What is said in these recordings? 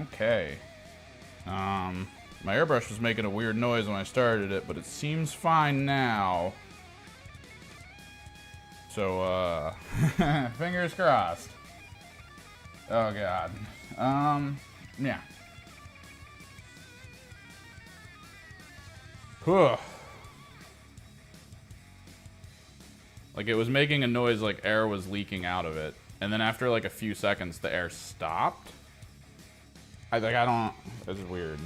Okay. My airbrush was making a weird noise when I started it, but it seems fine now. So, fingers crossed. Oh, God. Yeah. Whew. Like, it was making a noise like air was leaking out of it. And then after, like, a few seconds, the air stopped. I don't... This is weird.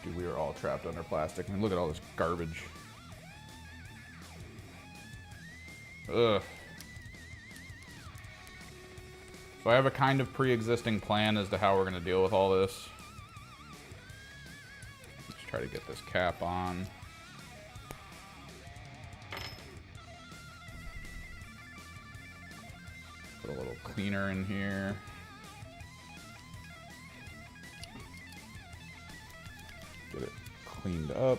Dude, we are all trapped under plastic. I mean, look at all this garbage. Ugh. So I have a kind of pre-existing plan as to how we're going to deal with all this. Let's try to get this cap on. Put a little cleaner in here. Get it cleaned up.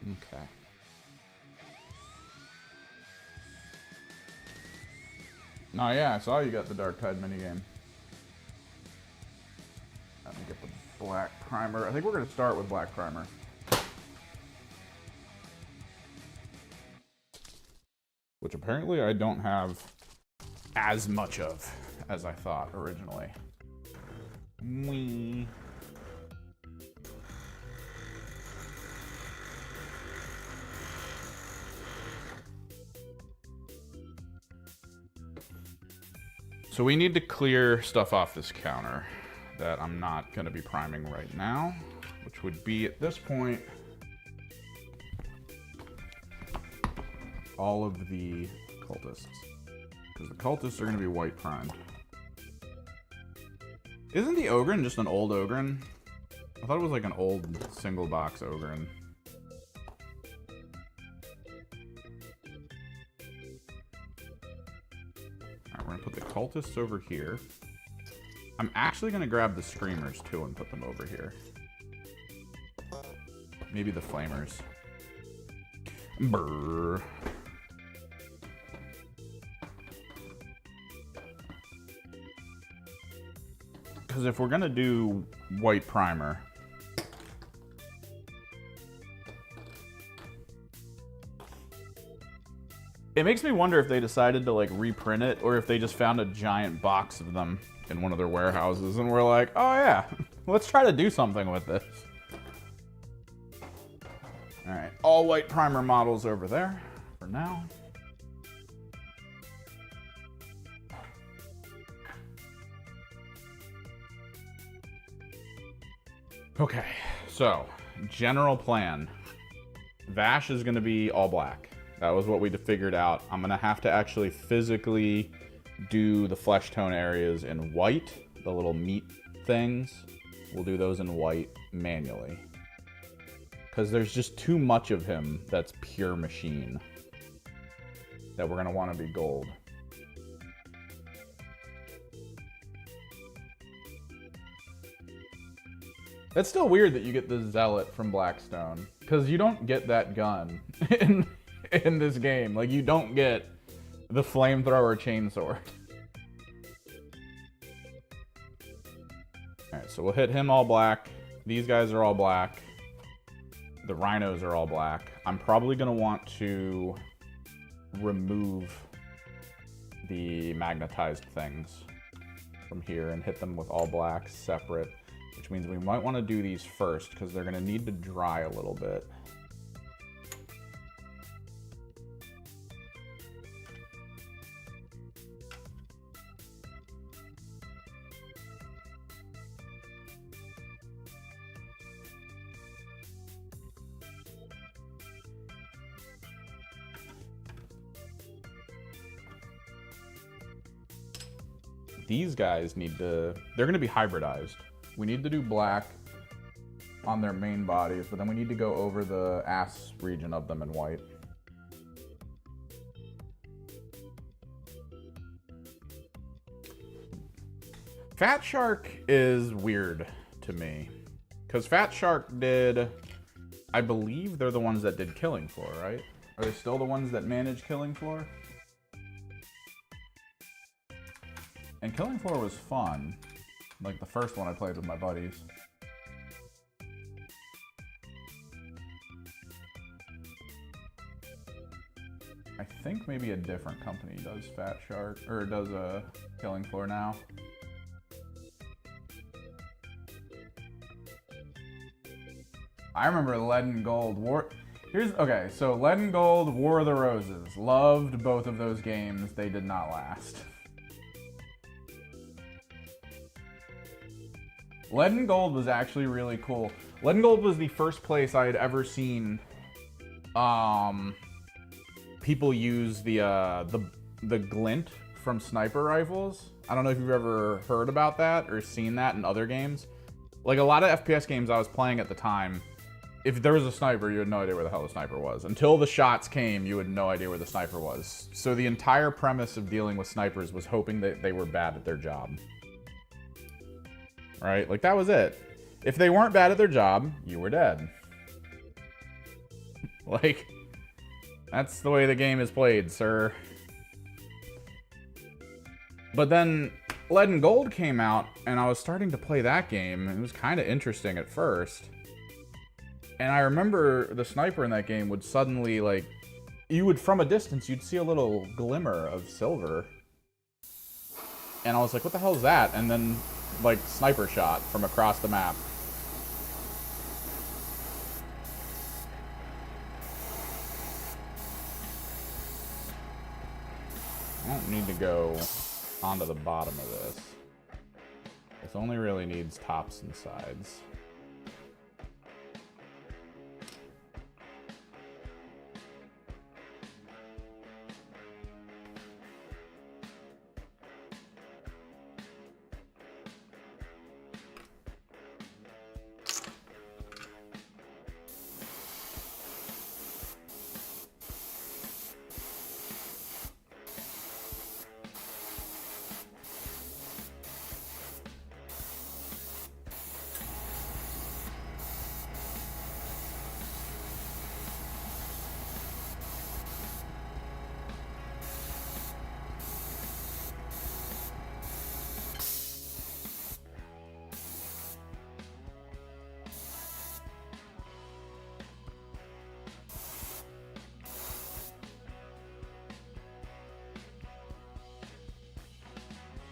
Okay. Oh yeah, I saw you got the Dark Tide minigame. Let me get the black primer. I think we're going to start with black primer. Which apparently I don't have as much of as I thought originally. Whee. So we need to clear stuff off this counter that I'm not going to be priming right now, which would be at this point all of the cultists, because the cultists are going to be white primed. Isn't the Ogren just an old Ogren? I thought it was like an old single box Ogren. Alright, we're going to put the cultists over here. I'm actually going to grab the Screamers, too, and put them over here. Maybe the Flamers. Brrr. Because if we're going to do white primer, it makes me wonder if they decided to, like, reprint it, or if they just found a giant box of them in one of their warehouses, and we're like, oh yeah, let's try to do something with this. Alright, all white primer models over there for now. Okay, so, general plan. Vash is going to be all black. That was what we figured out. I'm going to have to actually physically do the flesh tone areas in white, the little meat things. We'll do those in white manually. Because there's just too much of him that's pure machine that we're going to want to be gold. It's still weird that you get the Zealot from Blackstone, because you don't get that gun in this game. Like, you don't get the flamethrower chainsword. Alright, so we'll hit him all black. These guys are all black. The rhinos are all black. I'm probably going to want to remove the magnetized things from here and hit them with all black separate, which means we might want to do these first because they're going to need to dry a little bit. these guys need to... They're going to be hybridized. We need to do black on their main bodies, but then we need to go over the ass region of them in white. Fat Shark is weird to me. Because Fat Shark did... I believe they're the ones that did Killing Floor, right? Are they still the ones that manage Killing Floor? And Killing Floor was fun. Like the first one I played with my buddies. I think maybe a different company does Fat Shark, or does a Killing Floor now. I remember Lead and Gold War. Okay, so Lead and Gold, War of the Roses. Loved both of those games. They did not last. Lead and Gold was actually really cool. Lead and Gold was the first place I had ever seen people use the glint from sniper rifles. I don't know if you've ever heard about that or seen that in other games. Like a lot of FPS games I was playing at the time, if there was a sniper, you had no idea where the hell the sniper was. Until the shots came, you had no idea where the sniper was. So the entire premise of dealing with snipers was hoping that they were bad at their job. Right? Like, that was it. If they weren't bad at their job, you were dead. Like, that's the way the game is played, sir. But then Lead and Gold came out, and I was starting to play that game, and it was kind of interesting at first. And I remember the sniper in that game would suddenly, like, you would, from a distance, you'd see a little glimmer of silver. And I was like, what the hell is that? And then, like, sniper shot from across the map. I don't need to go onto the bottom of this. This only really needs tops and sides.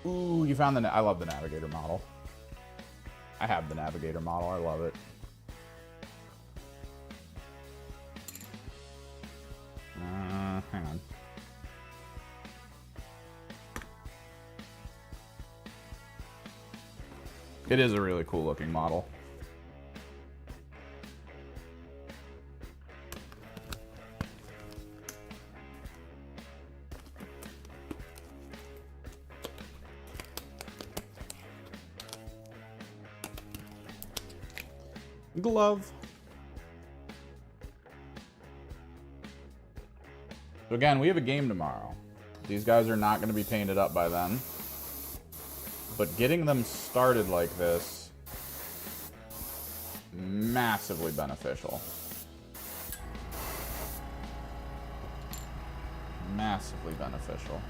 Ooh, you found the... I love the Navigator model. I have the Navigator model. I love it. Hang on. It is a really cool looking model. Glove. So again, we have a game tomorrow. These guys are not going to be painted up by then. But getting them started like this, massively beneficial. Massively beneficial.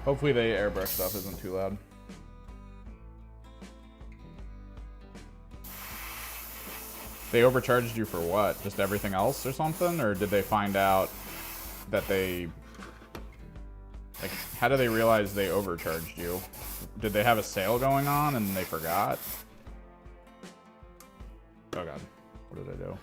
Hopefully the airbrush stuff isn't too loud. They overcharged you for what? Just everything else or something? Or did they find out that they... Like, how do they realize they overcharged you? Did they have a sale going on and they forgot? Oh god. What did I do?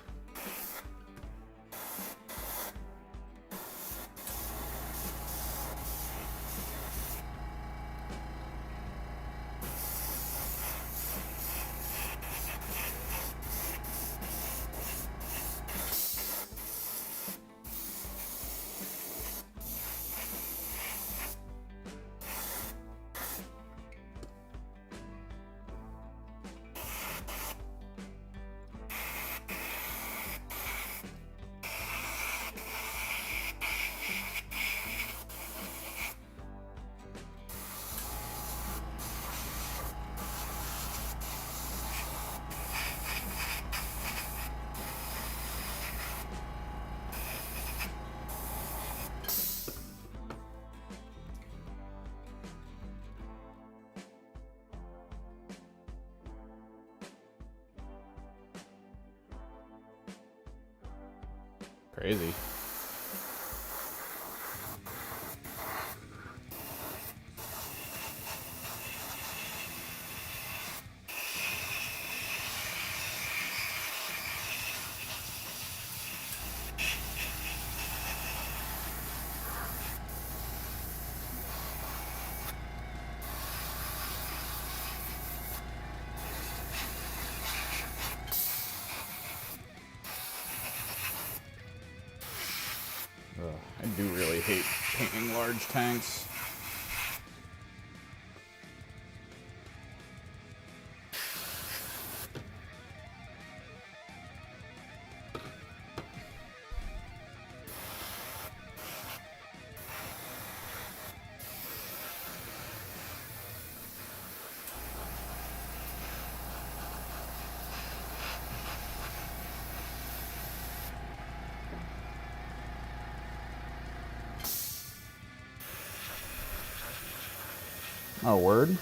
Crazy. I do really hate painting large tanks. Oh, word?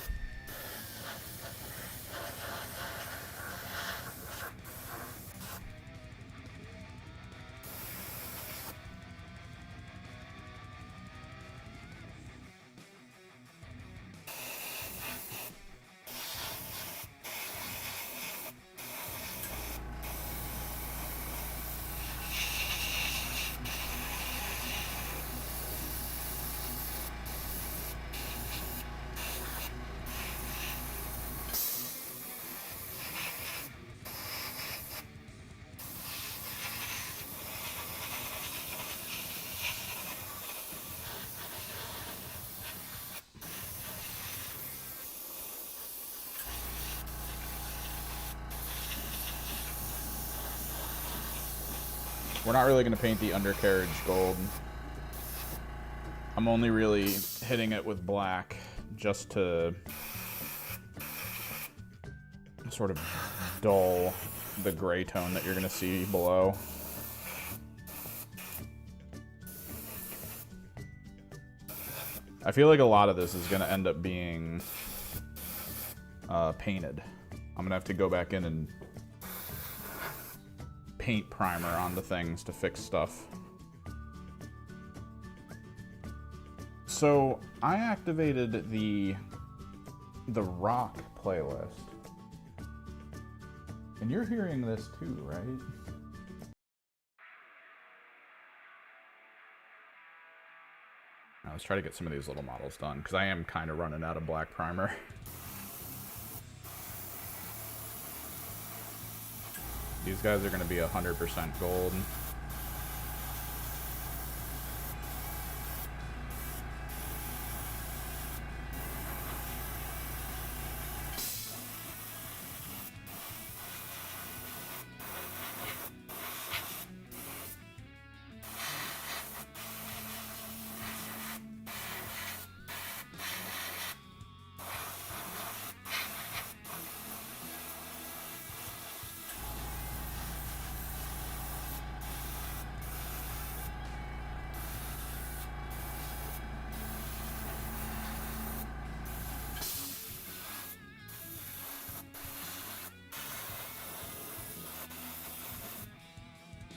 We're not really going to paint the undercarriage gold. I'm only really hitting it with black just to sort of dull the gray tone that you're going to see below. I feel like a lot of this is going to end up being painted. I'm going to have to go back in and paint primer on the things to fix stuff. So I activated the rock playlist. And you're hearing this too, right? Now, let's try to get some of these little models done, because I am kind of running out of black primer. These guys are going to be 100% gold.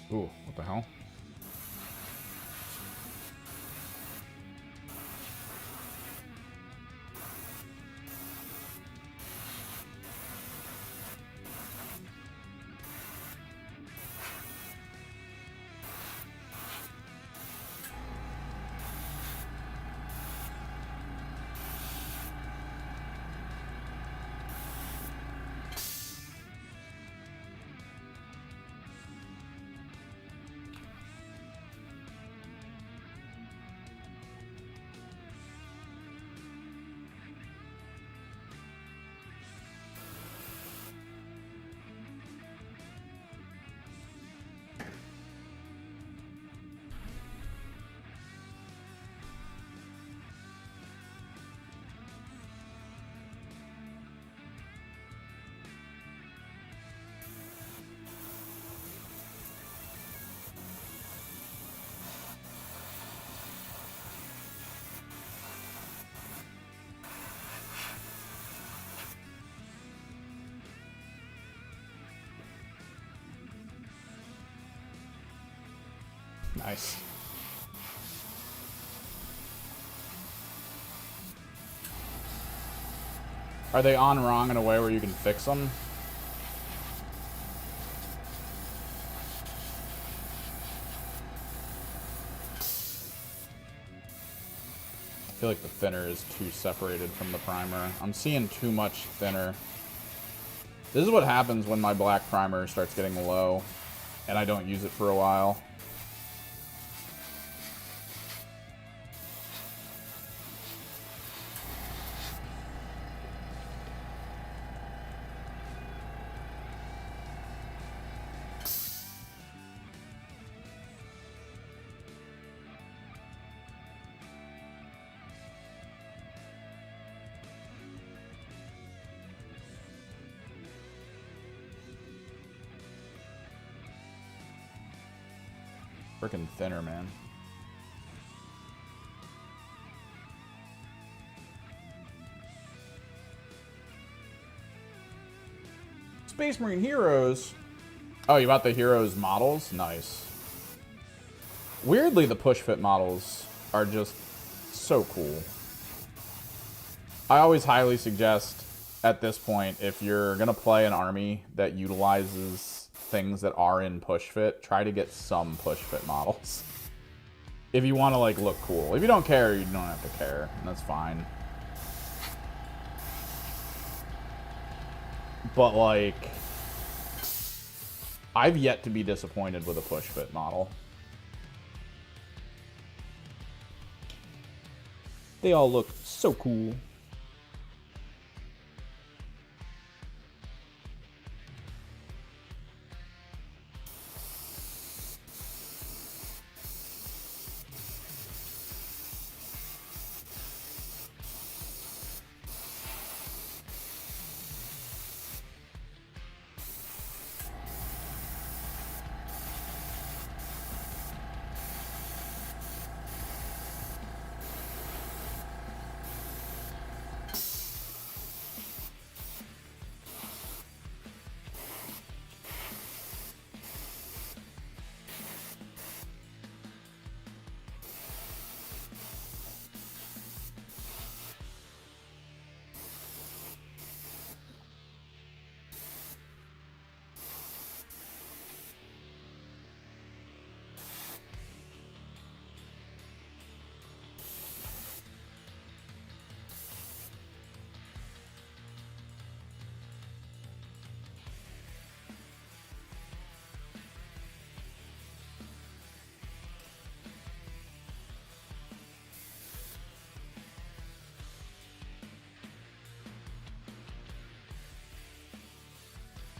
Ooh, what the hell? Nice. Are they on wrong in a way where you can fix them? I feel like the thinner is too separated from the primer. I'm seeing too much thinner. This is what happens when my black primer starts getting low and I don't use it for a while. Freaking thinner, man. Space Marine Heroes. Oh, you bought the Heroes models? Nice. Weirdly, the push fit models are just so cool. I always highly suggest at this point, if you're going to play an army that utilizes things that are in push fit, try to get some push fit models. If you want to like look cool. If you don't care, you don't have to care. And that's fine. But like, I've yet to be disappointed with a push fit model. They all look so cool.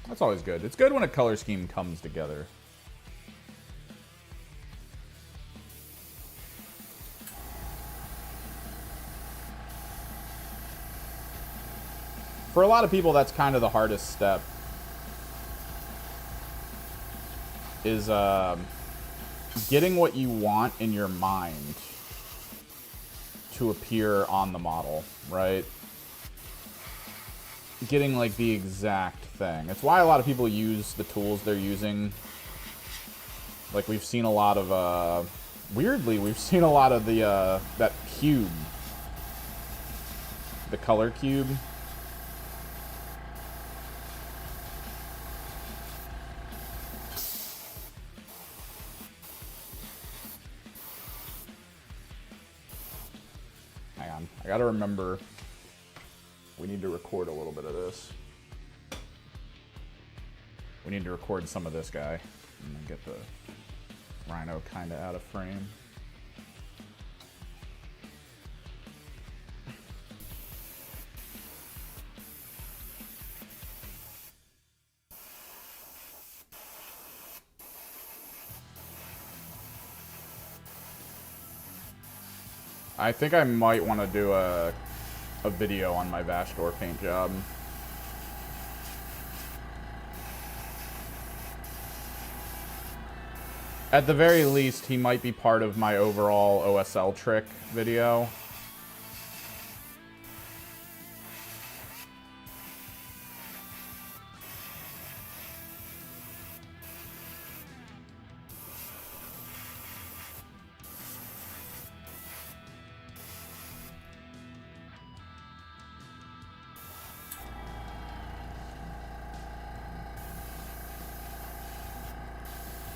That's always good. It's good when a color scheme comes together. For a lot of people, that's kind of the hardest step. Is getting what you want in your mind to appear on the model, right? Getting like the exact thing. It's why a lot of people use the tools they're using Like, we've seen a lot of, weirdly, we've seen a lot of the, that cube. The color cube. Hang on. I gotta remember, we need to record a little bit of this. We need to record some of this guy. And then get the rhino kind of out of frame. I think I might want to do a video on my Vash door paint job. At the very least, he might be part of my overall OSL trick video.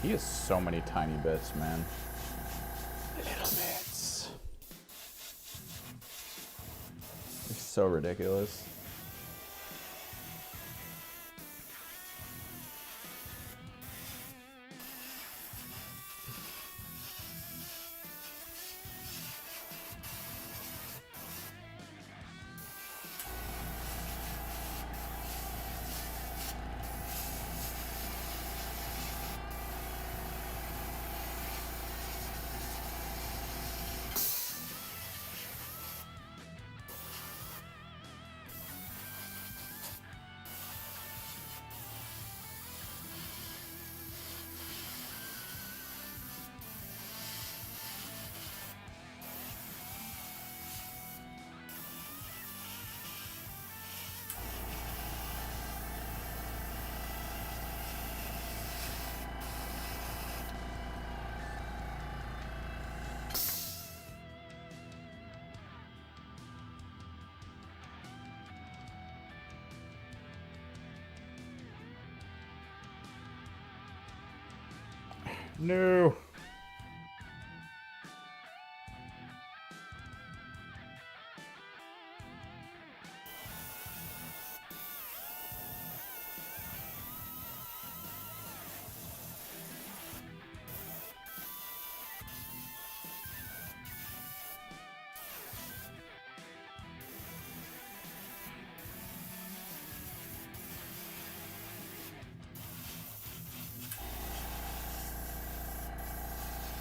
He has so many tiny bits, man. Little bits. They're so ridiculous. No.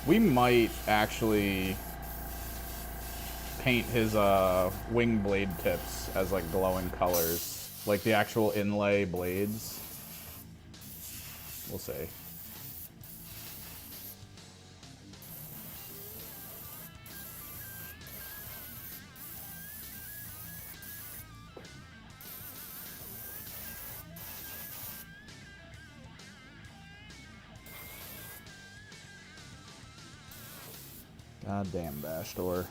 We might actually paint his wing blade tips as like glowing colors, like the actual inlay blades. We'll see. God damn, Bash Door.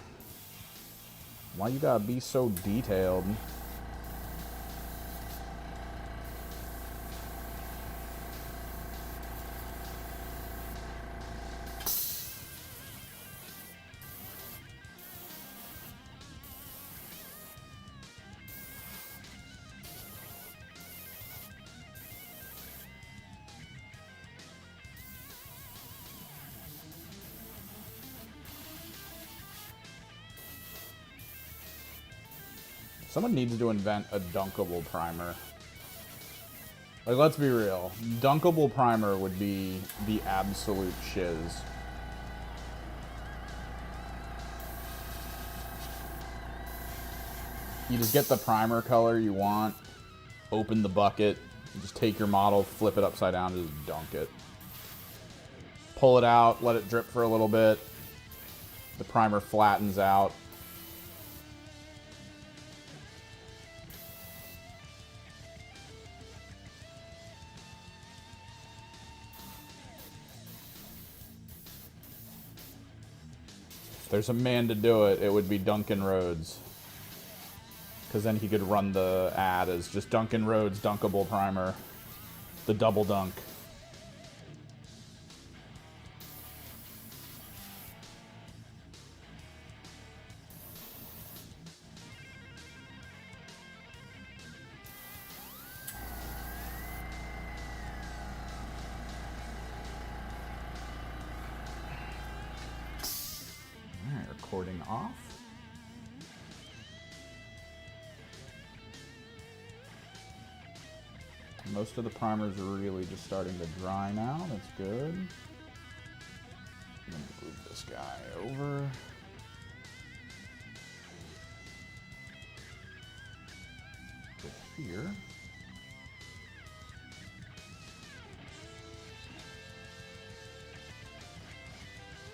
Why you gotta be so detailed? Someone needs to invent a dunkable primer. Like, let's be real. Dunkable primer would be the absolute shiz. You just get the primer color you want, open the bucket, you just take your model, flip it upside down, and just dunk it. Pull it out, let it drip for a little bit. The primer flattens out. If there's a man to do it, it would be Duncan Rhodes. Because then he could run the ad as just Duncan Rhodes Dunkable Primer. The double dunk. Alright, recording off. Most of the primers are really just starting to dry now. That's good. I'm going to move this guy over. Put here.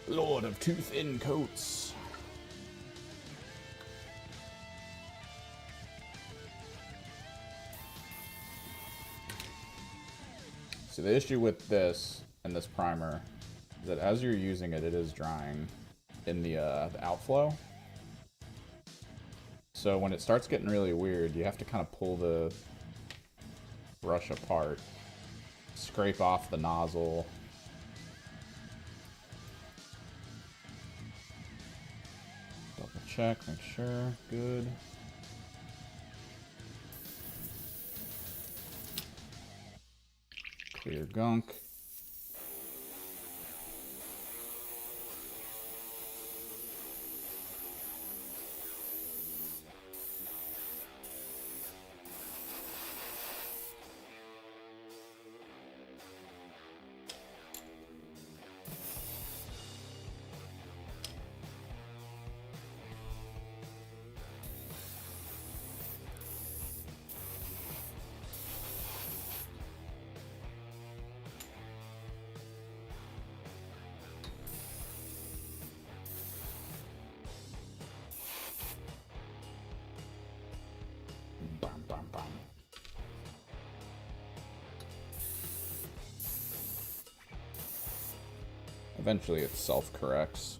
Lord of two thin coats. So the issue with this and this primer is that as you're using it, it is drying in the outflow. So when it starts getting really weird, you have to kind of pull the brush apart, scrape off the nozzle. Double check, make sure, good. Clear gunk. Eventually it self-corrects.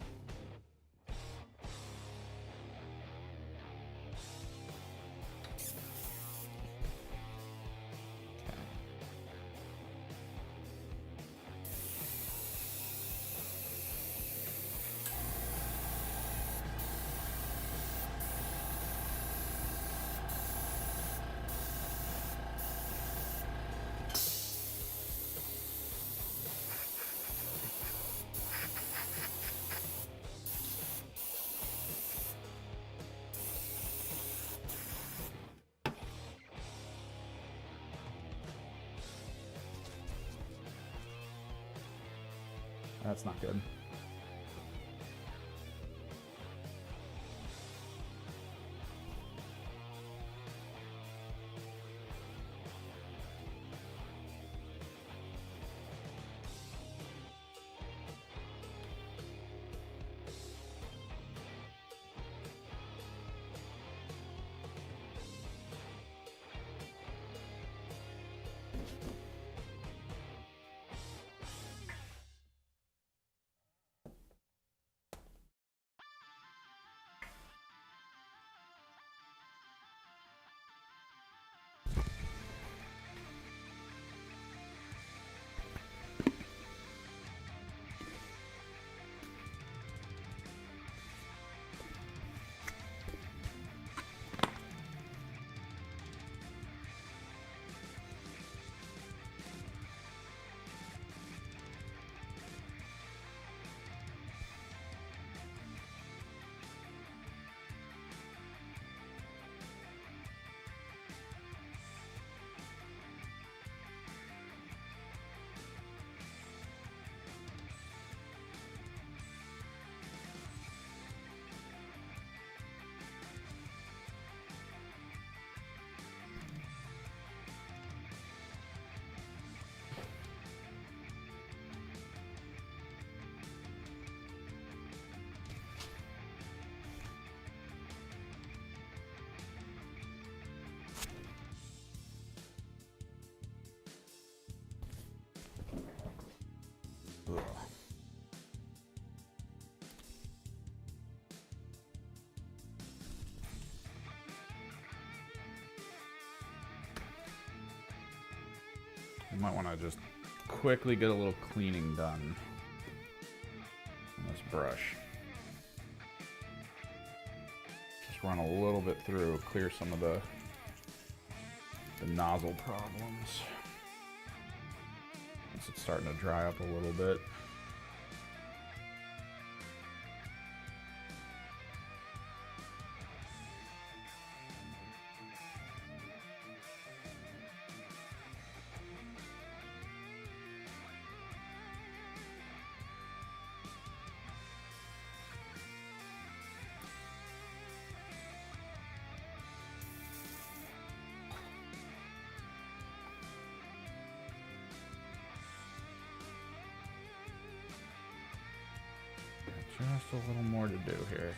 That's not good. You might want to just quickly get a little cleaning done on this brush. Just run a little bit through, clear some of the nozzle problems. It's starting to dry up a little bit. Just a little more to do here.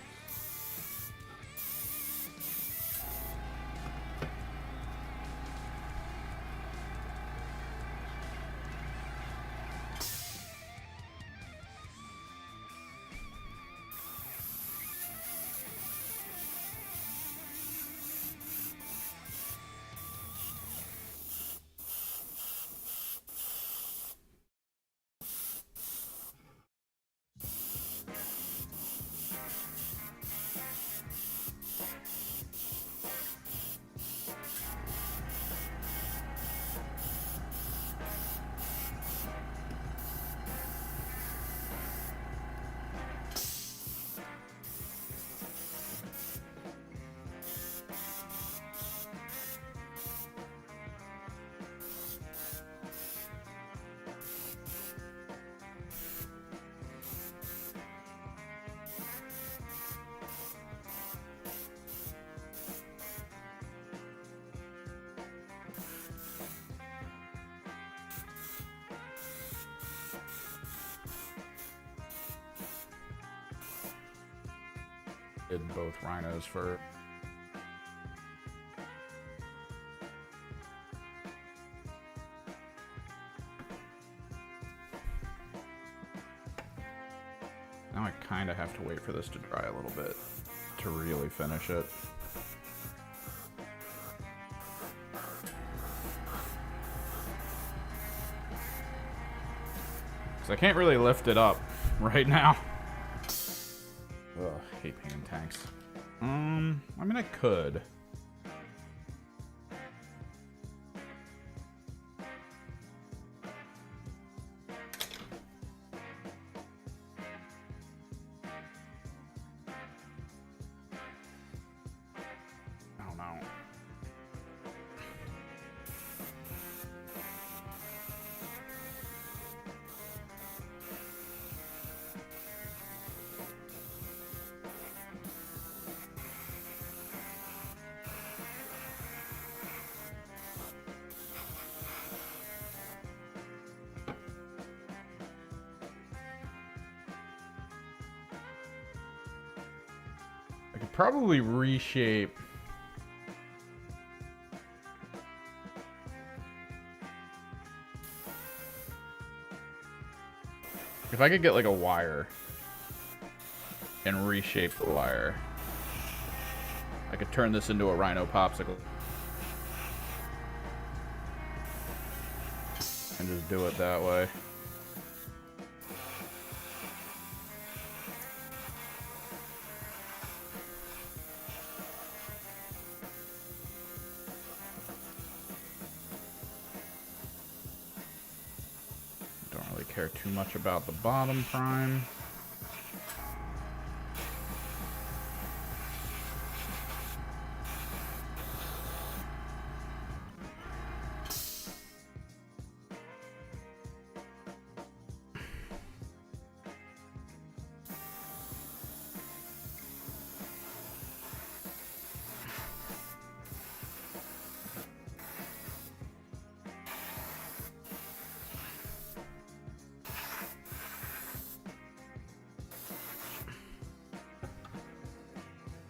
Did both rhinos for now. I kind of have to wait for this to dry a little bit to really finish it. So I can't really lift it up right now. Ugh, hate painting tanks. I mean, I could. I don't know. I could probably reshape. If I could get like a wire and reshape the wire, I could turn this into a rhino popsicle and just do it that way. Care too much about the bottom prime.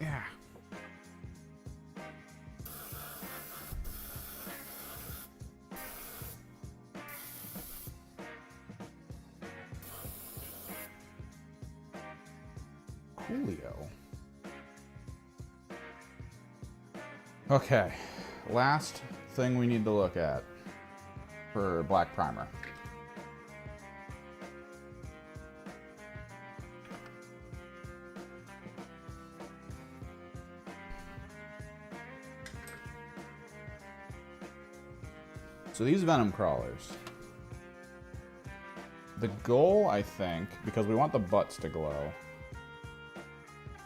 Yeah. Coolio. Okay, last thing we need to look at. for black primer. So these venom crawlers, the goal, I think, because we want the butts to glow,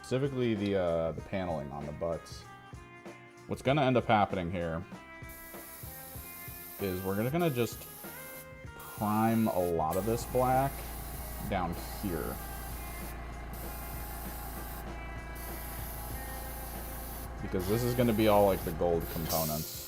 specifically the paneling on the butts, what's going to end up happening here is we're going to just prime a lot of this black down here. Because this is going to be all like the gold components.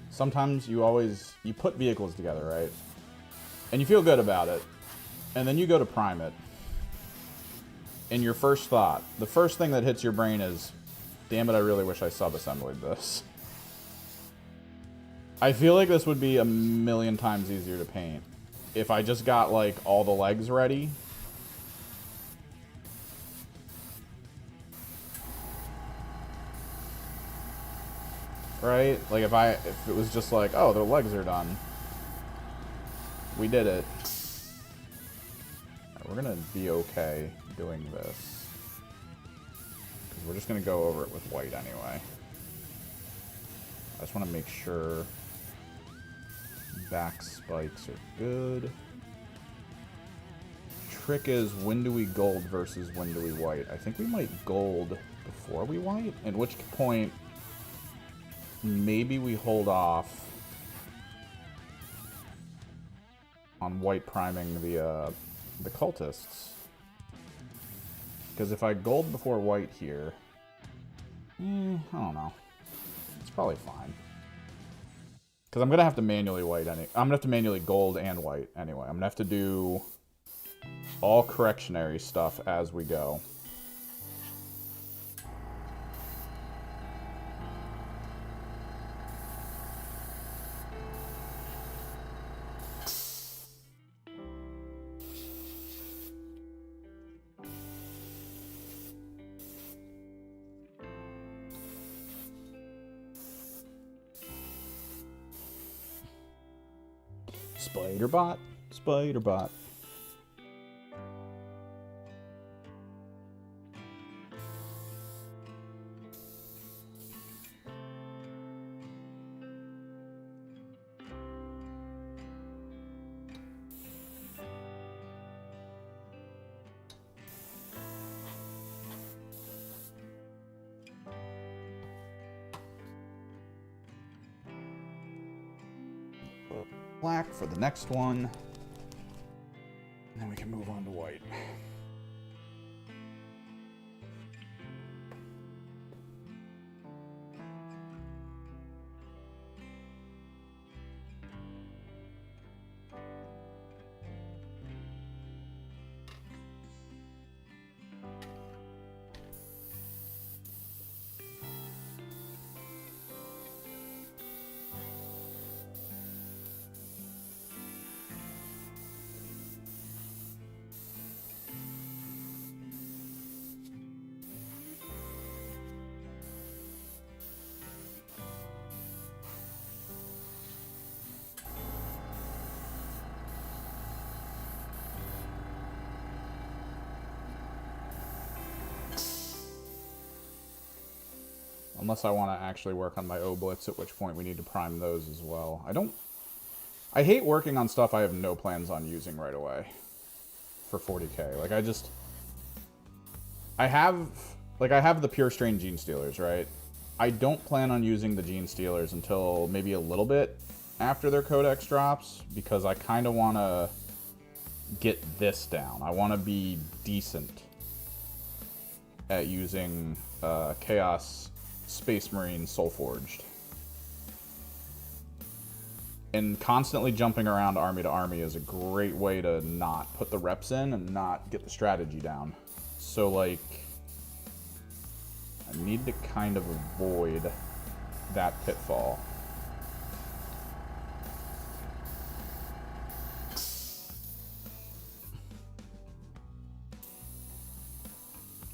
Sometimes you put vehicles together, right? And you feel good about it. And then you go to prime it. And your first thought, the first thing that hits your brain is, damn it, I really wish I sub-assembled this. I feel like this would be a million times easier to paint if I just got like all the legs ready. Right? Like if it was just like, oh, the legs are done. We did it. Right, we're gonna be okay doing this. Because we're just gonna go over it with white anyway. I just want to make sure back spikes are good. Trick is, when do we gold versus when do we white? I think we might gold before we white, at which point maybe we hold off on white priming the cultists. Because if I gold before white here, I don't know. It's probably fine. Because I'm gonna have to manually white I'm gonna have to manually gold and white anyway. I'm gonna have to do all correctionary stuff as we go. Spider-bot, spider-bot. Black for the next one, and then we can move on to white. Unless I want to actually work on my oblets, at which point we need to prime those as well. I hate working on stuff I have no plans on using right away for 40k. Like, I have the Pure Strain Gene Stealers, right? I don't plan on using the Gene Stealers until maybe a little bit after their Codex drops, because I kind of want to get this down. I want to be decent at using Chaos Space Marine Soulforged. And constantly jumping around army to army is a great way to not put the reps in and not get the strategy down. So, like, I need to kind of avoid that pitfall.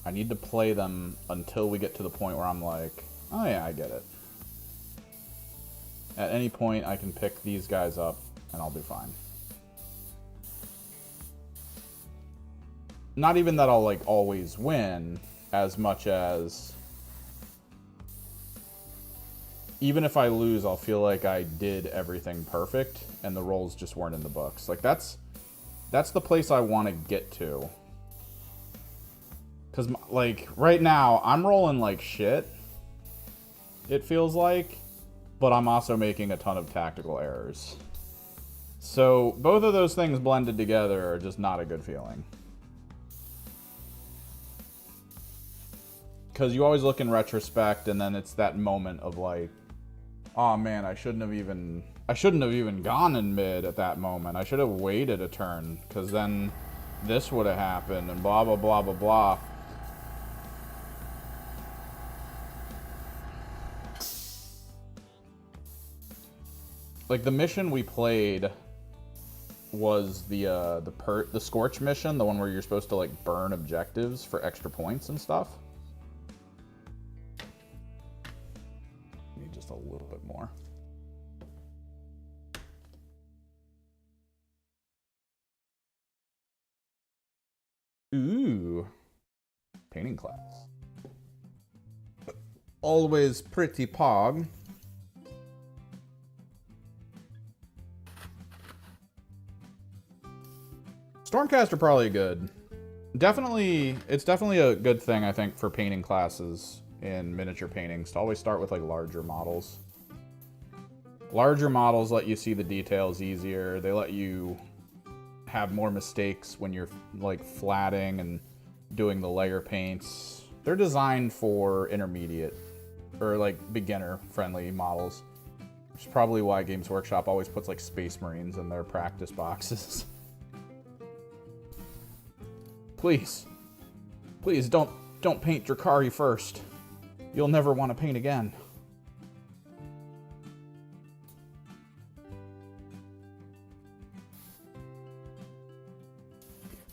I need to play them until we get to the point where I'm like, oh yeah, I get it. At any point, I can pick these guys up, and I'll be fine. Not even that I'll, like, always win, as much as... even if I lose, I'll feel like I did everything perfect, and the rolls just weren't in the books. Like, that's the place I want to get to. Because, like, right now, I'm rolling like shit, it feels like, but I'm also making a ton of tactical errors. So, both of those things blended together are just not a good feeling. Because you always look in retrospect, and then it's that moment of, like, oh man, I shouldn't have even gone in mid at that moment. I should have waited a turn, because then this would have happened, and blah, blah, blah, blah, blah. Like, the mission we played was the Scorch mission, the one where you're supposed to, like, burn objectives for extra points and stuff. Need just a little bit more. Ooh. Painting class. Always pretty pog. Stormcast are probably good. It's definitely a good thing, I think, for painting classes in miniature paintings to always start with, like, larger models. Larger models let you see the details easier. They let you have more mistakes when you're, like, flatting and doing the layer paints. They're designed for intermediate or, like, beginner-friendly models, which is probably why Games Workshop always puts, like, Space Marines in their practice boxes. Please, don't paint Drakari first. You'll never want to paint again.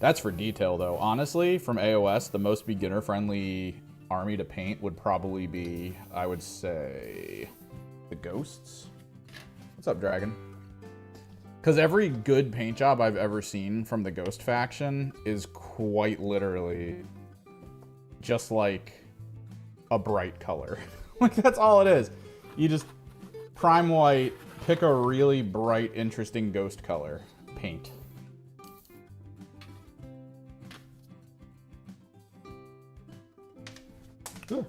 That's for detail, though. Honestly, from AOS, the most beginner-friendly army to paint would probably be, I would say, the Ghosts. What's up, Dragon? Because every good paint job I've ever seen from the Ghost faction is quite literally just like a bright color. Like, that's all it is. You just prime white, pick a really bright, interesting ghost color, paint. Ooh.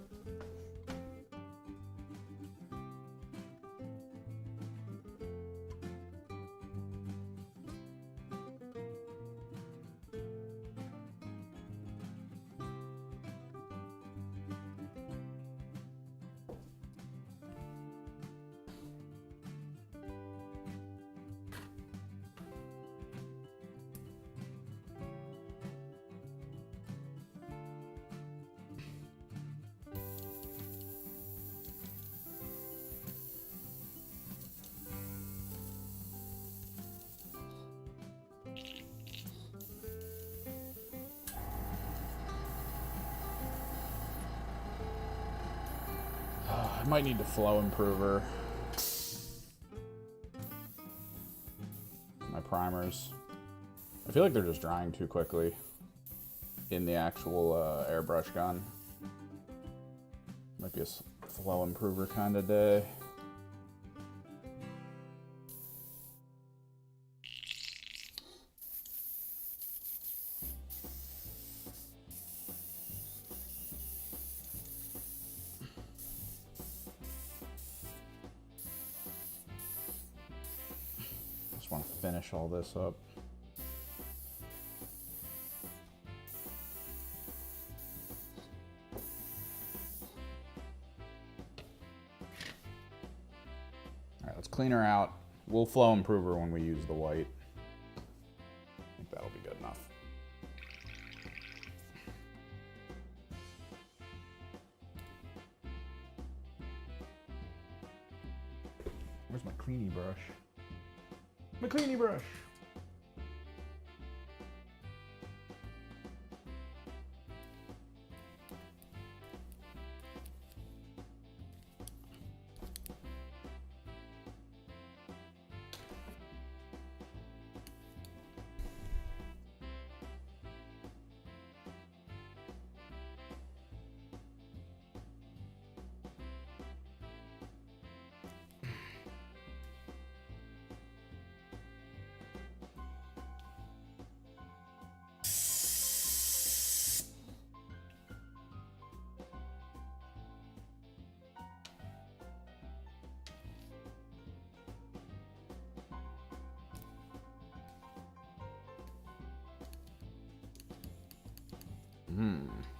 I might need to flow improver my primers. I feel like they're just drying too quickly in the actual airbrush gun. Might be a flow improver kind of day. Just want to finish all this up. Let's clean her out. We'll flow improve her when we use the white. I think that'll be good enough. Where's my cleanie brush? My cleanie brush!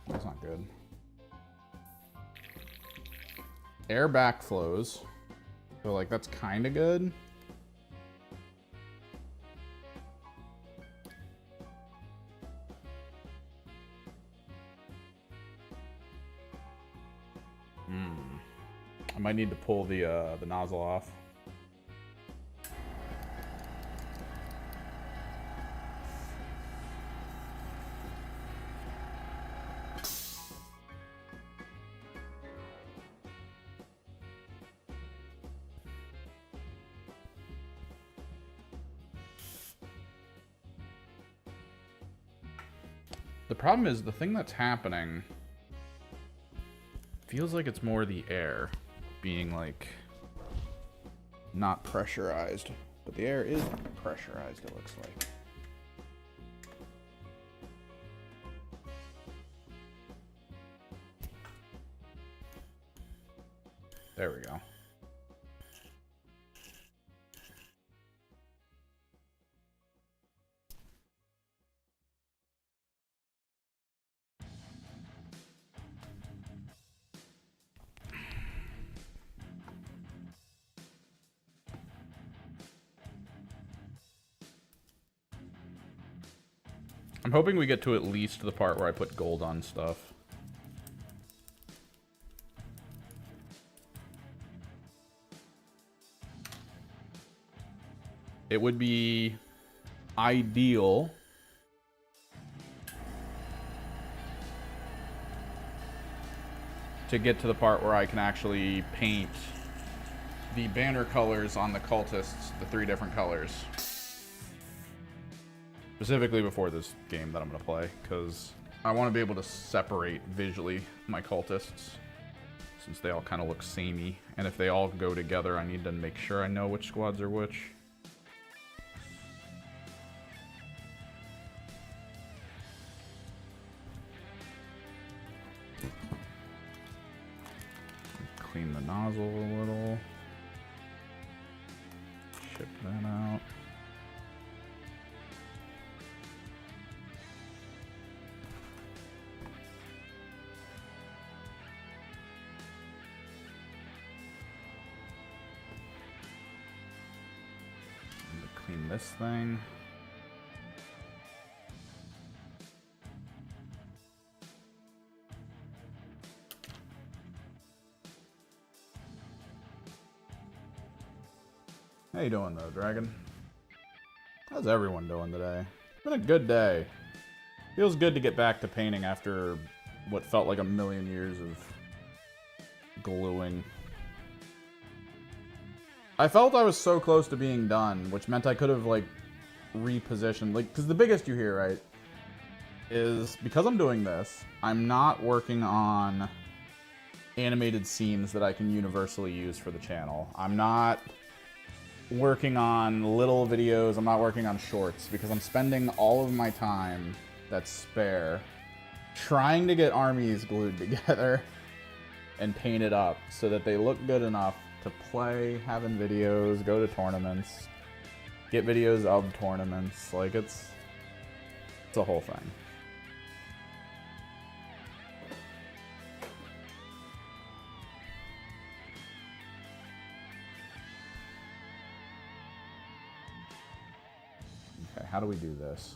That's not good. Air backflows. So like that's kind of good. I might need to pull the nozzle off. The problem is the thing that's happening feels like it's more the air being like not pressurized, but the air is pressurized, it looks like. There we go. I'm hoping we get to at least the part where I put gold on stuff. It would be ideal to get to the part where I can actually paint the banner colors on the cultists, the 3 different colors. Specifically before this game that I'm going to play, because I want to be able to separate visually my cultists, since they all kind of look samey. And if they all go together, I need to make sure I know which squads are which. Clean the nozzle a little. Ship that out. Clean this thing. How you doing though, Dragon? How's everyone doing today? It's been a good day. Feels good to get back to painting after what felt like a million years of gluing. I felt I was so close to being done, which meant I could have, like, repositioned. Like, because the biggest you hear, right, is because I'm doing this, I'm not working on animated scenes that I can universally use for the channel. I'm not working on little videos, I'm not working on shorts, because I'm spending all of my time that's spare trying to get armies glued together and painted up so that they look good enough to play, have in videos, go to tournaments, get videos of tournaments. Like, it's a whole thing. Okay, how do we do this?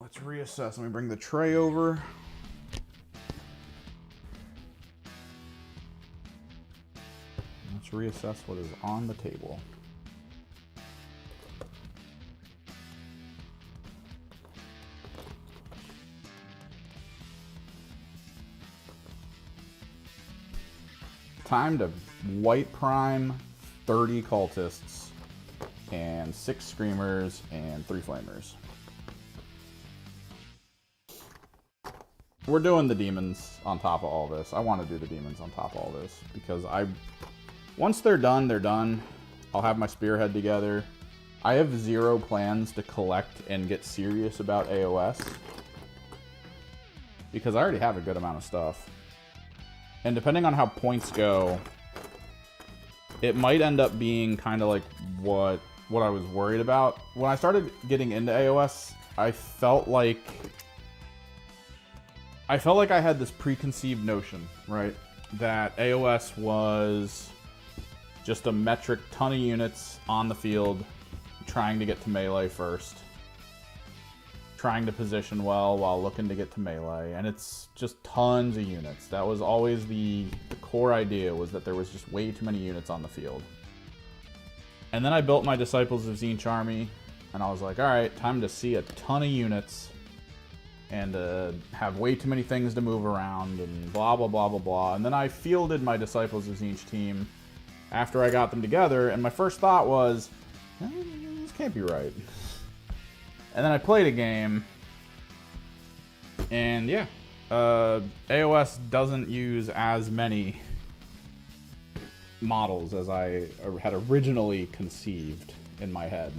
Let's reassess. Let me bring the tray over. Let's reassess what is on the table. Time to white prime 30 cultists and 6 screamers and 3 flamers. We're doing the demons on top of all this. I want to do the demons on top of all this because once they're done, they're done. I'll have my spearhead together. I have 0 plans to collect and get serious about AOS because I already have a good amount of stuff. And depending on how points go, it might end up being kind of like what I was worried about. When I started getting into AOS, I felt like I had this preconceived notion, right? That AOS was just a metric ton of units on the field trying to get to melee first. Trying to position well while looking to get to melee. And it's just tons of units. That was always the core idea, was that there was just way too many units on the field. And then I built my Disciples of Tzeentch army, and I was like, alright, time to see a ton of units and have way too many things to move around and blah, blah, blah, blah, blah. And then I fielded my Disciples of Tzeentch team after I got them together, and my first thought was, this can't be right. And then I played a game, and yeah, AOS doesn't use as many models as I had originally conceived in my head.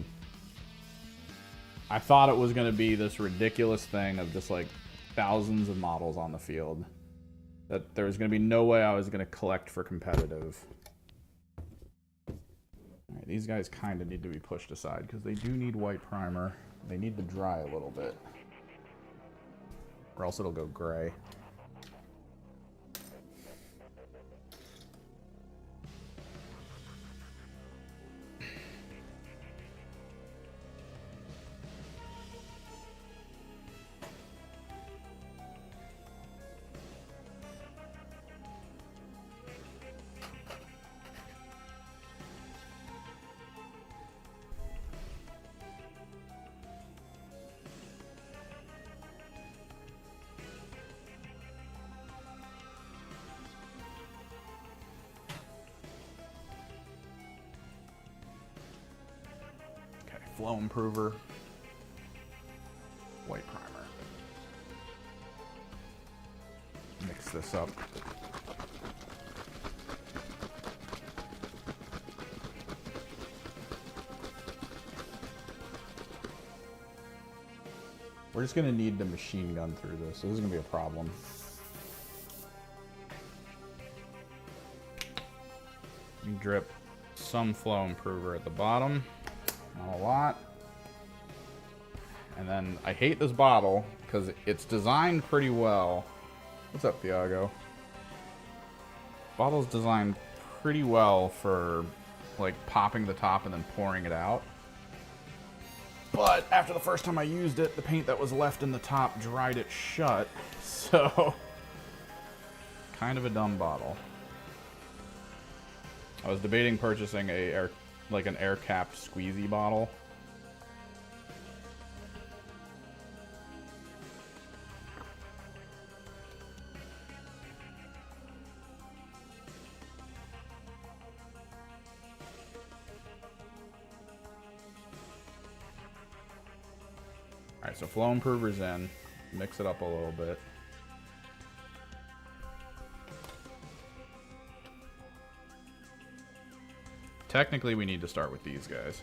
I thought it was going to be this ridiculous thing of just like thousands of models on the field. That there was going to be no way I was going to collect for competitive. Alright, these guys kind of need to be pushed aside because they do need white primer. They need to dry a little bit, or else it'll go gray. Flow improver, white primer. Mix this up. We're just gonna need to machine gun through this, so this is gonna be a problem. You drip some flow improver at the bottom. Not a lot. And then I hate this bottle because it's designed pretty well. What's up, Thiago? Bottle's designed pretty well for like popping the top and then pouring it out. But after the first time I used it, the paint that was left in the top dried it shut. So kind of a dumb bottle. I was debating purchasing an air-capped squeezy bottle. Alright, so flow improver's in. Mix it up a little bit. Technically, we need to start with these guys.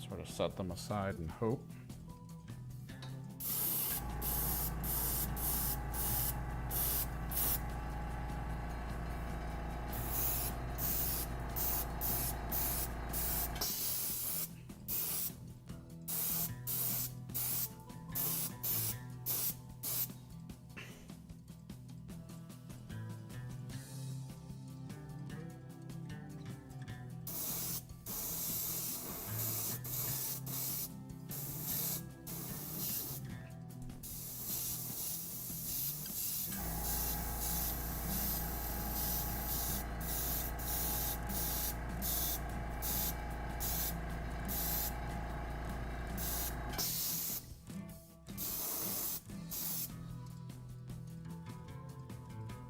Sort of set them aside and hope.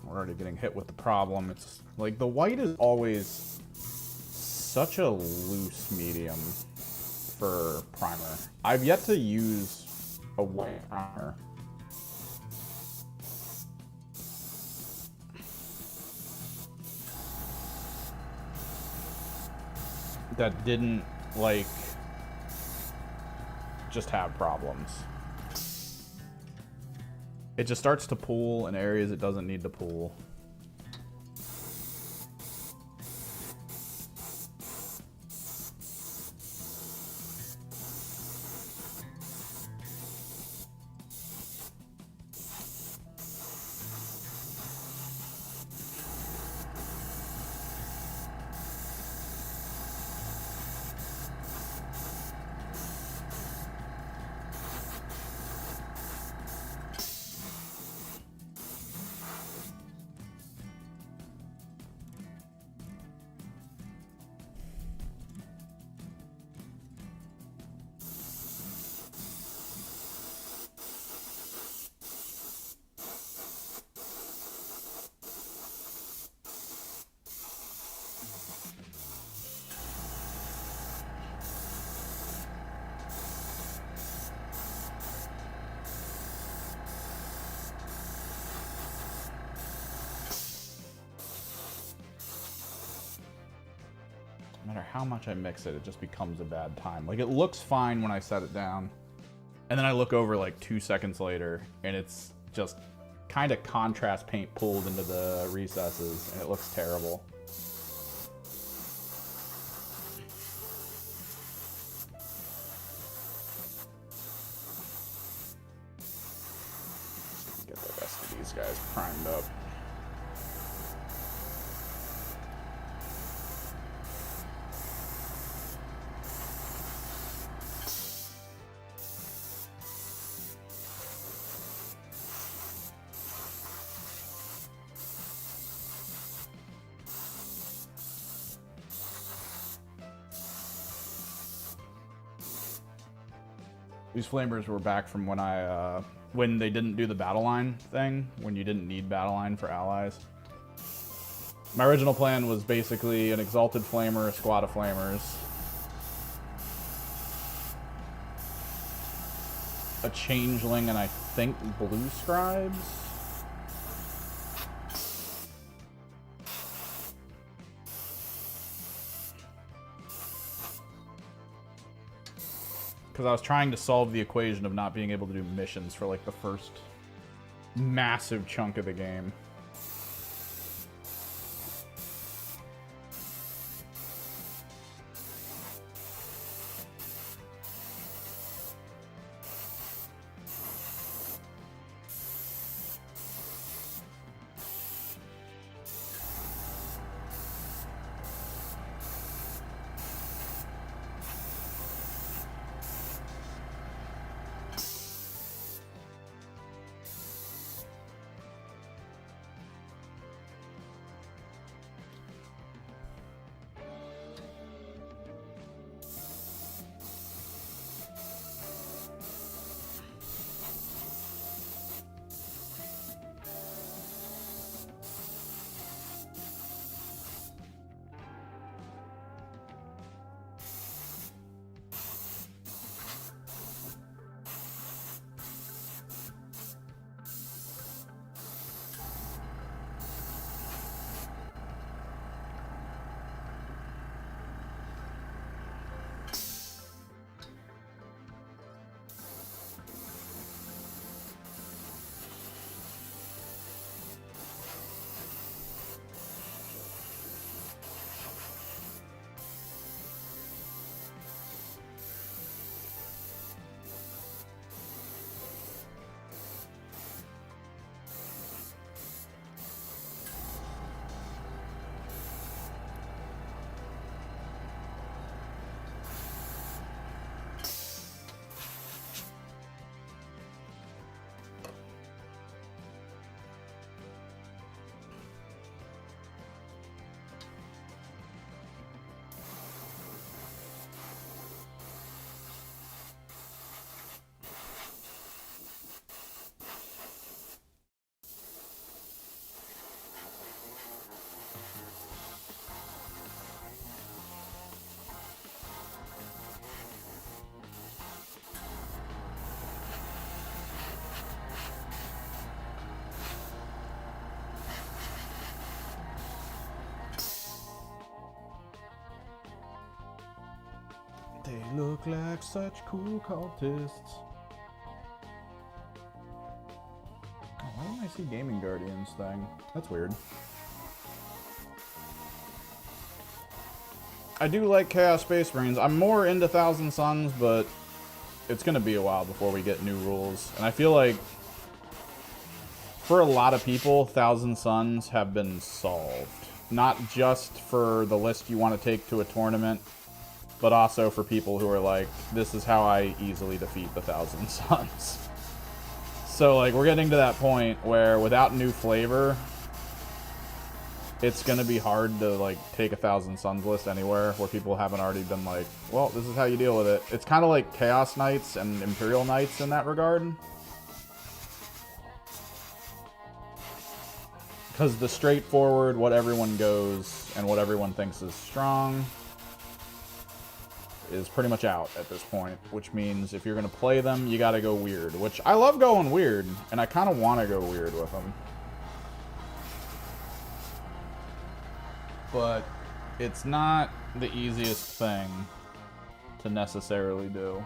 We're already getting hit with the problem. It's like the white is always such a loose medium for primer. I've yet to use a white primer. That didn't, like, just have problems. It just starts to pool in areas it doesn't need to pool. No matter how much I mix it, it just becomes a bad time. Like, it looks fine when I set it down, and then I look over like 2 seconds later, and it's just kind of contrast paint pulled into the recesses, and it looks terrible. Get the rest of these guys primed up. These flamers were back from when when they didn't do the battle line thing, when you didn't need battle line for allies. My original plan was basically an exalted flamer, a squad of flamers, a changeling, and I think blue scribes. Because I was trying to solve the equation of not being able to do missions for like the first massive chunk of the game. They look like such cool cultists. Oh, why don't I see Gaming Guardians thing? That's weird. I do like Chaos Space Marines. I'm more into Thousand Suns, but it's going to be a while before we get new rules. And I feel like for a lot of people, Thousand Suns have been solved. Not just for the list you want to take to a tournament, but also for people who are like, this is how I easily defeat the Thousand Suns. So, like, we're getting to that point where without new flavor, it's going to be hard to, like, take a Thousand Suns list anywhere where people haven't already been like, well, this is how you deal with it. It's kind of like Chaos Knights and Imperial Knights in that regard. Because the straightforward, what everyone goes and what everyone thinks is strong is pretty much out at this point, which means if you're going to play them, you got to go weird, which I love going weird, and I kind of want to go weird with them. But it's not the easiest thing to necessarily do.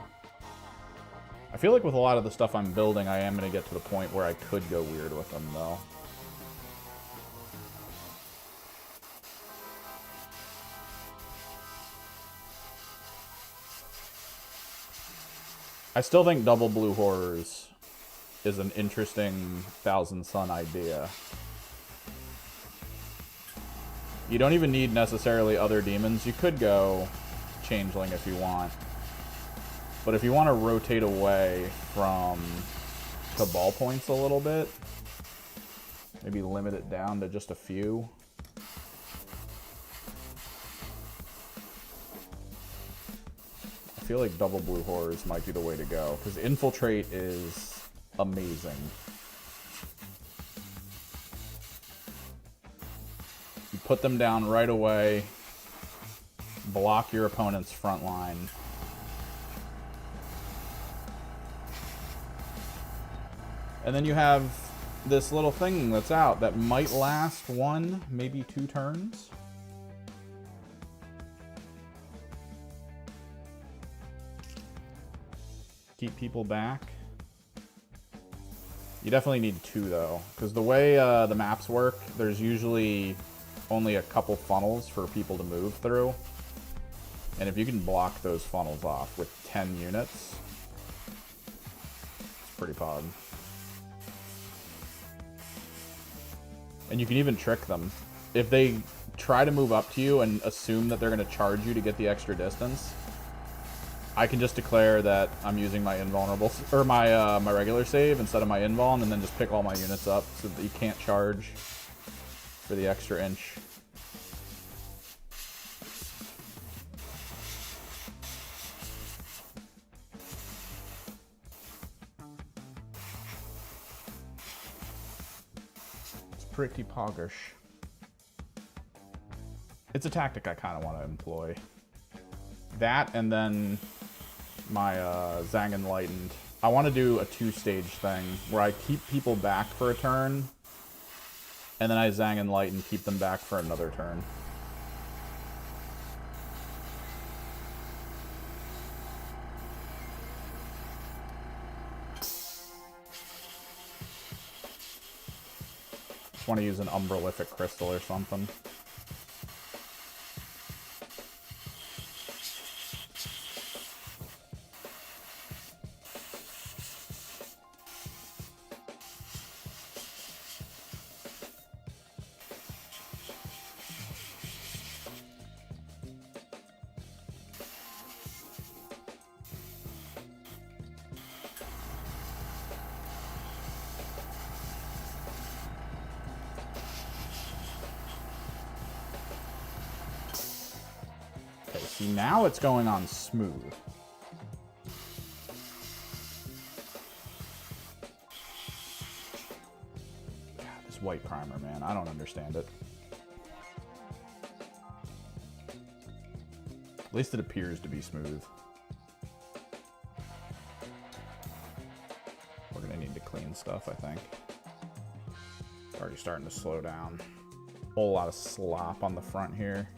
I feel like with a lot of the stuff I'm building, I am going to get to the point where I could go weird with them, though. I still think Double Blue Horrors is an interesting Thousand Sun idea. You don't even need necessarily other demons. You could go Changeling if you want. But if you want to rotate away from Cabal points a little bit, maybe limit it down to just a few. I feel like Double Blue Horrors might be the way to go, because Infiltrate is amazing. You put them down right away, block your opponent's front line. And then you have this little thing that's out that might last 1, maybe 2 turns. Keep people back. You definitely need 2 though, because the way the maps work, there's usually only a couple funnels for people to move through. And if you can block those funnels off with 10 units, it's pretty pog. And you can even trick them. If they try to move up to you and assume that they're going to charge you to get the extra distance, I can just declare that I'm using my invulnerable, or my regular save instead of my invuln, and then just pick all my units up so that you can't charge for the extra inch. It's pretty poggish. It's a tactic I kind of want to employ. That, and then my Zang Enlightened. I want to do a 2-stage thing where I keep people back for a turn, and then I Zang Enlighten, keep them back for another turn. Just want to use an Umbralific Crystal or something. See, now it's going on smooth. God, this white primer, man. I don't understand it. At least it appears to be smooth. We're gonna need to clean stuff, I think. Already starting to slow down. Whole lot of slop on the front here.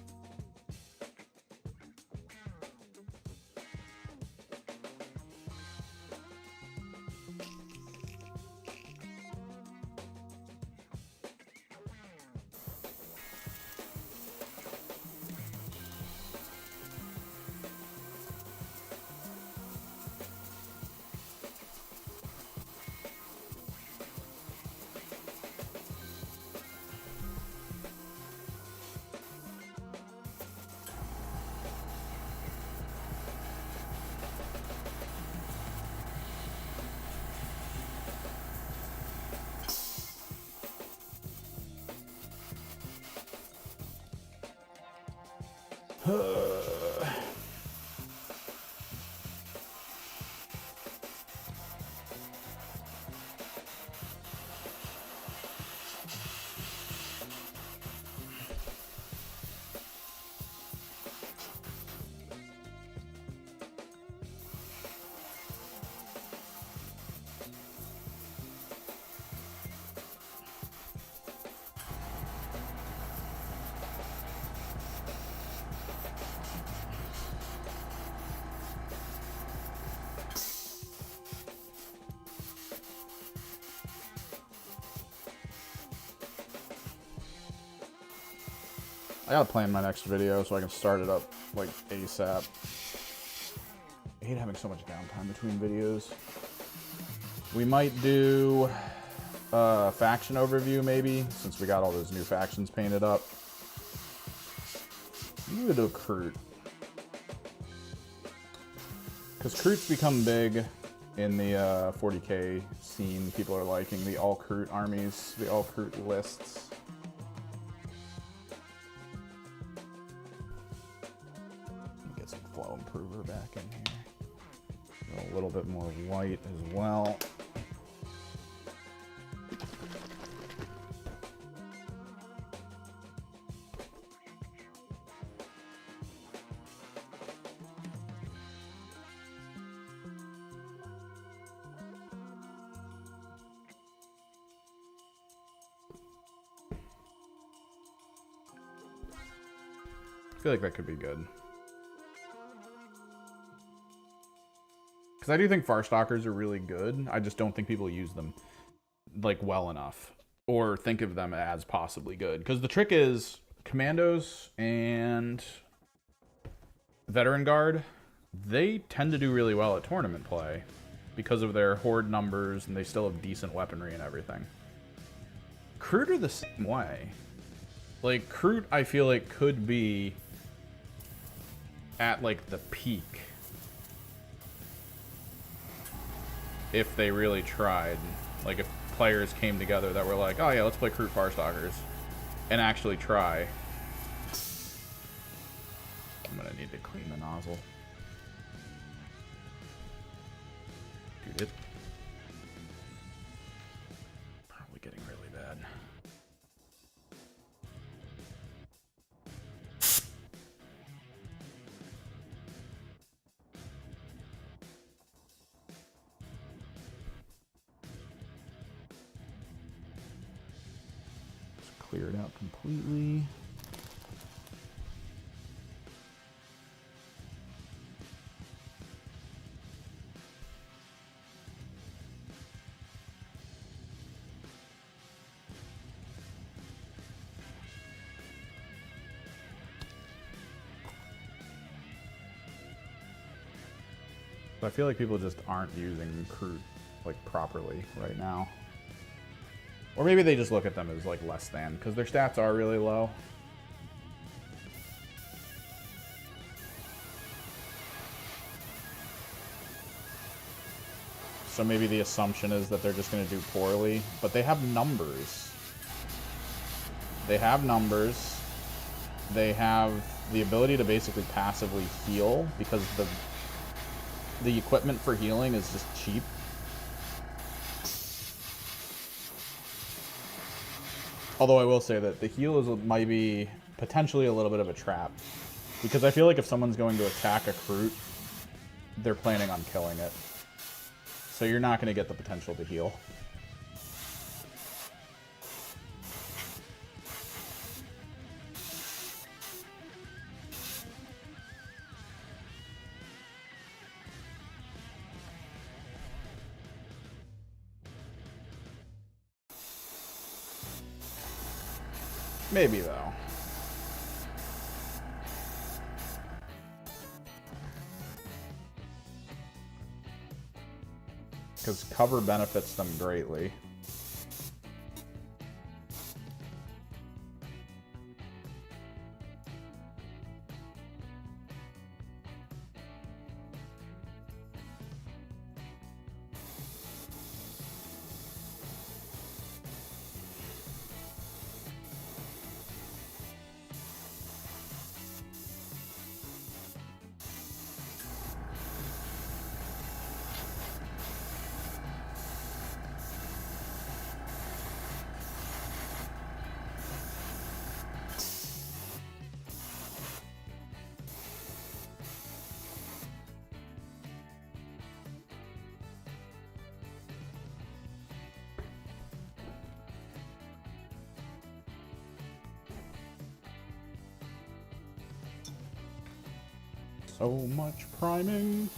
I gotta plan my next video so I can start it up like ASAP. I hate having so much downtime between videos. We might do a faction overview maybe, since we got all those new factions painted up. Maybe we'll do a Kroot. Because Kroot's become big in the 40k scene. People are liking the all Kroot armies, the all Kroot lists. Flow improver back in here. A little bit more white as well. I feel like that could be good. Because I do think Farstalkers are really good. I just don't think people use them like well enough or think of them as possibly good. Because the trick is Commandos and Veteran Guard, they tend to do really well at tournament play because of their horde numbers, and they still have decent weaponry and everything. Kroot are the same way. Like, Kroot, I feel like, could be at like the peak if they really tried. Like, if players came together that were like, oh yeah, let's play Kroot Farstalkers, and actually try. I'm gonna need to clean the nozzle. Dude, it's probably getting really bad. Clear it out completely. But I feel like people just aren't using Kroot like properly right now. Or maybe they just look at them as like less than, because their stats are really low. So maybe the assumption is that they're just going to do poorly, but they have numbers. They have numbers. They have the ability to basically passively heal, because the equipment for healing is just cheap. Although I will say that the heal might be potentially a little bit of a trap. Because I feel like if someone's going to attack a Kroot, they're planning on killing it. So you're not going to get the potential to heal. Maybe, though. Because cover benefits them greatly. So much priming.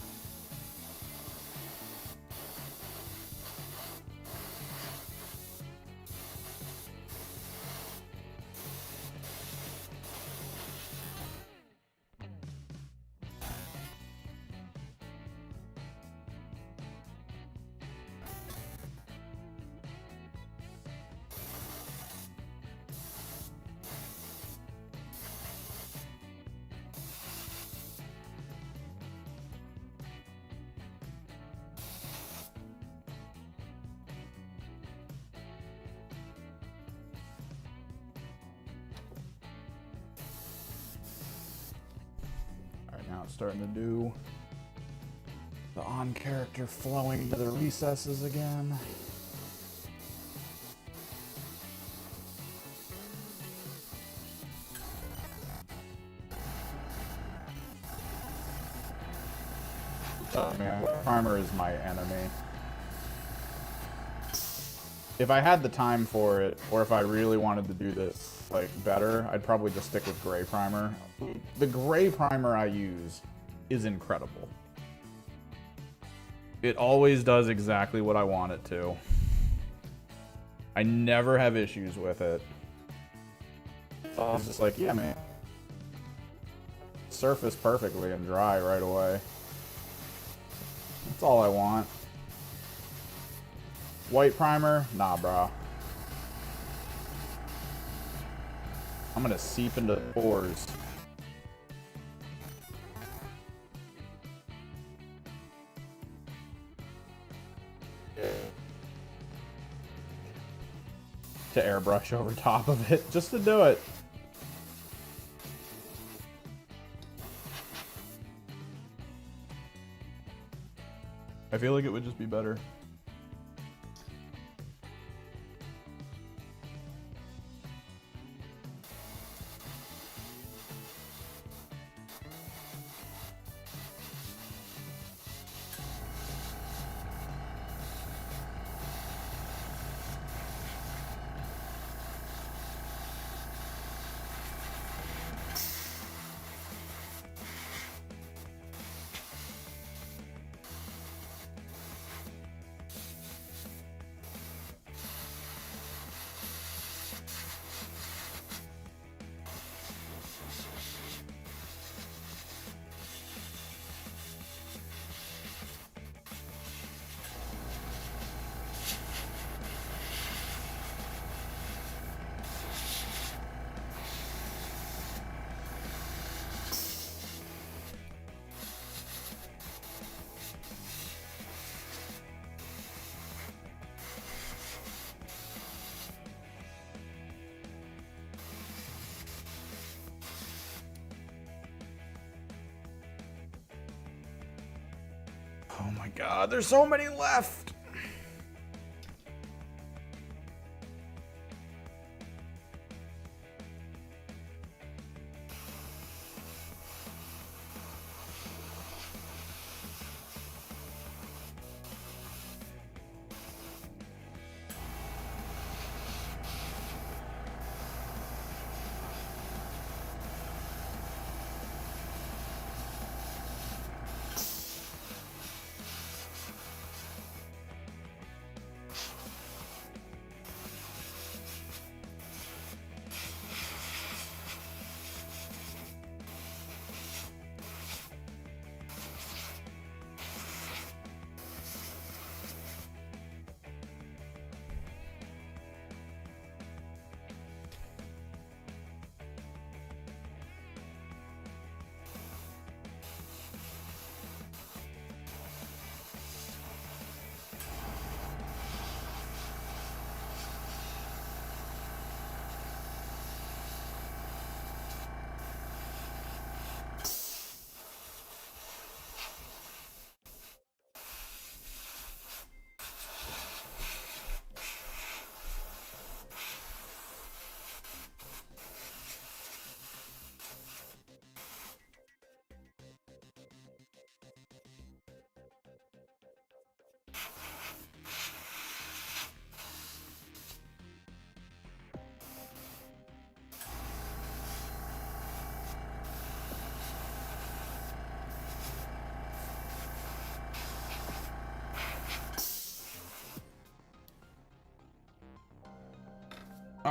Now it's starting to do the on character flowing to the recesses again. Oh man, primer is my enemy. If I had the time for it, or if I really wanted to do this like better, I'd probably just stick with gray primer. The gray primer I use is incredible. It always does exactly what I want it to. I never have issues with it. So I was just like, yeah, man. Surface perfectly and dry right away. That's all I want. White primer? Nah, bro. I'm gonna seep into the pores. To airbrush over top of it, just to do it. I feel like it would just be better. Oh my god, there's so many left!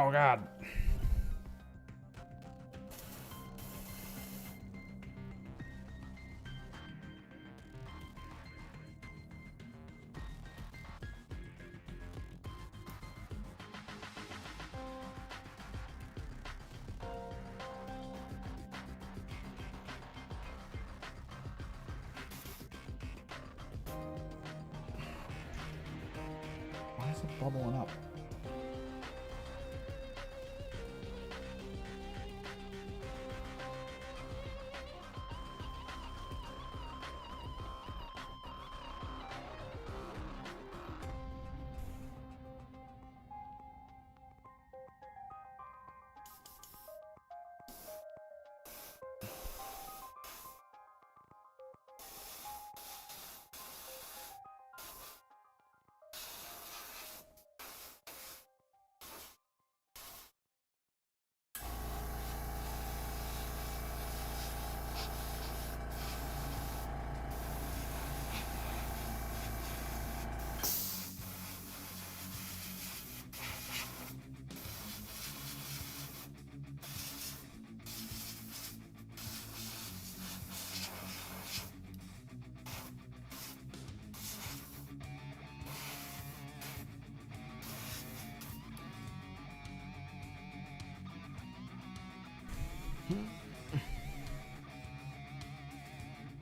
Oh, God. Why is it bubbling up?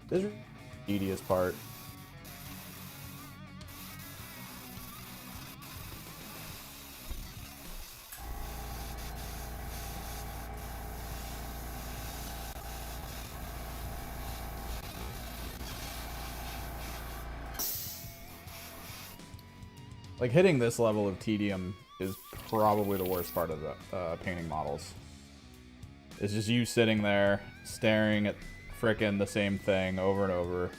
This is the tedious part. Like, hitting this level of tedium is probably the worst part of the painting models. It's just you sitting there, staring at frickin' the same thing over and over,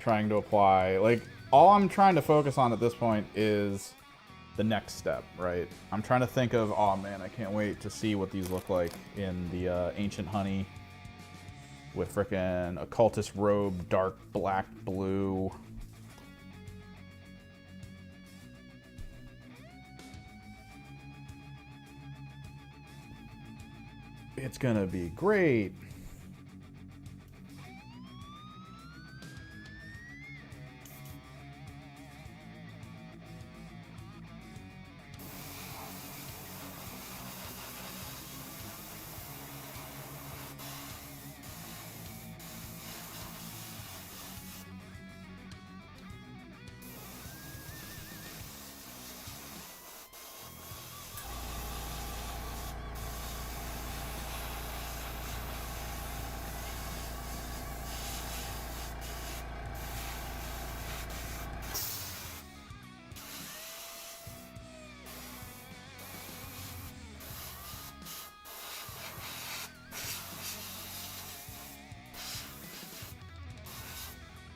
trying to apply. Like, all I'm trying to focus on at this point is the next step, right? I'm trying to think of, oh man, I can't wait to see what these look like in the Ancient Honey with frickin' occultist robe, dark black blue. It's gonna be great.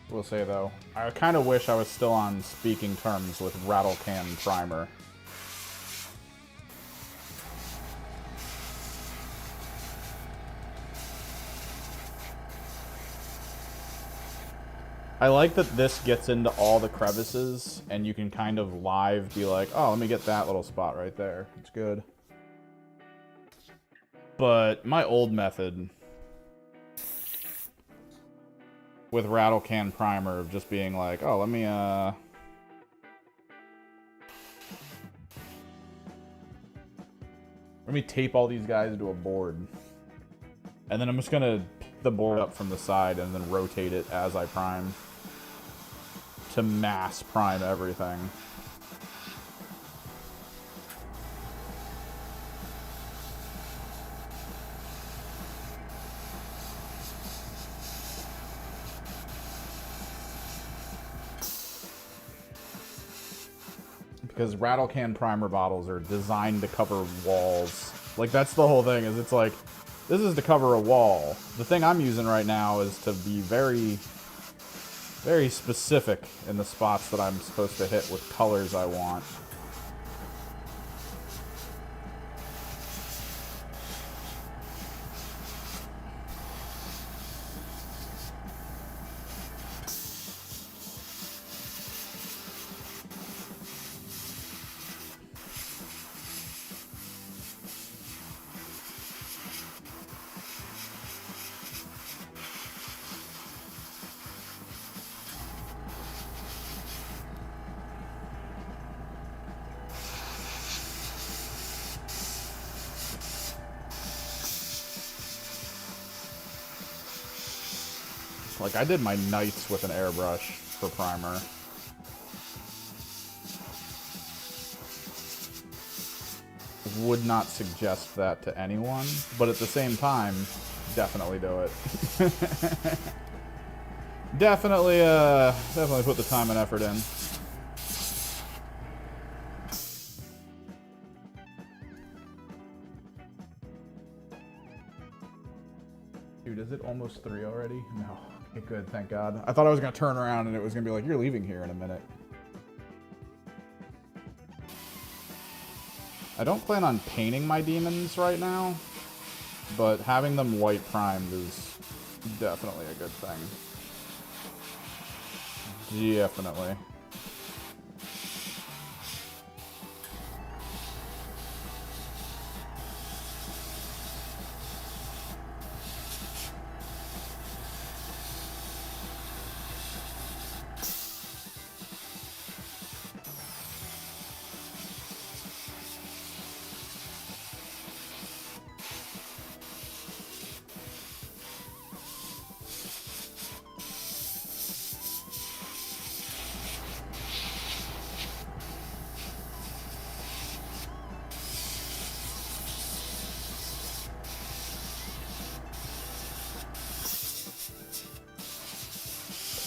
Will say though, I kind of wish I was still on speaking terms with Rattle Can Primer. I like that this gets into all the crevices and you can kind of live be like, oh, let me get that little spot right there. It's good. But my old method with Rattle Can Primer of just being like, oh, let me tape all these guys to a board. And then I'm just gonna pick the board up from the side and then rotate it as I prime to mass prime everything. Because Rattle Can Primer bottles are designed to cover walls. Like, that's the whole thing, is it's like, this is to cover a wall. The thing I'm using right now is to be very, very specific in the spots that I'm supposed to hit with colors I want. Like, I did my knights with an airbrush for primer. Would not suggest that to anyone, but at the same time, definitely do it. Definitely put the time and effort in. Dude, is it almost 3 already? No. Okay, good, thank God. I thought I was gonna turn around and it was gonna be like, you're leaving here in a minute. I don't plan on painting my demons right now, but having them white primed is definitely a good thing. Definitely.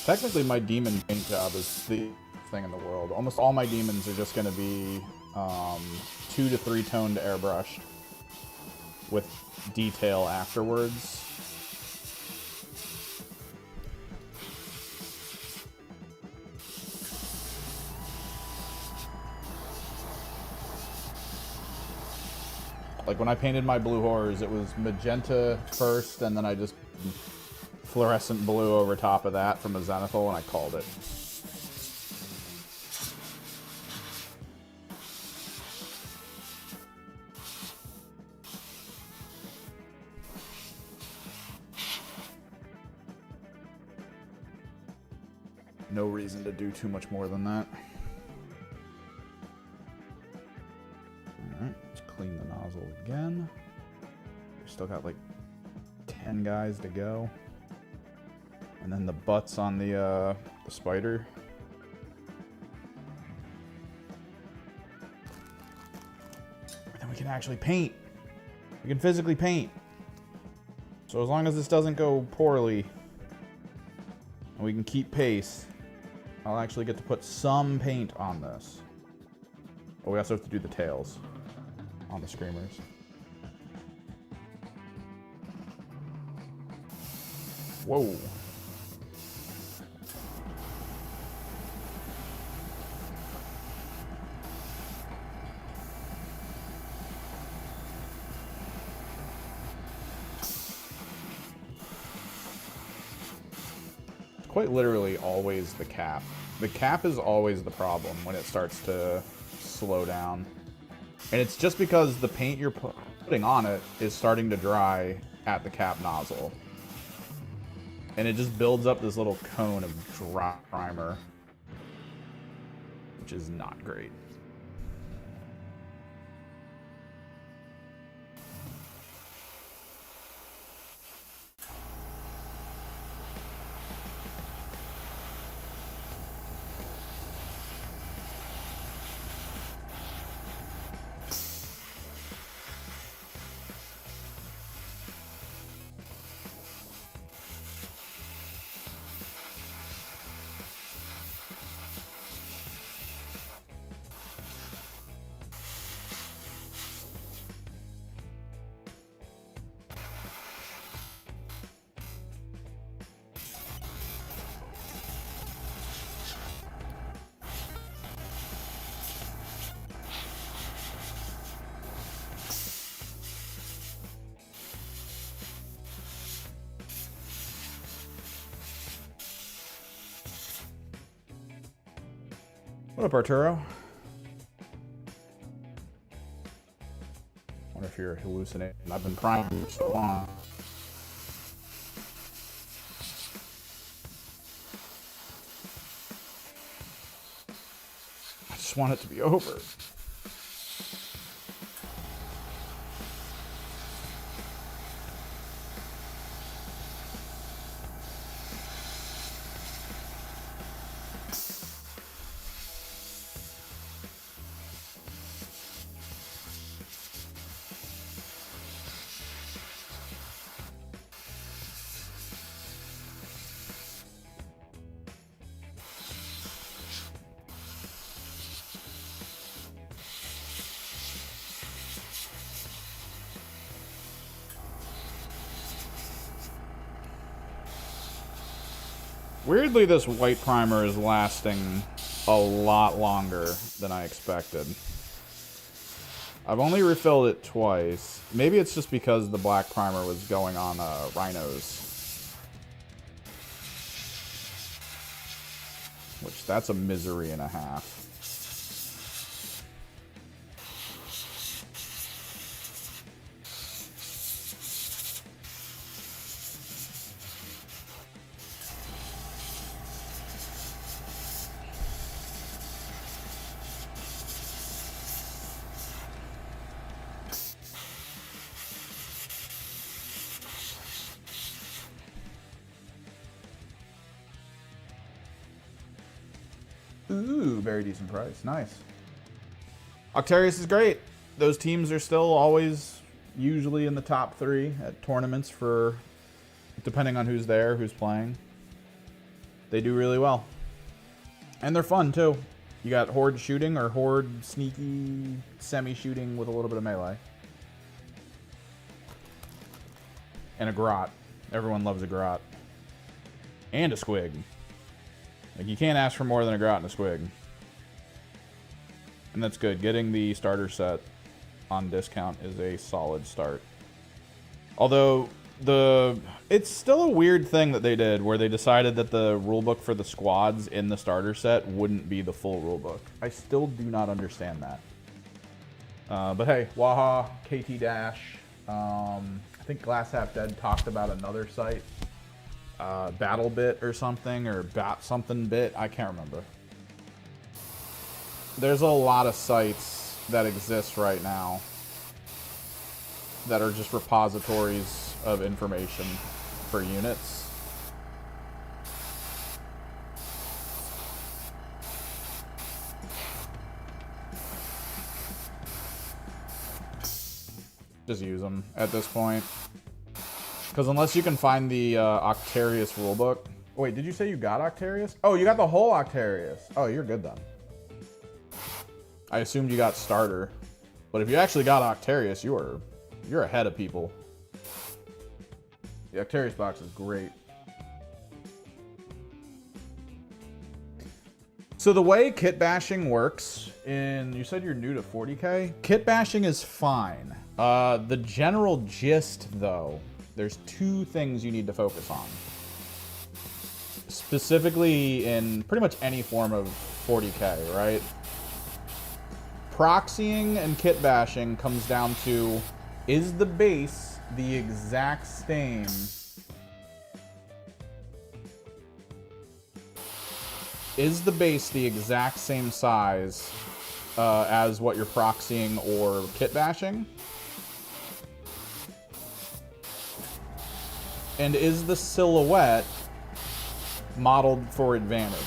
Technically, my demon paint job is the thing in the world. Almost all my demons are just going to be 2 to 3 toned airbrushed with detail afterwards. Like when I painted my blue horrors, it was magenta first, and then I just fluorescent blue over top of that from a zenithal, and I called it. No reason to do too much more than that. Alright, let's clean the nozzle again. We still got like 10 guys to go. And then the butts on the spider. And then we can actually paint. We can physically paint. So as long as this doesn't go poorly, and we can keep pace, I'll actually get to put some paint on this. But we also have to do the tails on the screamers. Whoa. Quite literally always the cap. The cap is always the problem when it starts to slow down. And it's just because the paint you're putting on it is starting to dry at the cap nozzle. And it just builds up this little cone of dry primer, which is not great. What up, Arturo? Wonder if you're hallucinating. I've been priming for so long. I just want it to be over. Weirdly, this white primer is lasting a lot longer than I expected. I've only refilled it twice. Maybe it's just because the black primer was going on rhinos. Which, that's a misery and a half. Ooh, very decent price. Nice. Octarius is great. Those teams are still always usually in the top 3 at tournaments for, depending on who's there, who's playing. They do really well. And they're fun, too. You got horde shooting or horde sneaky semi-shooting with a little bit of melee. And a grot. Everyone loves a grot. And a squig. Like, you can't ask for more than a grot and a squig. And that's good. Getting the starter set on discount is a solid start. Although, it's still a weird thing that they did, where they decided that the rulebook for the squads in the starter set wouldn't be the full rulebook. I still do not understand that. But hey, Waha, KT Dash, I think Glass Half Dead talked about another site. Battle Bit or something, or Bat something Bit, I can't remember. There's a lot of sites that exist right now that are just repositories of information for units. Just use them at this point. Because unless you can find the Octarius rulebook. Wait, did you say you got Octarius? Oh, you got the whole Octarius. Oh, you're good then. I assumed you got starter. But if you actually got Octarius, you're ahead of people. The Octarius box is great. So the way kit bashing works, you said you're new to 40K? Kit bashing is fine. The general gist, though, there's 2 things you need to focus on. Specifically in pretty much any form of 40K, right? Proxying and kit bashing comes down to, is the base the exact same size as what you're proxying or kit bashing? And is the silhouette modeled for advantage?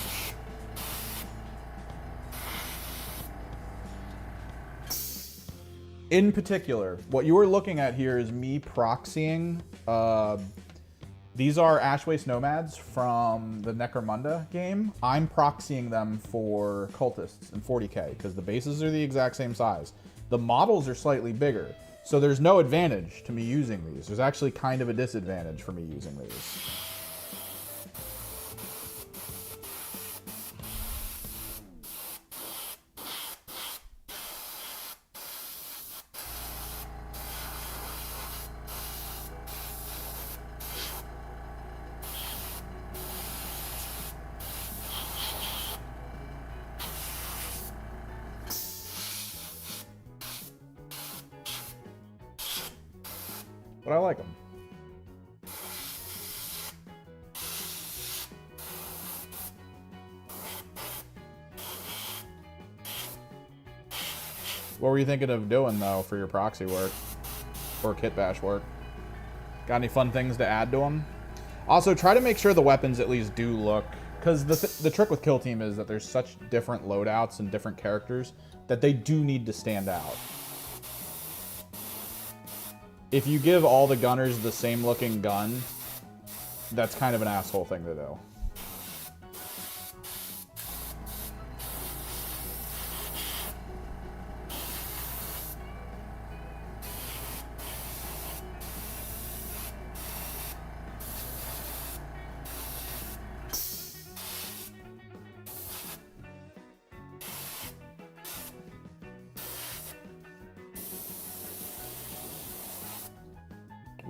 In particular, what you are looking at here is me proxying. These are Ashwaste Nomads from the Necromunda game. I'm proxying them for cultists in 40K because the bases are the exact same size. The models are slightly bigger, so there's no advantage to me using these. There's actually kind of a disadvantage for me using these. But I like them. What were you thinking of doing, though, for your proxy work? Or kit bash work? Got any fun things to add to them? Also, try to make sure the weapons at least do look... Because the trick with Kill Team is that there's such different loadouts and different characters that they do need to stand out. If you give all the gunners the same looking gun, that's kind of an asshole thing to do.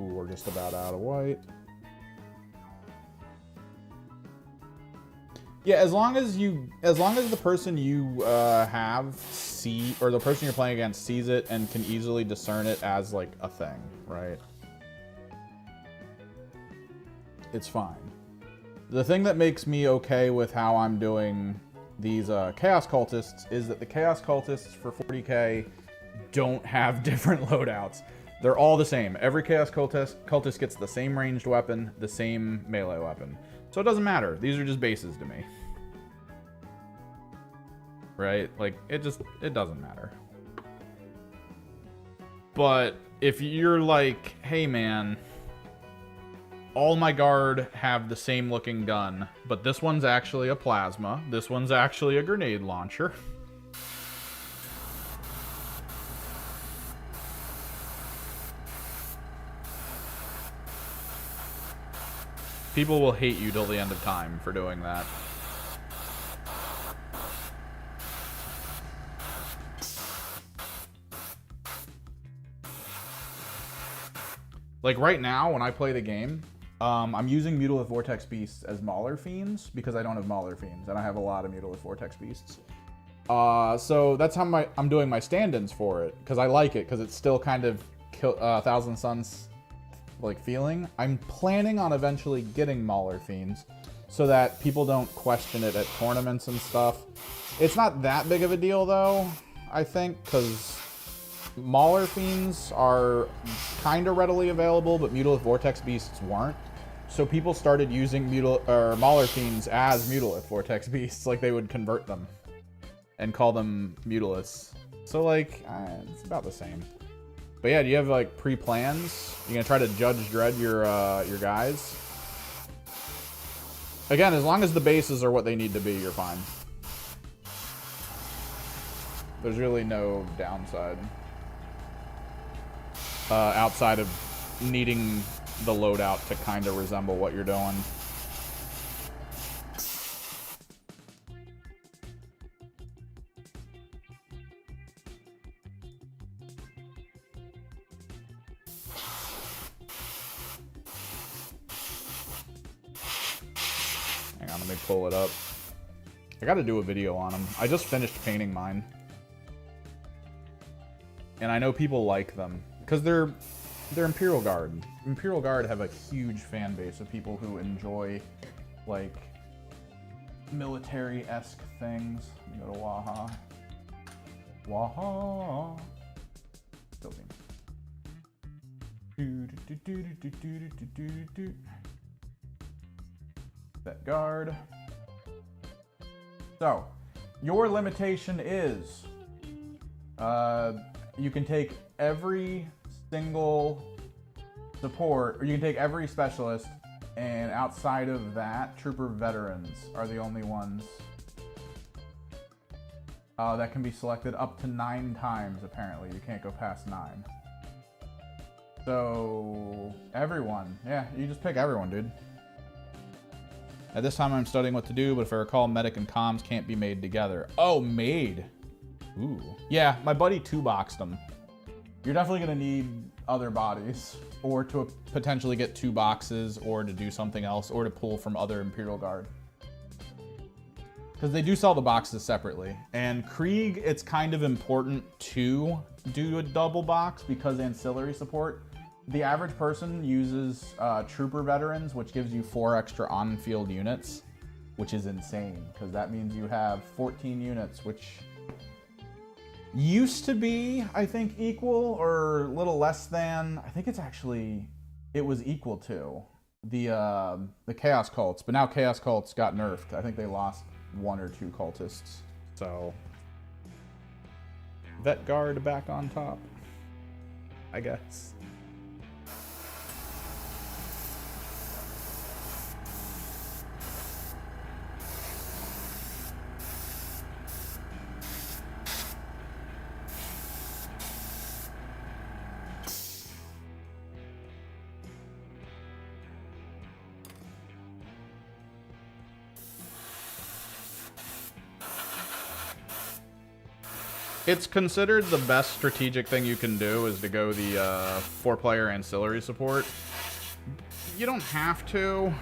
Ooh, we're just about out of white. Yeah, as long as the person you have or the person you're playing against sees it and can easily discern it as like a thing, right? It's fine. The thing that makes me okay with how I'm doing these Chaos Cultists is that the Chaos Cultists for 40k don't have different loadouts. They're all the same. Every Chaos Cultist gets the same ranged weapon, the same melee weapon. So it doesn't matter. These are just bases to me. Right? Like, it doesn't matter. But if you're like, hey man, all my guard have the same looking gun, but this one's actually a plasma, this one's actually a grenade launcher. People will hate you till the end of time for doing that. Like right now, when I play the game, I'm using Mutalith Vortex Beasts as Mauler Fiends because I don't have Mauler Fiends, and I have a lot of Mutalith Vortex Beasts. So that's how I'm doing my stand-ins for it, because I like it, because it's still kind of Thousand Suns like feeling. I'm planning on eventually getting Mauler Fiends so that people don't question it at tournaments and stuff. It's not that big of a deal though, I think, because Mauler Fiends are kind of readily available, but Mutalith Vortex Beasts weren't. So people started using Mauler Fiends as Mutalith Vortex Beasts, like they would convert them and call them Mutaliths. So like, it's about the same. But yeah, do you have like pre-plans? You gonna try to Judge Dredd your guys? Again, as long as the bases are what they need to be, you're fine. There's really no downside. Outside of needing the loadout to kind of resemble what you're doing. Hang on, let me pull it up. I gotta do a video on them. I just finished painting mine. And I know people like them because they're Imperial Guard. Imperial Guard have a huge fan base of people who enjoy like military-esque things. Let me go to Waha. Waha. Building. That guard. So, your limitation is you can take every single support, or you can take every specialist, and outside of that, Trooper Veterans are the only ones that can be selected up to 9 times, apparently. You can't go past 9. So, everyone. Yeah, you just pick everyone, dude. At this time, I'm studying what to do, but if I recall, medic and comms can't be made together. Oh, made. Ooh. Yeah, my buddy 2-boxed them. You're definitely going to need other bodies, or to potentially get 2 boxes, or to do something else, or to pull from other Imperial Guard. Because they do sell the boxes separately. And Krieg, it's kind of important to do a double box because ancillary support. The average person uses Trooper Veterans, which gives you 4 extra on-field units, which is insane, because that means you have 14 units, which used to be, I think, equal or a little less than. I think it was equal to the Chaos Cults, but now Chaos Cults got nerfed. I think they lost 1 or 2 cultists. So, Vet Guard back on top, I guess. It's considered the best strategic thing you can do is to go the 4-player ancillary support. You don't have to.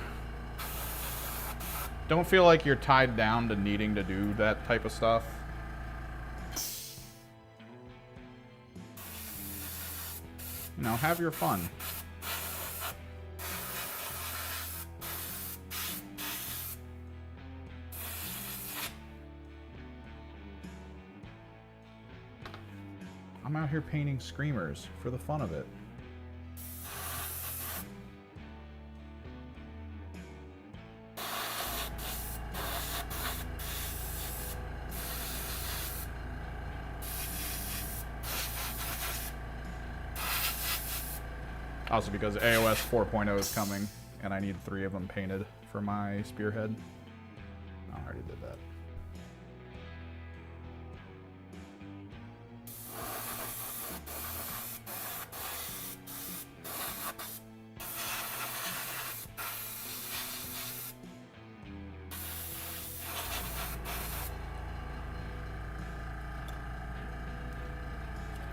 Don't feel like you're tied down to needing to do that type of stuff. You know, have your fun. I'm out here painting screamers for the fun of it. Also because AOS 4.0 is coming, and I need 3 of them painted for my spearhead. Oh, I already did that.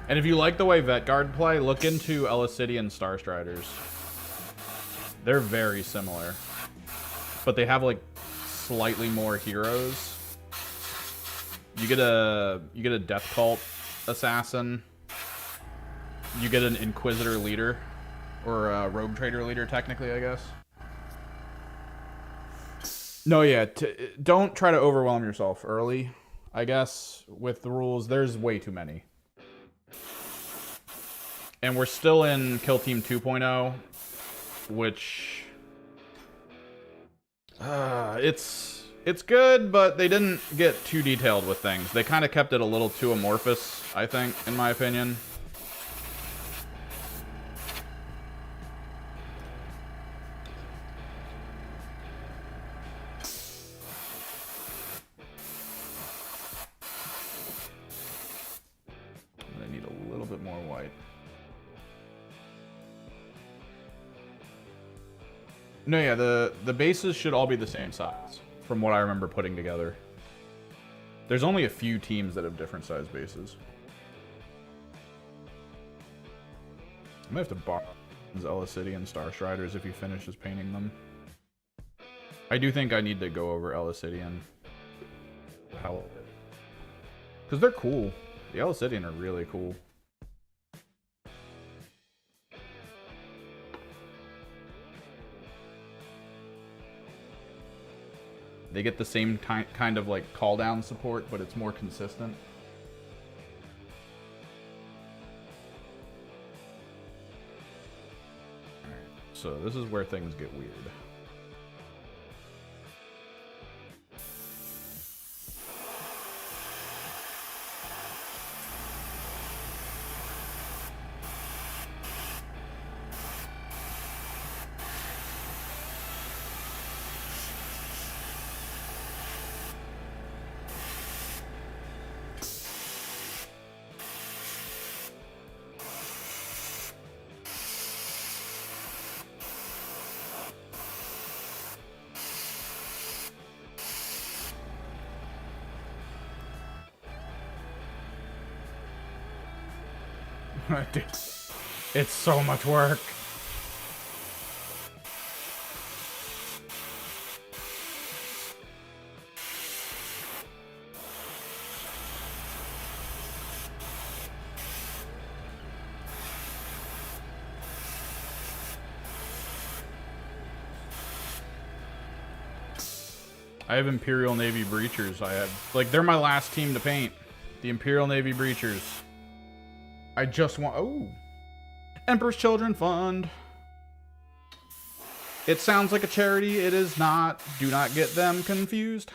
And if you like the way Vetguard play, look into Elicidian Starstriders. They're very similar. But they have like slightly more heroes. You get a Death Cult assassin. You get an Inquisitor leader. Or a Rogue Trader leader, technically, I guess. No, yeah, don't try to overwhelm yourself early, I guess, with the rules. There's way too many. And we're still in Kill Team 2.0, which it's good, but they didn't get too detailed with things. They kind of kept it a little too amorphous, I think, in my opinion. I need a little bit more white. No, yeah, the bases should all be the same size, from what I remember putting together. There's only a few teams that have different size bases. I might have to borrow Elicidian Starstriders if he finishes painting them. I do think I need to go over Elicidian. How? Because they're cool. The Elicidian are really cool. They get the same kind of like call down support, but it's more consistent. Alright, so this is where things get weird. Dude, it's so much work. I have Imperial Navy Breachers. I have, like, they're my last team to paint. The Imperial Navy Breachers. I just want... Oh! Emperor's Children Fund. It sounds like a charity. It is not. Do not get them confused.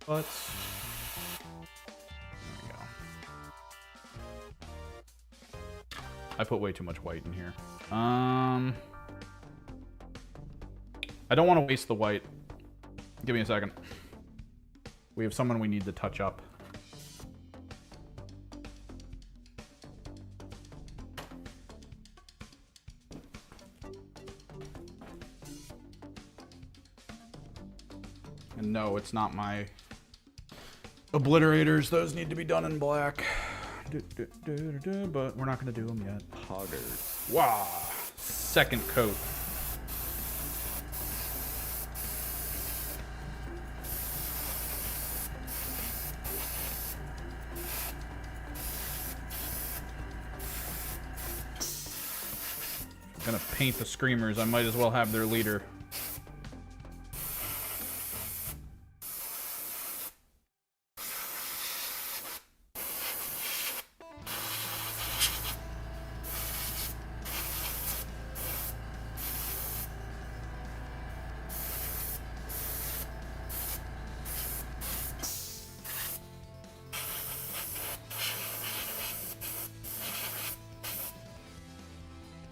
butts. There we go. I put way too much white in here. I don't want to waste the white. Give me a second. We have someone we need to touch up. And no, it's not my obliterators. Those need to be done in black. But we're not going to do them yet. Poggers. Wow. Second coat. I'm gonna paint the screamers. I might as well have their leader.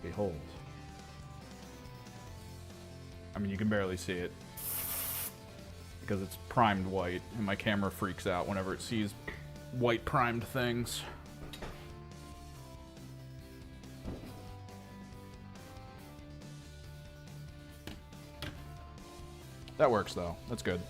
Behold. I mean, you can barely see it because it's primed white, and my camera freaks out whenever it sees white primed things. That works, though. That's good.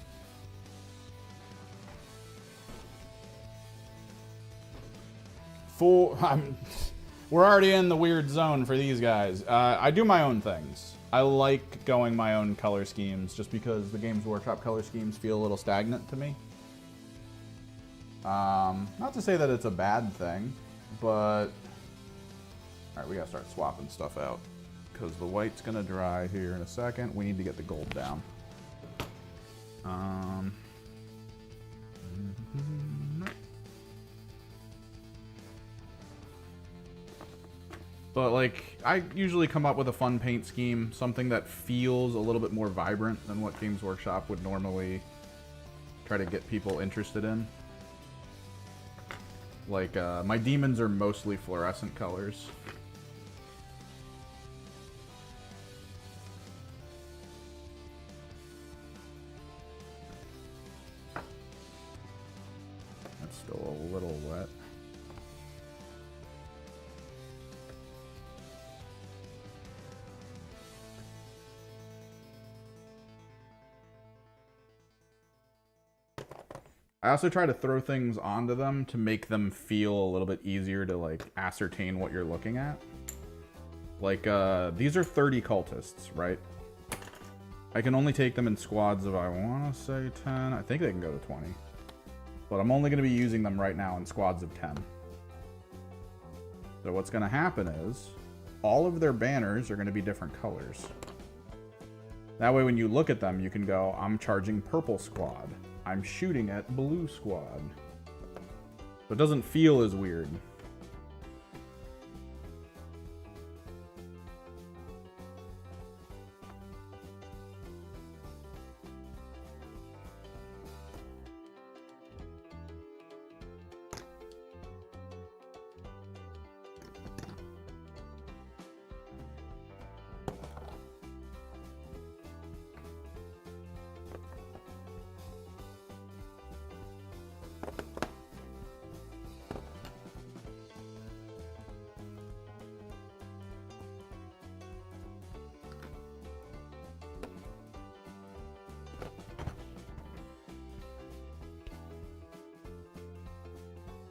We're already in the weird zone for these guys. I do my own things. I like going my own color schemes just because the Games Workshop color schemes feel a little stagnant to me. Not to say that it's a bad thing, but... Alright, we gotta start swapping stuff out because the white's gonna dry here in a second. We need to get the gold down. But, like, I usually come up with a fun paint scheme, something that feels a little bit more vibrant than what Games Workshop would normally try to get people interested in. Like, my demons are mostly fluorescent colors. That's still a little wet. I also try to throw things onto them to make them feel a little bit easier to, like, ascertain what you're looking at. Like, these are 30 cultists, right? I can only take them in squads of, I want to say 10. I think they can go to 20. But I'm only going to be using them right now in squads of 10. So what's going to happen is, all of their banners are going to be different colors. That way when you look at them, you can go, I'm charging purple squad. I'm shooting at blue squad. So it doesn't feel as weird.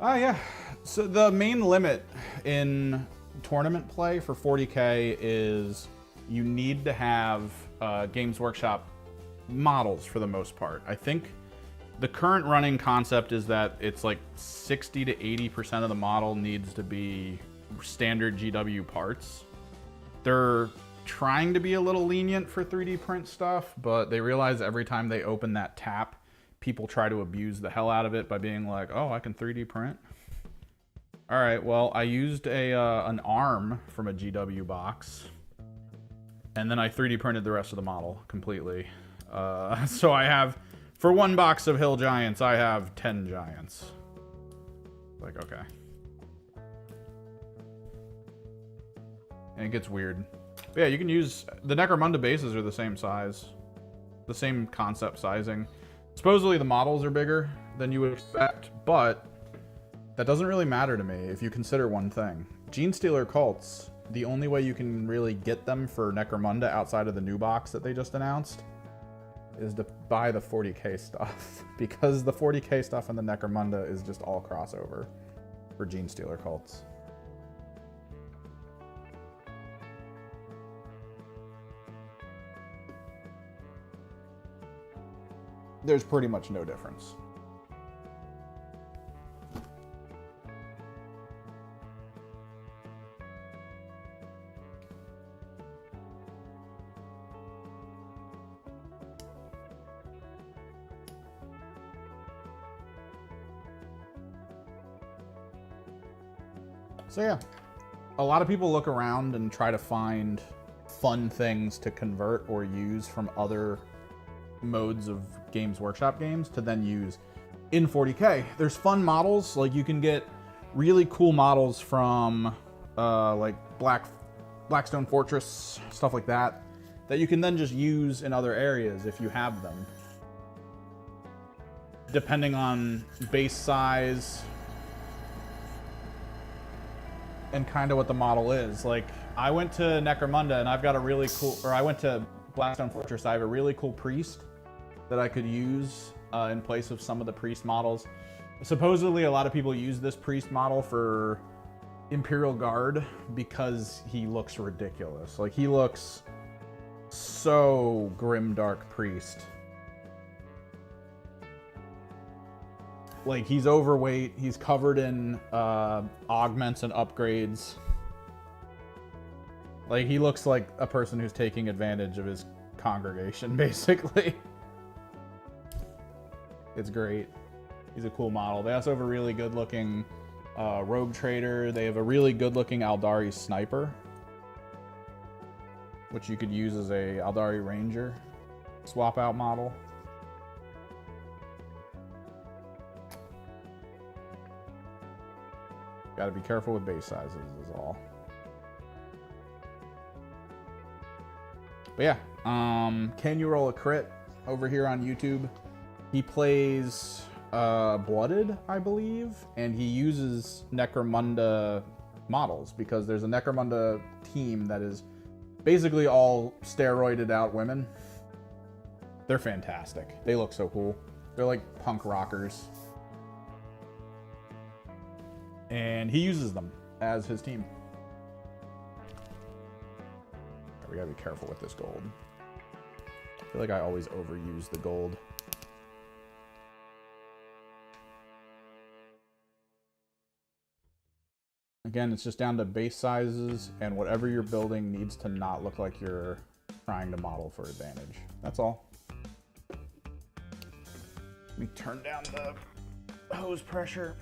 Yeah. So the main limit in tournament play for 40K is you need to have Games Workshop models for the most part. I think the current running concept is that it's like 60 to 80% of the model needs to be standard GW parts. They're trying to be a little lenient for 3D print stuff, but they realize every time they open that tap, people try to abuse the hell out of it by being like, oh, I can 3D print. All right, well, I used an arm from a GW box, and then I 3D printed the rest of the model completely. So I have For 1 box of hill giants, I have 10 giants. Like, okay. And it gets weird. But yeah, you can use... The Necromunda bases are the same size. The same concept sizing. Supposedly the models are bigger than you would expect, but that doesn't really matter to me if you consider one thing. Genestealer cults, the only way you can really get them for Necromunda outside of the new box that they just announced is to buy the 40k stuff. Because the 40k stuff in the Necromunda is just all crossover for Genestealer cults. There's pretty much no difference. So yeah, a lot of people look around and try to find fun things to convert or use from other modes of Games Workshop games to then use in 40k. There's fun models, like you can get really cool models from like Blackstone Fortress, stuff like that, that you can then just use in other areas if you have them. Depending on base size and kind of what the model is. Like, I went to Necromunda and I've got a really cool, or I went to Blackstone Fortress, I have a really cool priest that I could use in place of some of the priest models. Supposedly a lot of people use this priest model for Imperial Guard because he looks ridiculous. Like, he looks so grimdark priest. Like, he's overweight, he's covered in augments and upgrades. Like, he looks like a person who's taking advantage of his congregation, basically. It's great. He's a cool model. They also have a really good looking rogue trader. They have a really good looking Aldari sniper, which you could use as a Aldari ranger swap out model. Got to be careful with base sizes is all. But yeah, Can You Roll a Crit over here on YouTube? He plays Blooded, I believe, and he uses Necromunda models because there's a Necromunda team that is basically all steroided out women. They're fantastic. They look so cool. They're like punk rockers. And he uses them as his team. We gotta be careful with this gold. I feel like I always overuse the gold. Again, it's just down to base sizes, and whatever you're building needs to not look like you're trying to model for advantage. That's all. Let me turn down the hose pressure.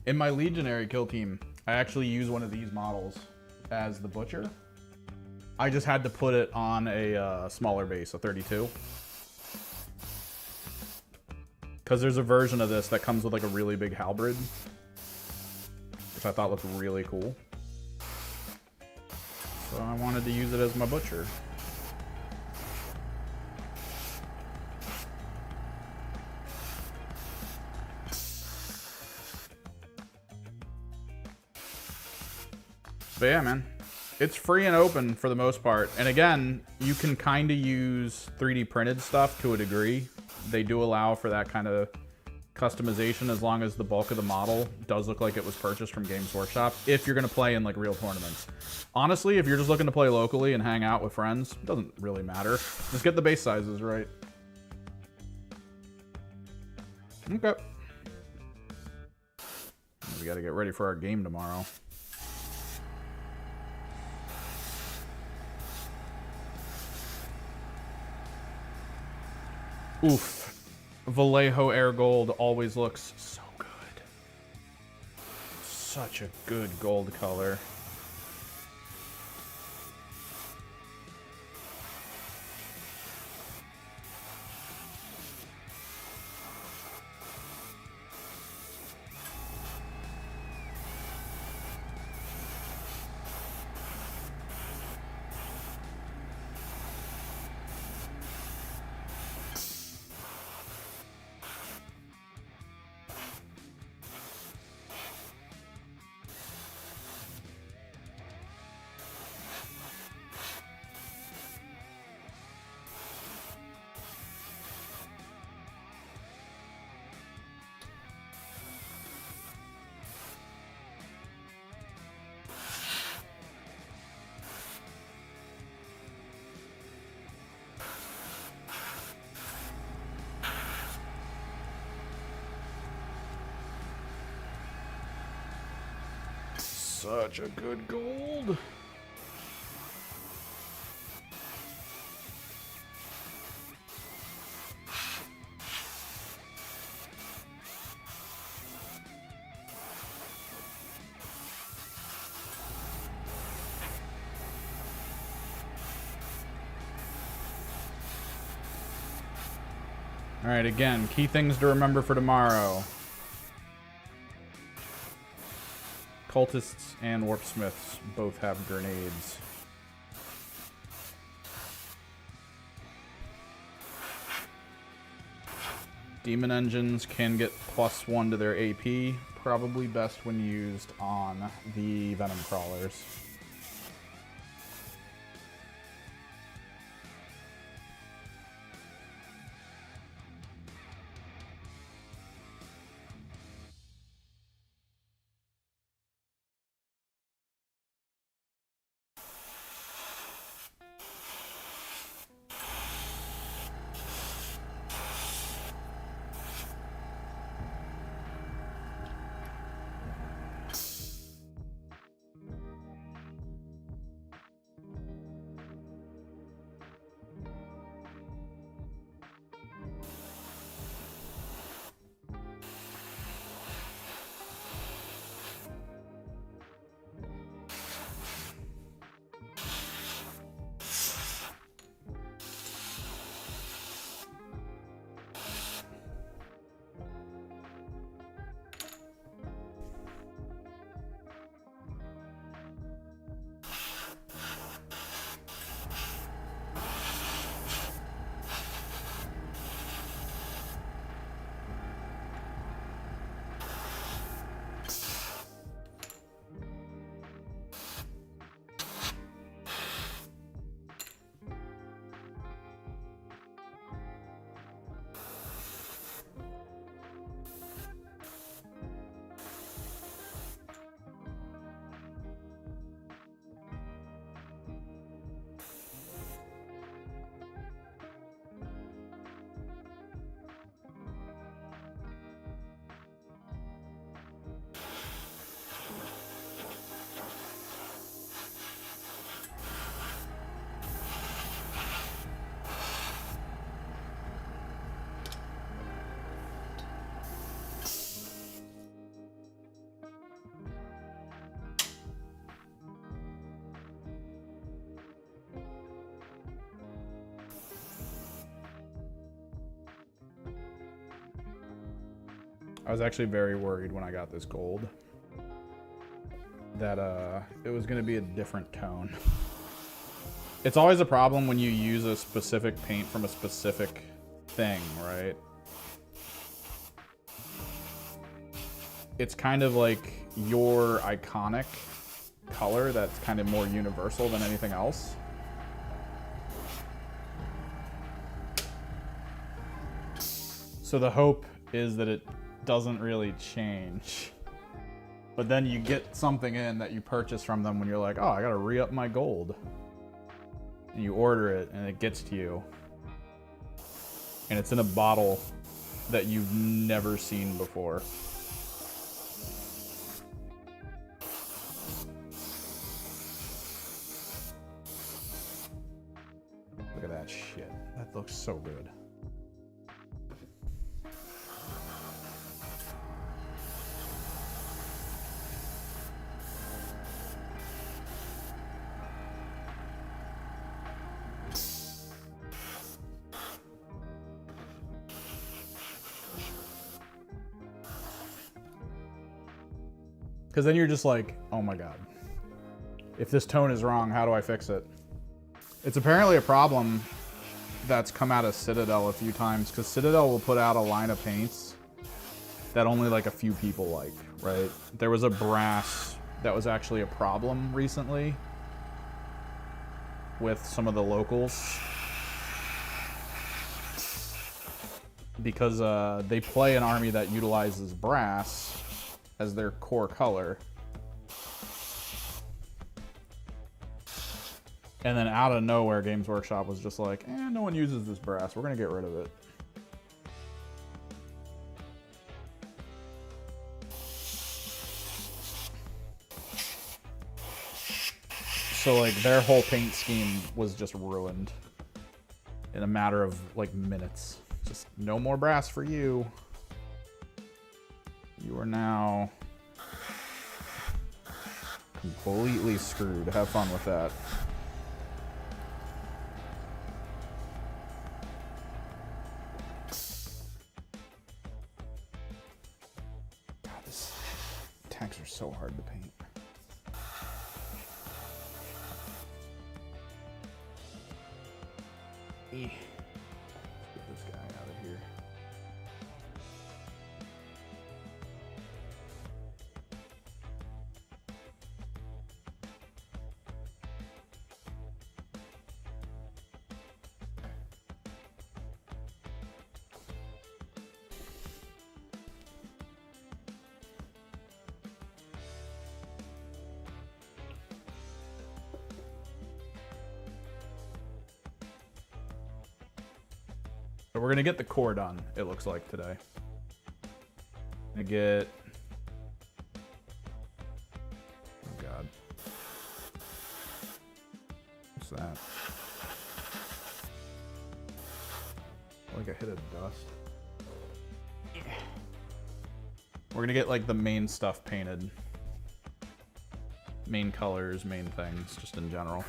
In my Legionary kill team, I actually use one of these models as the Butcher. I just had to put it on a smaller base, a 32. Because there's a version of this that comes with like a really big halberd, which I thought looked really cool. So I wanted to use it as my Butcher. But yeah, man, it's free and open for the most part. And again, you can kind of use 3D printed stuff to a degree. They do allow for that kind of customization as long as the bulk of the model does look like it was purchased from Games Workshop if you're going to play in like real tournaments. Honestly, if you're just looking to play locally and hang out with friends, it doesn't really matter. Just get the base sizes right. Okay. We got to get ready for our game tomorrow. Oof. Vallejo Air Gold always looks so good. Such a good gold color. Such a good gold. All right, again, key things to remember for tomorrow. Cultists and Warpsmiths both have grenades. Demon engines can get +1 to their AP, probably best when used on the Venom Crawlers. I was actually very worried when I got this gold that it was going to be a different tone. It's always a problem when you use a specific paint from a specific thing, right? It's kind of like your iconic color that's kind of more universal than anything else. So the hope is that it doesn't really change. But then you get something in that you purchase from them when you're like, oh, I gotta re-up my gold. And you order it and it gets to you. And it's in a bottle that you've never seen before. Look at that shit. That looks so good. Because then you're just like, oh my god. If this tone is wrong, how do I fix it? It's apparently a problem that's come out of Citadel a few times, because Citadel will put out a line of paints that only like a few people like, right? There was a brass that was actually a problem recently with some of the locals. Because they play an army that utilizes brass as their core color. And then out of nowhere, Games Workshop was just like, no one uses this brass. We're gonna get rid of it. So like their whole paint scheme was just ruined in a matter of like minutes. Just no more brass for you. You are now completely screwed. Have fun with that. God, these tanks are so hard to paint. Get this guy out of here. So we're gonna get the core done, it looks like, today. Gonna get... Oh god. What's that? Like a hit of dust. Yeah. We're gonna get like the main stuff painted. Main colors, main things, just in general.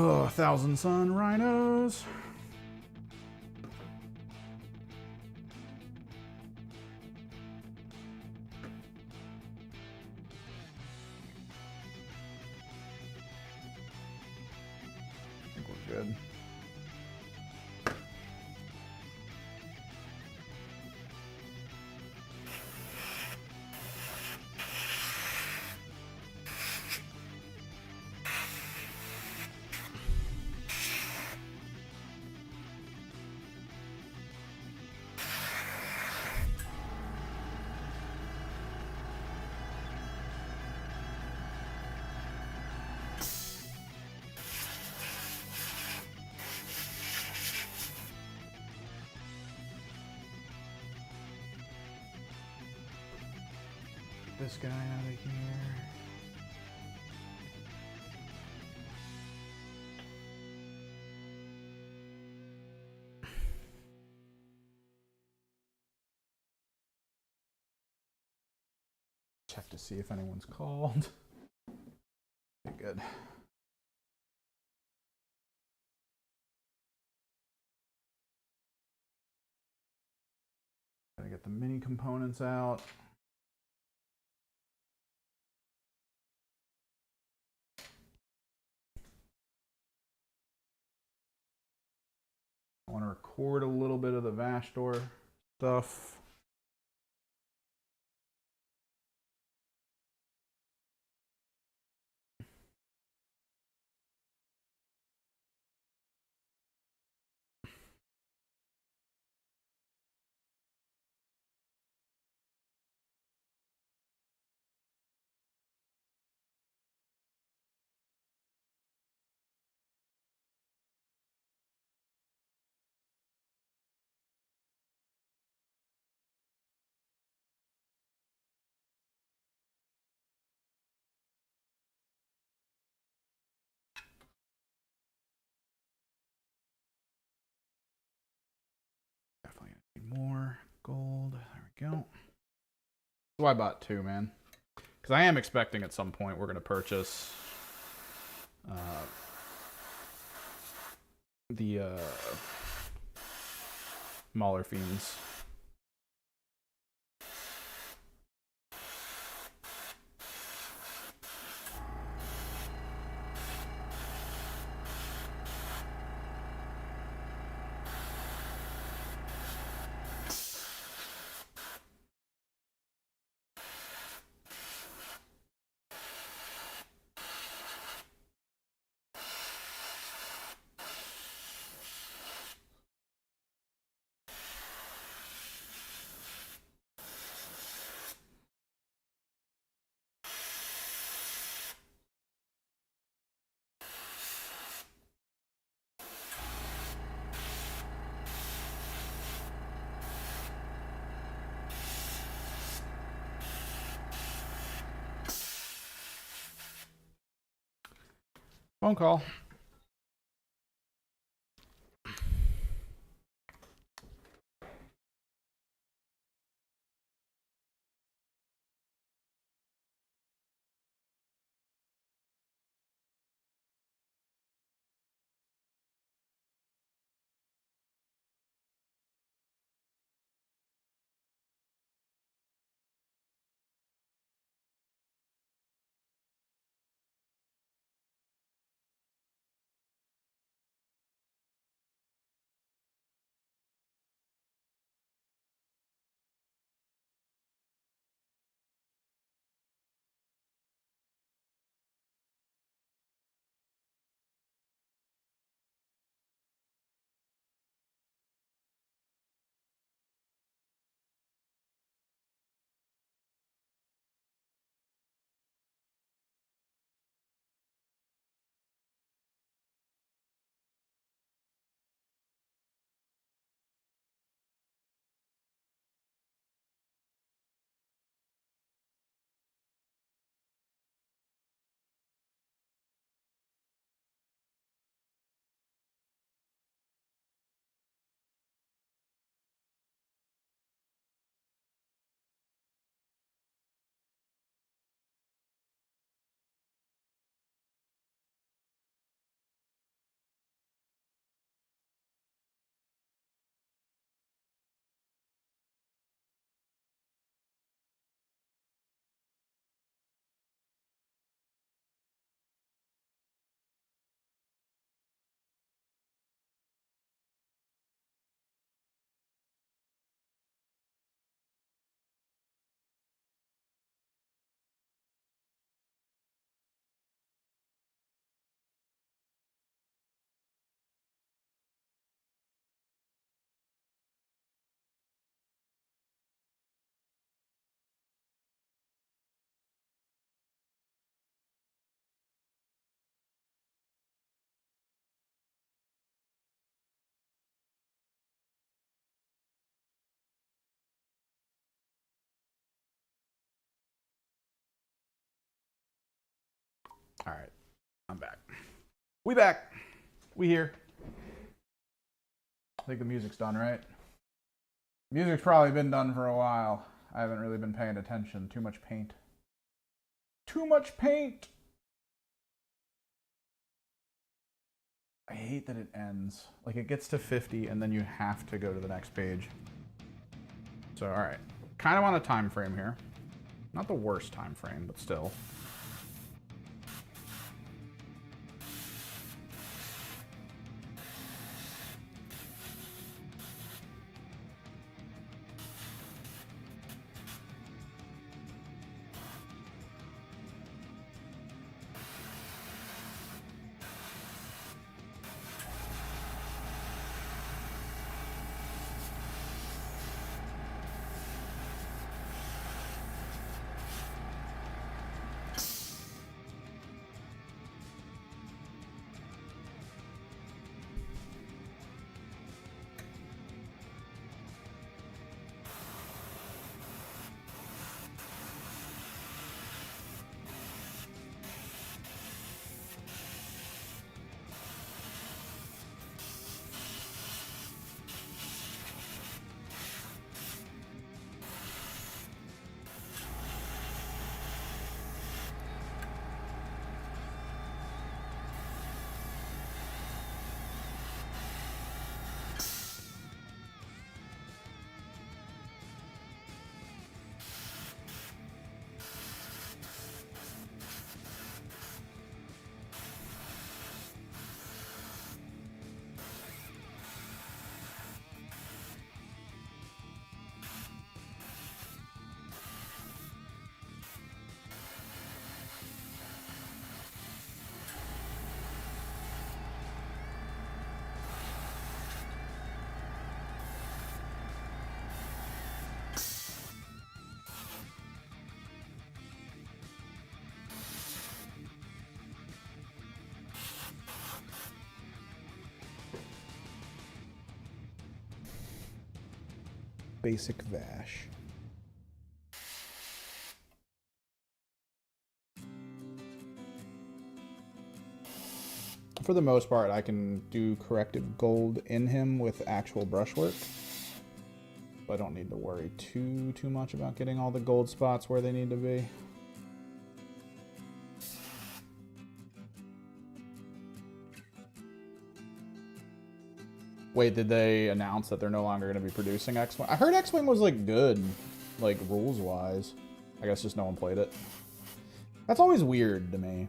Oh, 1,000 Sun Rhinos. I think we're good. This guy out of here. Check to see if anyone's called. Okay, good. Gotta get the mini components out. I want to record a little bit of the Vash door stuff. Definitely need more gold. There we go. So I bought two, man. Because I am expecting at some point we're going to purchase the Mauler Fiends. Phone call. All right, I'm back. We back. We here. I think the music's done, right? Music's probably been done for a while. I haven't really been paying attention. Too much paint. Too much paint! I hate that it ends. Like, it gets to 50 and then you have to go to the next page. So, alright. Kind of on a time frame here. Not the worst time frame, but still. Basic Vash. For the most part, I can do corrective gold in him with actual brushwork. I don't need to worry too much about getting all the gold spots where they need to be. Wait, did they announce that they're no longer going to be producing X-Wing? I heard X-Wing was, like, good, like, rules-wise. I guess just no one played it. That's always weird to me.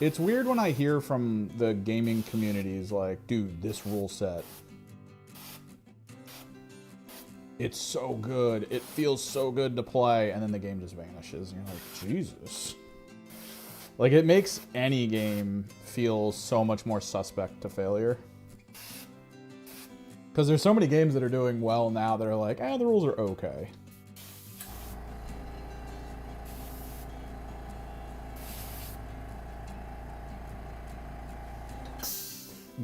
It's weird when I hear from the gaming communities, like, dude, this rule set, it's so good. It feels so good to play, and then the game just vanishes, and you're like, Jesus. Like, it makes any game feel so much more suspect to failure. Because there's so many games that are doing well now that are like, the rules are okay.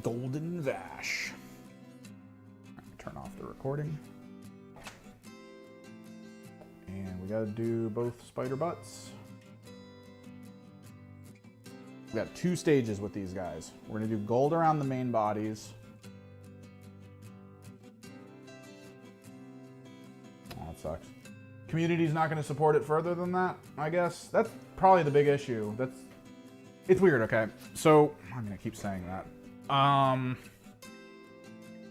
Golden Vash. Turn off the recording. And we gotta do both spider butts. We got 2 stages with these guys. We're gonna do gold around the main bodies. Sucks. Community's not going to support it further than that, I guess. That's probably the big issue. It's weird, okay? So, I'm going to keep saying that.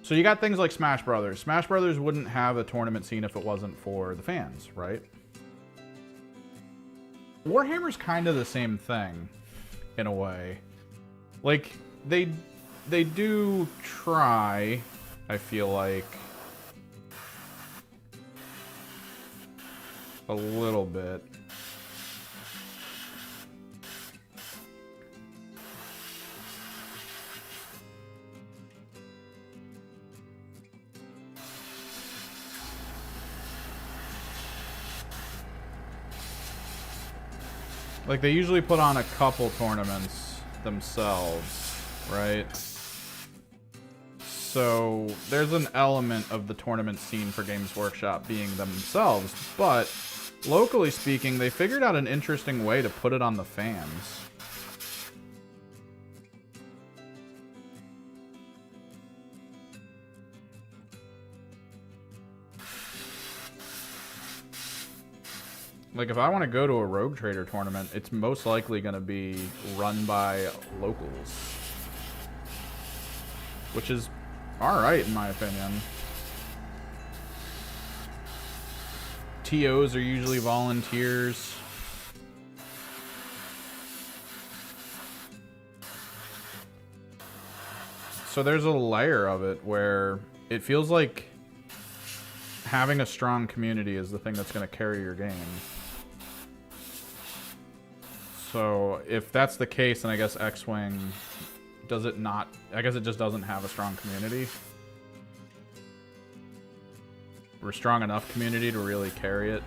So you got things like Smash Brothers. Smash Brothers wouldn't have a tournament scene if it wasn't for the fans, right? Warhammer's kind of the same thing, in a way. Like, they do try, I feel like, a little bit. Like, they usually put on a couple tournaments themselves, right? So there's an element of the tournament scene for Games Workshop being themselves, but locally speaking, they figured out an interesting way to put it on the fans. Like, if I want to go to a Rogue Trader tournament, it's most likely going to be run by locals. Which is alright, in my opinion. TOs are usually volunteers. So there's a layer of it where it feels like having a strong community is the thing that's going to carry your game. So if that's the case, then I guess X-Wing, does it not? I guess it just doesn't have a strong community. Or a strong enough community to really carry it.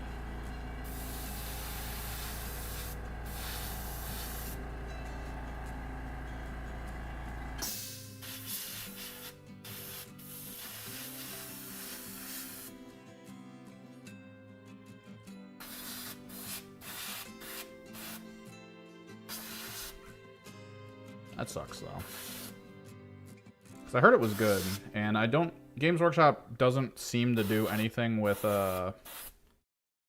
That sucks, though. Because I heard it was good, and I don't... Games Workshop doesn't seem to do anything with,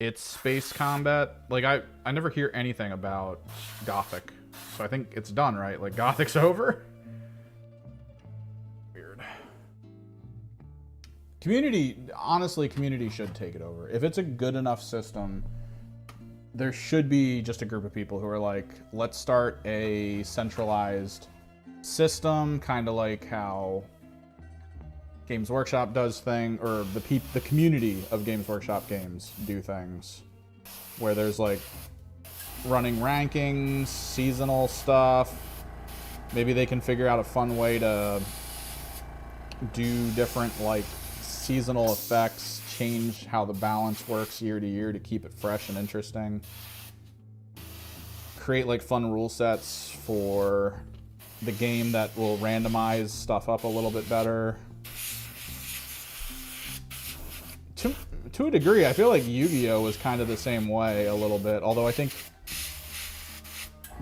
its space combat. Like, I never hear anything about Gothic. So I think it's done, right? Like, Gothic's over? Weird. Community... Honestly, Community should take it over. If it's a good enough system... There should be just a group of people who are like, let's start a centralized system, kind of like how Games Workshop does things, or the community of Games Workshop games do things, where there's like running rankings, seasonal stuff. Maybe they can figure out a fun way to do different like seasonal effects, change how the balance works year to year to keep it fresh and interesting. Create like fun rule sets for the game that will randomize stuff up a little bit better. To a degree, I feel like Yu-Gi-Oh! Was kind of the same way a little bit, although I think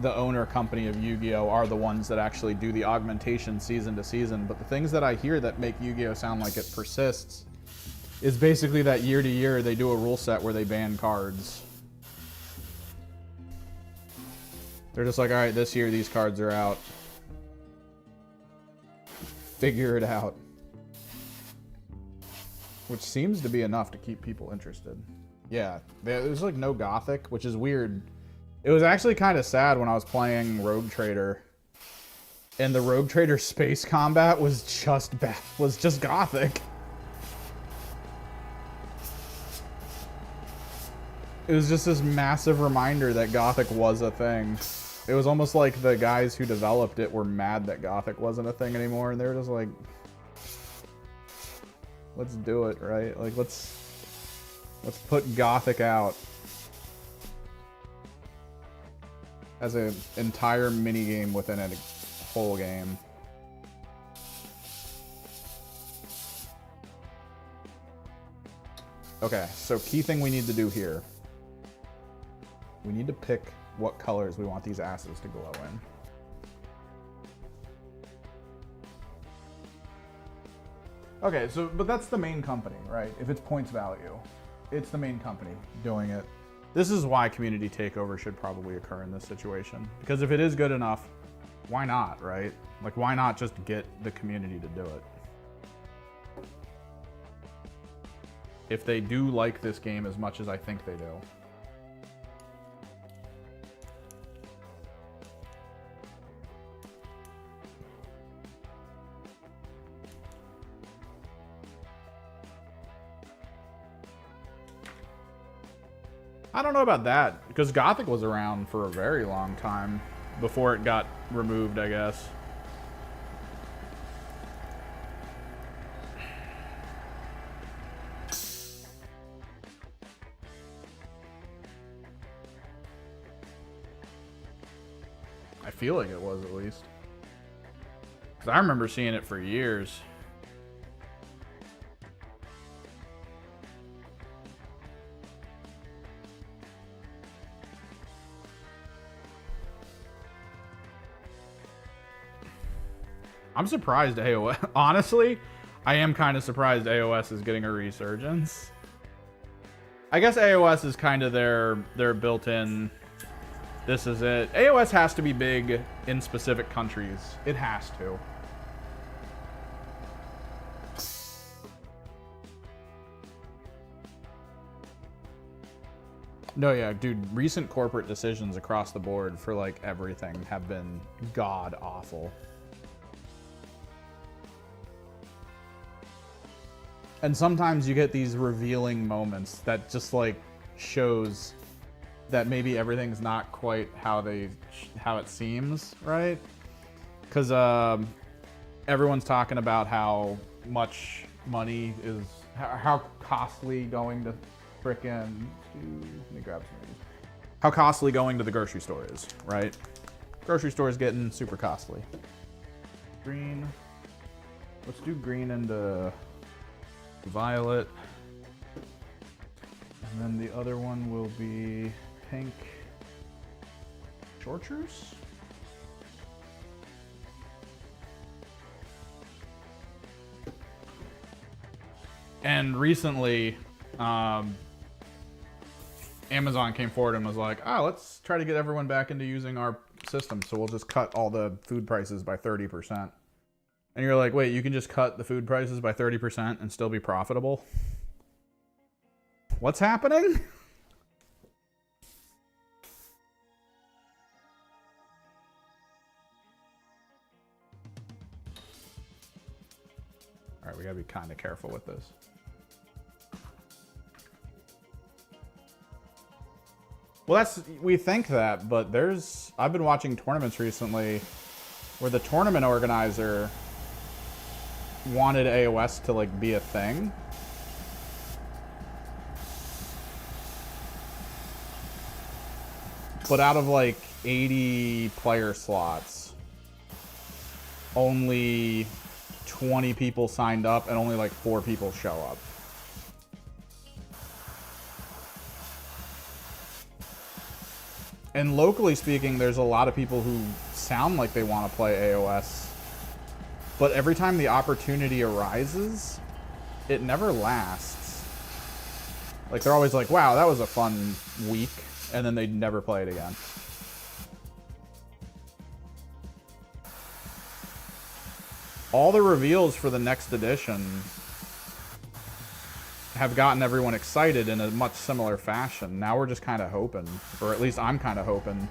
the owner company of Yu-Gi-Oh! Are the ones that actually do the augmentation season to season, but the things that I hear that make Yu-Gi-Oh! Sound like it persists is basically that year to year they do a rule set where they ban cards. They're just like, alright, this year these cards are out. Figure it out. Which seems to be enough to keep people interested. Yeah, there's like no Gothic, which is weird. It was actually kind of sad when I was playing Rogue Trader. And the Rogue Trader space combat was just Gothic. It was just this massive reminder that Gothic was a thing. It was almost like the guys who developed it were mad that Gothic wasn't a thing anymore, and they were just like, let's do it, right? Like, let's put Gothic out as an entire minigame within a whole game. Okay, so key thing we need to do here. We need to pick what colors we want these asses to glow in. Okay, so, but that's the main company, right? If it's points value, it's the main company doing it. This is why community takeover should probably occur in this situation. Because if it is good enough, why not, right? Like, why not just get the community to do it? If they do like this game as much as I think they do. I don't know about that, because Gothic was around for a very long time before it got removed, I guess. I feel like it was, at least. Because I remember seeing it for years. I'm surprised AOS... Honestly, I am kind of surprised AOS is getting a resurgence. I guess AOS is kind of their built-in. This is it. AOS has to be big in specific countries. It has to. No, yeah, dude, recent corporate decisions across the board for, like, everything have been god-awful. And sometimes you get these revealing moments that just, like, shows that maybe everything's not quite how it seems, right? Because everyone's talking about how much money is, how costly going to frickin', let me grab some of these. How costly going to the grocery store is, right? Grocery store is getting super costly. Green. Let's do green into violet. And then the other one will be pink chartreuse. And recently, Amazon came forward and was like, oh, let's try to get everyone back into using our system. So we'll just cut all the food prices by 30%. And you're like, wait, you can just cut the food prices by 30% and still be profitable? What's happening? All right, we gotta be kind of careful with this. Well, we think that, but I've been watching tournaments recently where the tournament organizer wanted AOS to, like, be a thing. But out of, like, 80 player slots, only 20 people signed up and only, like, 4 people show up. And locally speaking, there's a lot of people who sound like they want to play AOS. But every time the opportunity arises, it never lasts. Like, they're always like, wow, that was a fun week. And then they never play it again. All the reveals for the next edition have gotten everyone excited in a much similar fashion. Now we're just kind of hoping, or at least I'm kind of hoping,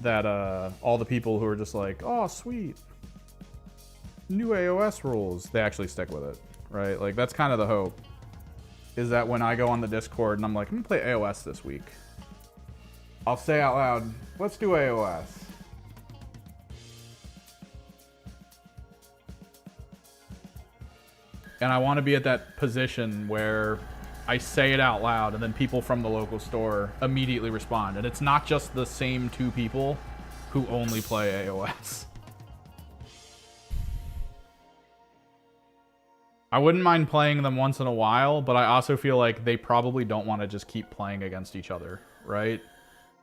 that all the people who are just like, oh, sweet, new AOS rules, they actually stick with it, right? Like, that's kind of the hope, is that when I go on the Discord and I'm like, I'm gonna play AOS this week, I'll say out loud, let's do AOS. And I want to be at that position where I say it out loud and then people from the local store immediately respond. And it's not just the same 2 people who only play AOS. I wouldn't mind playing them once in a while, but I also feel like they probably don't want to just keep playing against each other, right?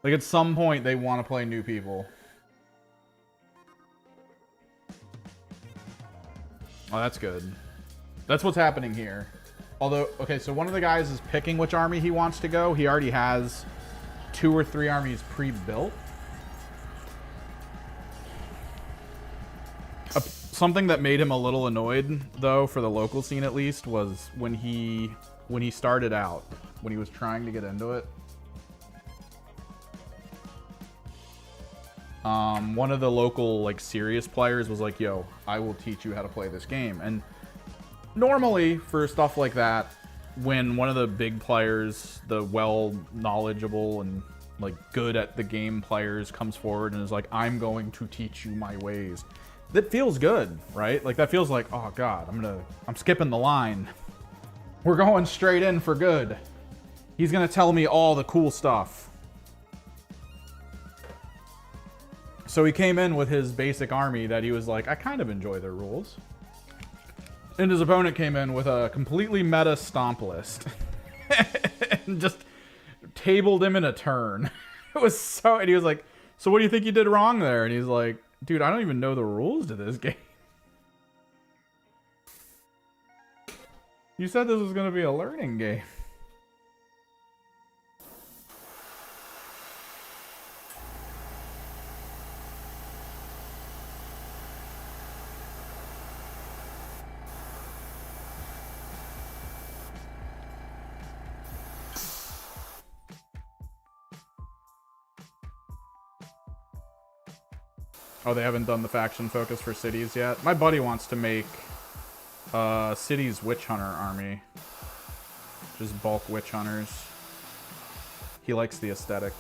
Like, at some point, they want to play new people. Oh, that's good. That's what's happening here. Although, okay, so one of the guys is picking which army he wants to go. He already has 2 or 3 armies pre-built. Something that made him a little annoyed, though, for the local scene at least, was when he started out, when he was trying to get into it. One of the local, like, serious players was like, yo, I will teach you how to play this game. And normally, for stuff like that, when one of the big players, the well-knowledgeable and, like, good at the game players comes forward and is like, I'm going to teach you my ways, that feels good, right? Like, that feels like, oh, God, I'm skipping the line. We're going straight in for good. He's gonna tell me all the cool stuff. So he came in with his basic army that he was like, I kind of enjoy their rules. And his opponent came in with a completely meta stomp list. And just tabled him in a turn. It was so... And he was like, So what do you think you did wrong there? And he's like, dude, I don't even know the rules to this game. You said this was going to be a learning game. Oh, they haven't done the faction focus for cities yet. My buddy wants to make cities witch hunter army. Just bulk witch hunters. He likes the aesthetic.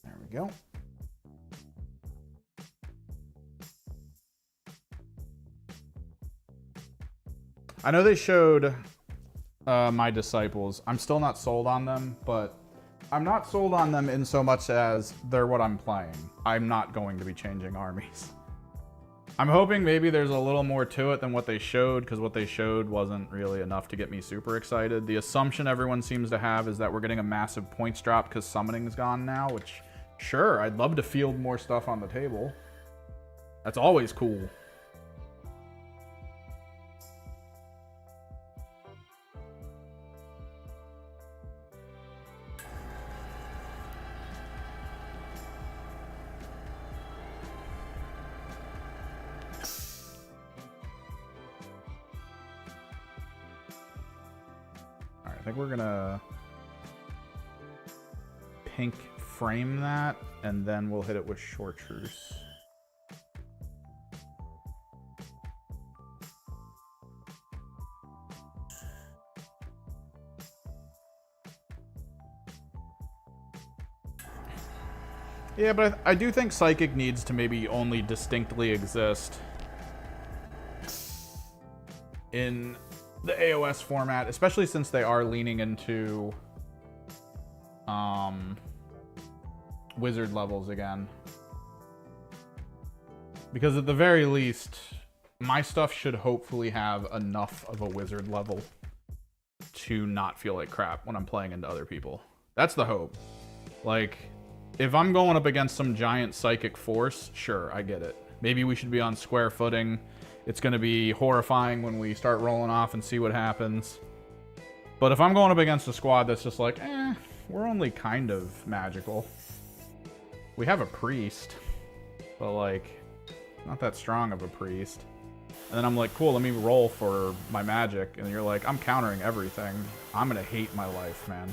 There we go. I know they showed my disciples. I'm still not sold on them, but I'm not sold on them in so much as they're what I'm playing. I'm not going to be changing armies. I'm hoping maybe there's a little more to it than what they showed, because what they showed wasn't really enough to get me super excited. The assumption everyone seems to have is that we're getting a massive points drop because summoning's gone now, which, sure, I'd love to field more stuff on the table. That's always cool. I think we're gonna pink frame that, and then we'll hit it with chartreuse. Yeah, but I do think Psychic needs to maybe only distinctly exist in the AOS format, especially since they are leaning into wizard levels again. Because at the very least, my stuff should hopefully have enough of a wizard level to not feel like crap when I'm playing into other people. That's the hope. Like, if I'm going up against some giant psychic force, sure, I get it. Maybe we should be on square footing. It's going to be horrifying when we start rolling off and see what happens. But if I'm going up against a squad that's just like, we're only kind of magical. We have a priest, but like, not that strong of a priest. And then I'm like, cool, let me roll for my magic. And you're like, I'm countering everything. I'm going to hate my life, man.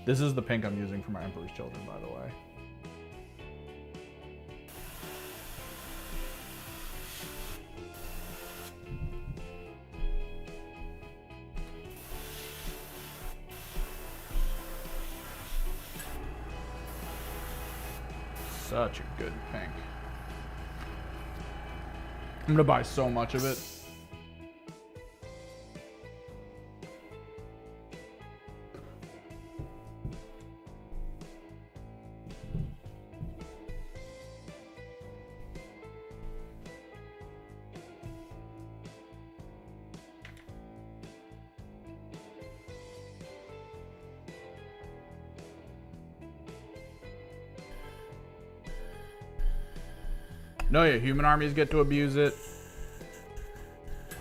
This is the pink I'm using for my Emperor's Children, by the way. Such a good pink. I'm gonna buy so much of it. No, yeah, human armies get to abuse it.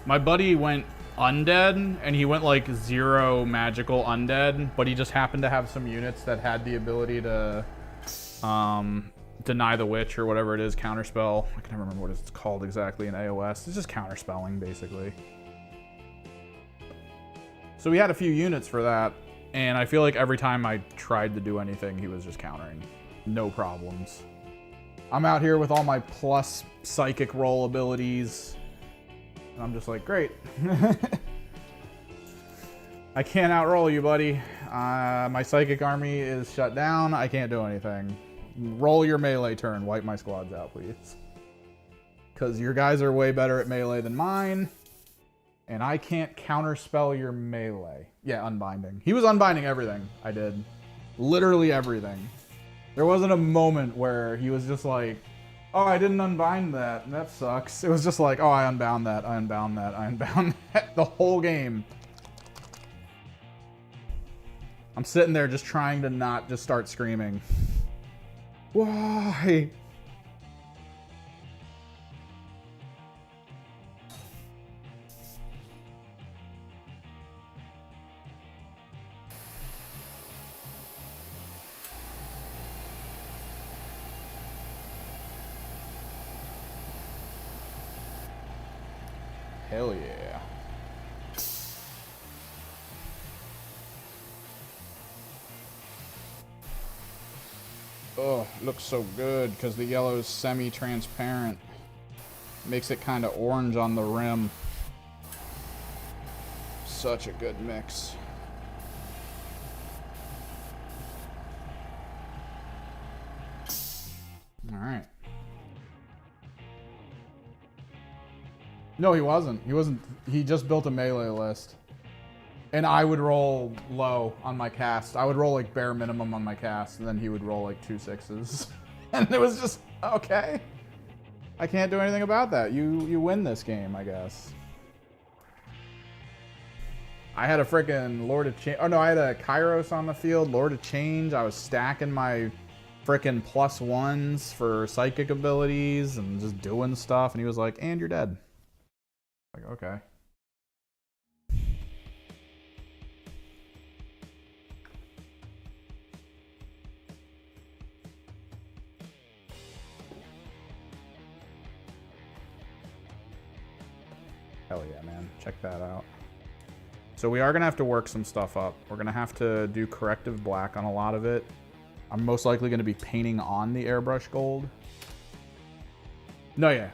My buddy went undead, and he went like 0 magical undead, but he just happened to have some units that had the ability to deny the witch or whatever it is, counterspell. I can never remember what it's called exactly in AOS. It's just counterspelling, basically. So we had a few units for that, and I feel like every time I tried to do anything, he was just countering. No problems. I'm out here with all my plus psychic roll abilities. And I'm just like, great. I can't outroll you, buddy. My psychic army is shut down. I can't do anything. Roll your melee turn. Wipe my squads out, please. Because your guys are way better at melee than mine. And I can't counterspell your melee. Yeah, unbinding. He was unbinding everything I did. Literally everything. There wasn't a moment where he was just like, oh, I didn't unbind that. That sucks. It was just like, oh, I unbound that. I unbound that. I unbound that. The whole game. I'm sitting there just trying to not just start screaming. Why? Hell yeah. Oh, looks so good because the yellow is semi-transparent. Makes it kind of orange on the rim. Such a good mix. All right. No, he wasn't. He wasn't. He just built a melee list. And I would roll low on my cast. I would roll like bare minimum on my cast, and then he would roll like 2 6s. And it was just, okay. I can't do anything about that. You win this game, I guess. I had a freaking Lord of Change. Oh no, I had a Kairos on the field, Lord of Change. I was stacking my freaking +1s for psychic abilities and just doing stuff. And he was like, and you're dead. Like, okay. Hell yeah, man. Check that out. So we are going to have to work some stuff up. We're going to have to do corrective black on a lot of it. I'm most likely going to be painting on the airbrush gold. No, yeah.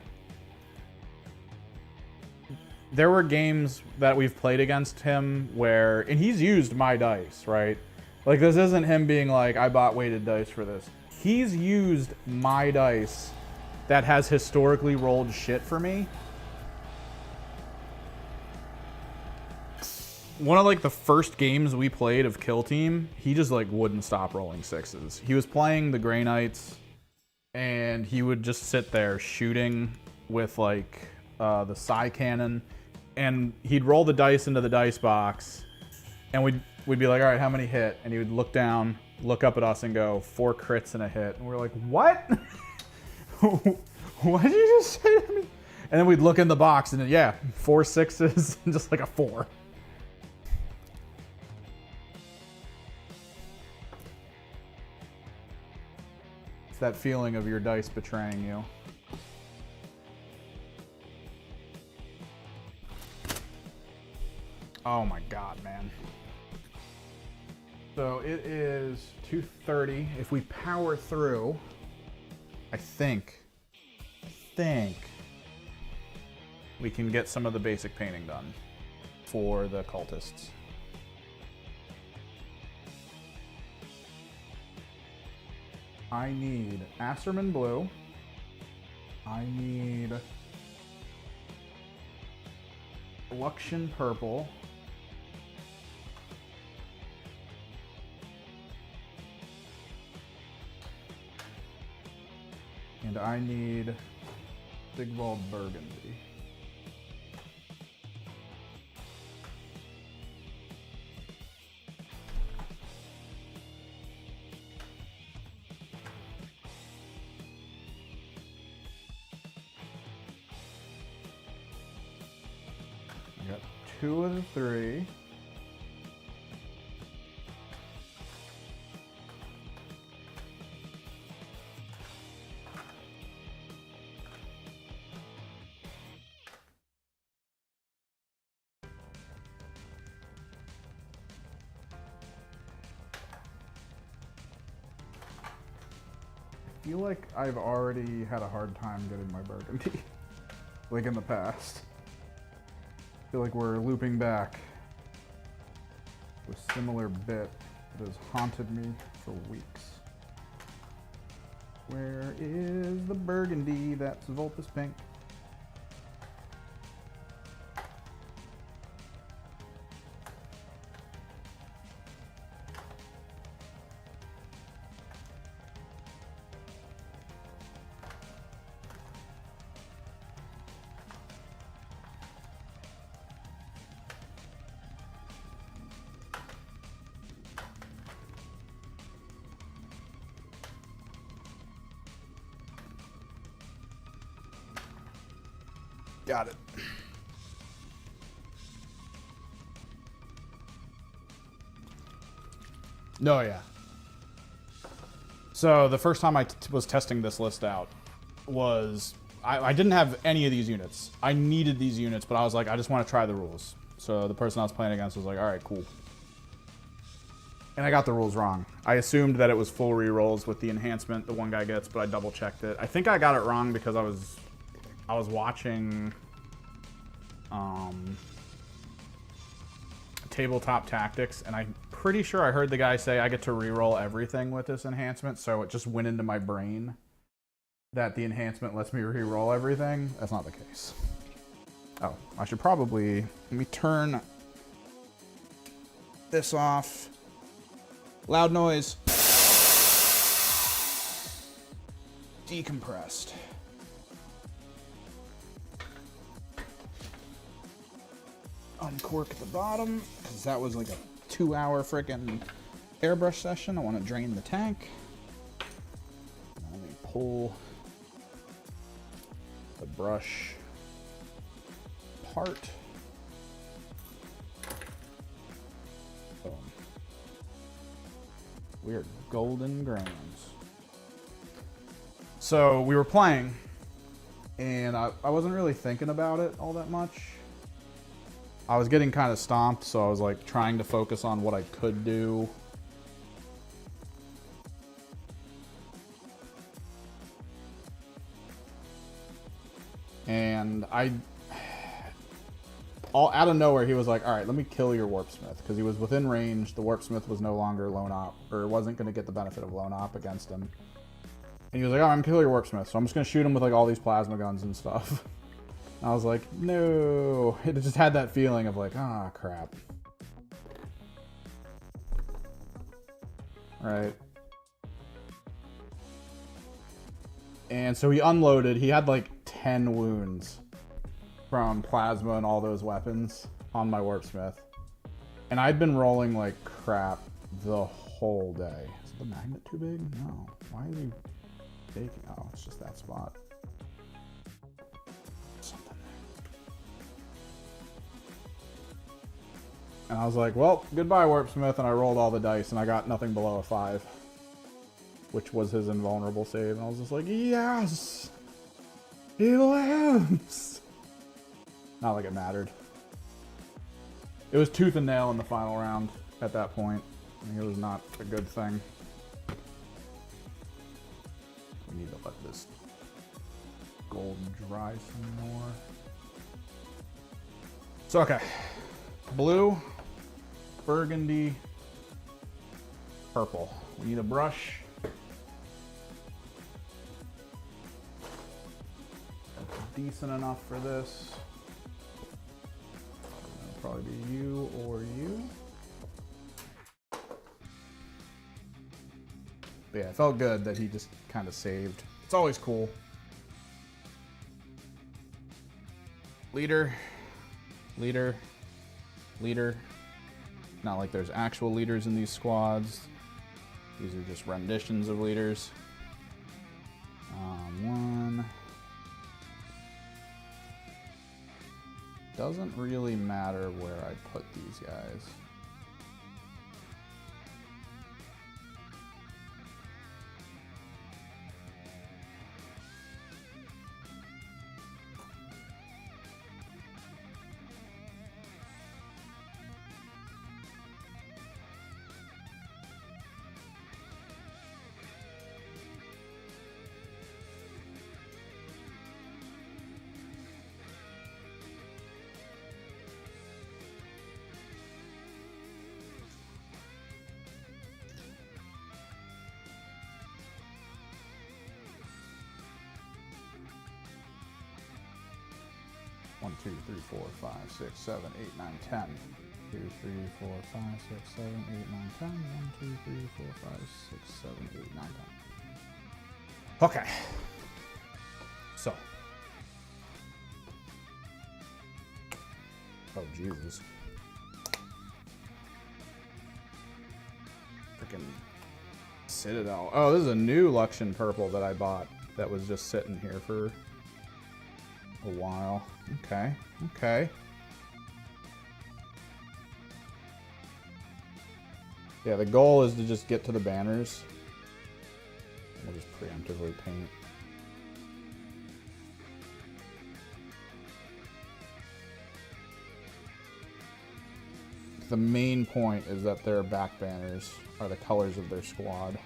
There were games that we've played against him where, and he's used my dice, right? Like, this isn't him being like, I bought weighted dice for this. He's used my dice that has historically rolled shit for me. One of like the first games we played of Kill Team, he just like wouldn't stop rolling 6s. He was playing the Grey Knights and he would just sit there shooting with like the Psy Cannon, and he'd roll the dice into the dice box and we'd be like, all right, how many hit? And he would look down, look up at us and go, 4 crits and a hit. And we're like, what? What did you just say to me? And then we'd look in the box and yeah, 4 6s and just like a 4. It's that feeling of your dice betraying you. Oh my god, man. So it is 2:30. If we power through, I think we can get some of the basic painting done for the cultists. I need Asserman blue. I need Luxian purple. And I need Sigvald burgundy. I got 2 of the 3. feel like I've already had a hard time getting my burgundy, like in the past. I feel like we're looping back to a similar bit that has haunted me for weeks. Where is the burgundy that's Vulpus pink? Got it. No, yeah. So the first time I was testing this list out was, I didn't have any of these units. I needed these units, but I was like, I just want to try the rules. So the person I was playing against was like, all right, cool. And I got the rules wrong. I assumed that it was full rerolls with the enhancement the one guy gets, but I double checked it. I think I got it wrong because I was watching Tabletop Tactics, and I'm pretty sure I heard the guy say I get to reroll everything with this enhancement, so it just went into my brain that the enhancement lets me reroll everything. That's not the case. Oh, I should probably, let me turn this off. Loud noise. Decompressed. Uncork the bottom, because that was like a 2-hour freaking airbrush session. I want to drain the tank. Let me pull the brush apart. Boom. We're golden grams. So we were playing, and I wasn't really thinking about it all that much. I was getting kind of stomped, so I was like trying to focus on what I could do. And all out of nowhere, he was like, all right, let me kill your Warpsmith, because he was within range. The Warpsmith was no longer lone op, or wasn't going to get the benefit of lone op against him. And he was like, oh, I'm going to kill your Warpsmith, so I'm just going to shoot him with like all these plasma guns and stuff. I was like, no. It just had that feeling of like, ah, crap. Right. And so he unloaded. He had like 10 wounds from plasma and all those weapons on my Warpsmith. And I'd been rolling like crap the whole day. Is the magnet too big? No. Why is he taking? Oh, it's just that spot. And I was like, well, goodbye, Warpsmith, and I rolled all the dice, and I got nothing below a 5, which was his invulnerable save, and I was just like, yes! He lives! Not like it mattered. It was tooth and nail in the final round at that point. I mean, it was not a good thing. We need to let this gold dry some more. So, okay. Blue, burgundy, purple. We need a brush. That's decent enough for this. That'll probably be you or you. But yeah, it felt good that he just kind of saved. It's always cool. Leader, leader, leader. Not like there's actual leaders in these squads. These are just renditions of leaders. One. Doesn't really matter where I put these guys. 1, 2, 3, 4, 5, 6, 7, 8, 9, 10. 2, 3, 4, 5, 6, 7, 8, 9, 10. 1, 2, 3, 4, 5, 6, 7, 8, 9, 10. Okay. So. Oh, Jesus. Freaking Citadel. Oh, this is a new Luxion purple that I bought that was just sitting here for a while. Okay. Okay. Yeah, the goal is to just get to the banners. We'll just preemptively paint. The main point is that their back banners are the colors of their squad.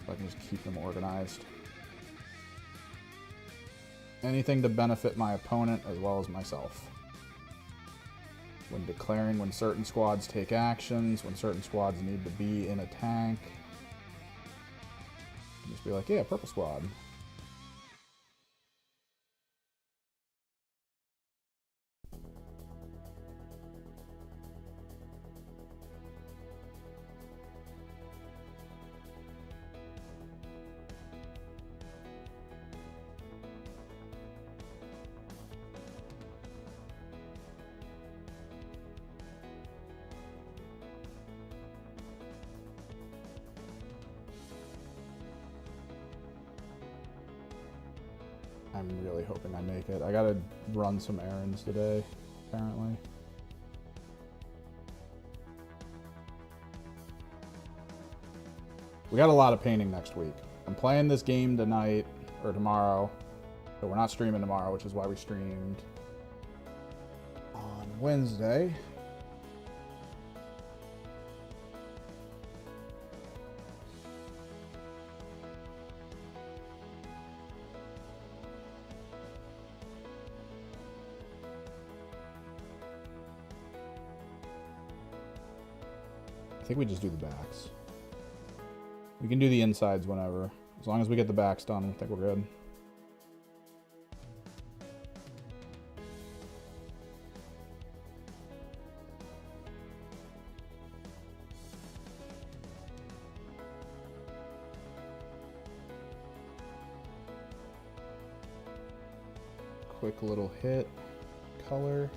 So I can just keep them organized. Anything to benefit my opponent as well as myself. When declaring when certain squads take actions, when certain squads need to be in a tank. Just be like, yeah, purple squad. I'm really hoping I make it. I gotta run some errands today, apparently. We got a lot of painting next week. I'm playing this game tonight, or tomorrow, but we're not streaming tomorrow, which is why we streamed on Wednesday. I think we just do the backs. We can do the insides whenever. As long as we get the backs done, I think we're good. Quick little hit, color.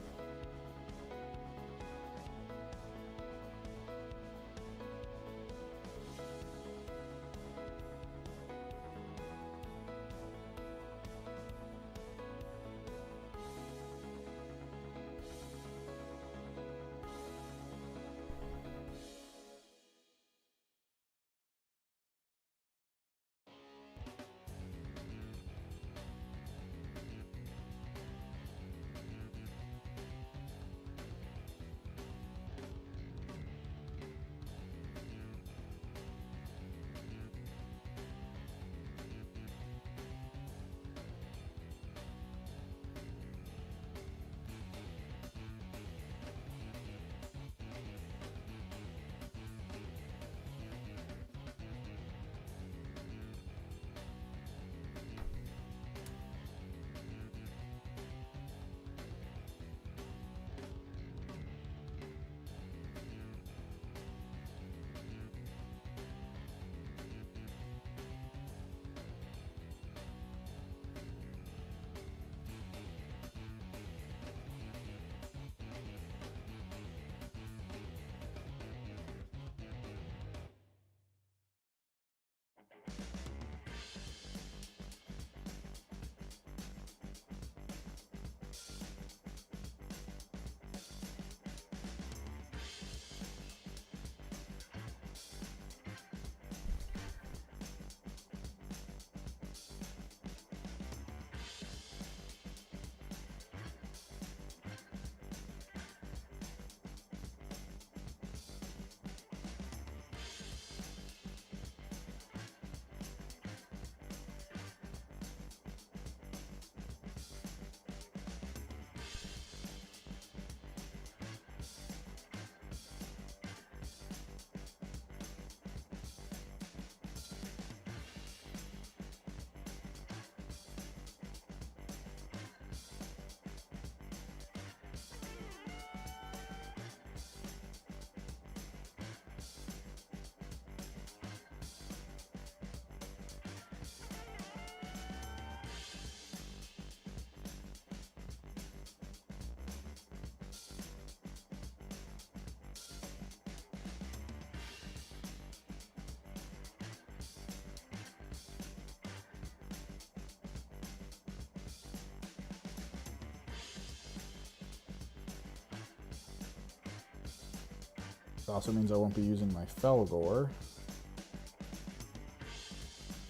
It also means I won't be using my Felgor,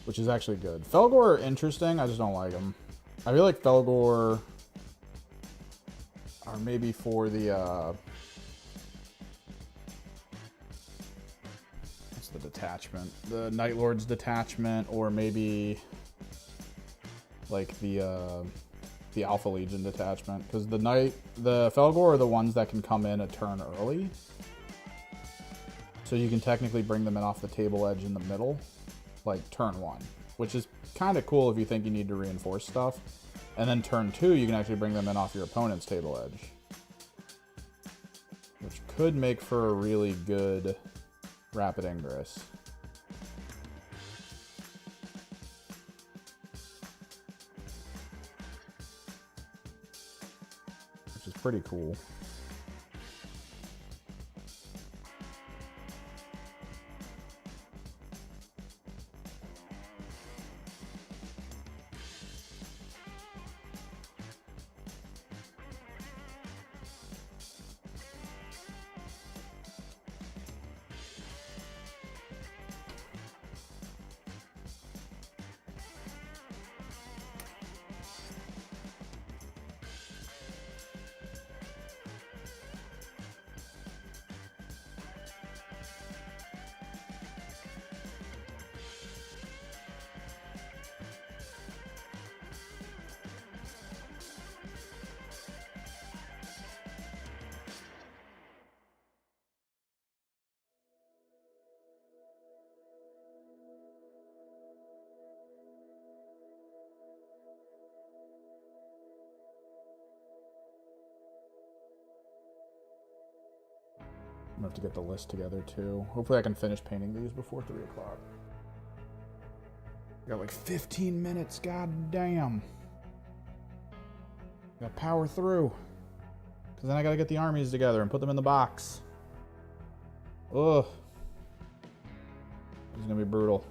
which is actually good. Felgor are interesting, I just don't like them. I feel like Felgor are maybe for the, what's the detachment? The Night Lord's detachment, or maybe like the Alpha Legion detachment. Because the Felgor are the ones that can come in a turn early. So you can technically bring them in off the table edge in the middle, like turn 1, which is kind of cool if you think you need to reinforce stuff. And then turn 2, you can actually bring them in off your opponent's table edge, which could make for a really good Rapid Ingress. Which is pretty cool. I'm gonna have to get the list together too. Hopefully I can finish painting these before 3 o'clock. Got like 15 minutes, god damn. Gotta power through. Cause then I gotta get the armies together and put them in the box. Ugh. This is gonna be brutal.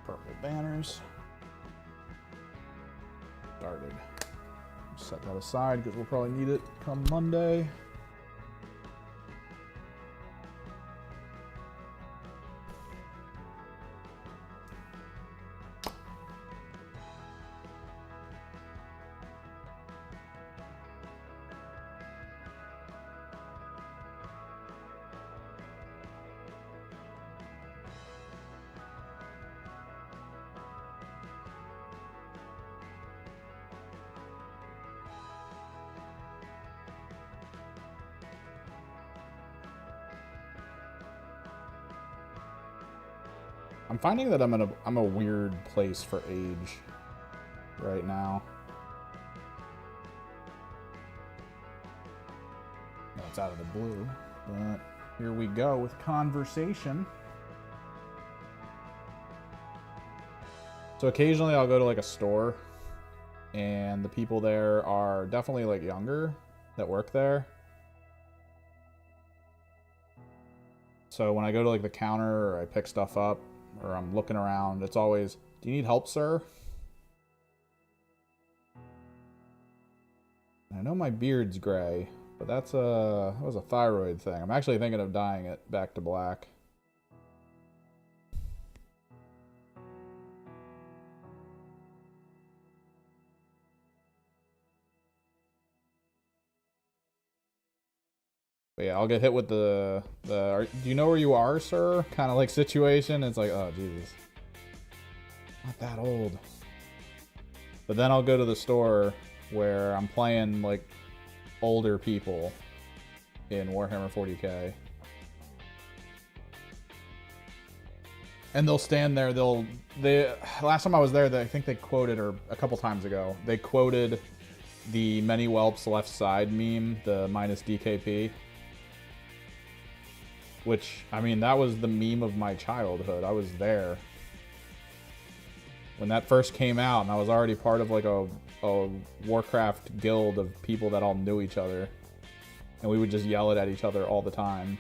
Purple banners. Started. Set that aside because we'll probably need it come Monday. I'm finding that I'm a weird place for age right now. No, it's out of the blue, but here we go with conversation. So occasionally I'll go to like a store and the people there are definitely like younger that work there. So when I go to like the counter or I pick stuff up, or I'm looking around, it's always, do you need help, sir? I know my beard's gray, but that was a thyroid thing. I'm actually thinking of dyeing it back to black. But yeah, I'll get hit with do you know where you are, sir? Kind of like situation. It's like, oh, Jesus. Not that old. But then I'll go to the store where I'm playing, like, older people in Warhammer 40k. And they'll stand there. They last time I was there, I think they quoted, or a couple times ago, they quoted the many whelps left side meme, the minus DKP. Which, I mean, that was the meme of my childhood. I was there when that first came out, and I was already part of like a Warcraft guild of people that all knew each other, and we would just yell it at each other all the time.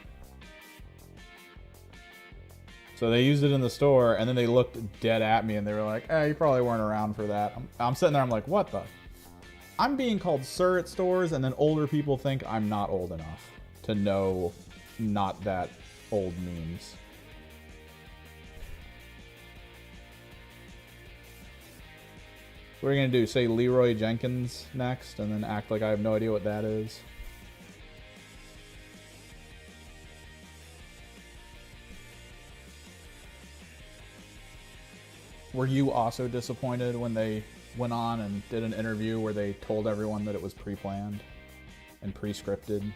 So they used it in the store, and then they looked dead at me, and they were like, "Eh, you probably weren't around for that." I'm sitting there, I'm like, "What the?" I'm being called sir at stores, and then older people think I'm not old enough to know not that old memes. What are you gonna do? Say Leroy Jenkins next, and then act like I have no idea what that is? Were you also disappointed when they went on and did an interview where they told everyone that it was pre-planned and pre-scripted?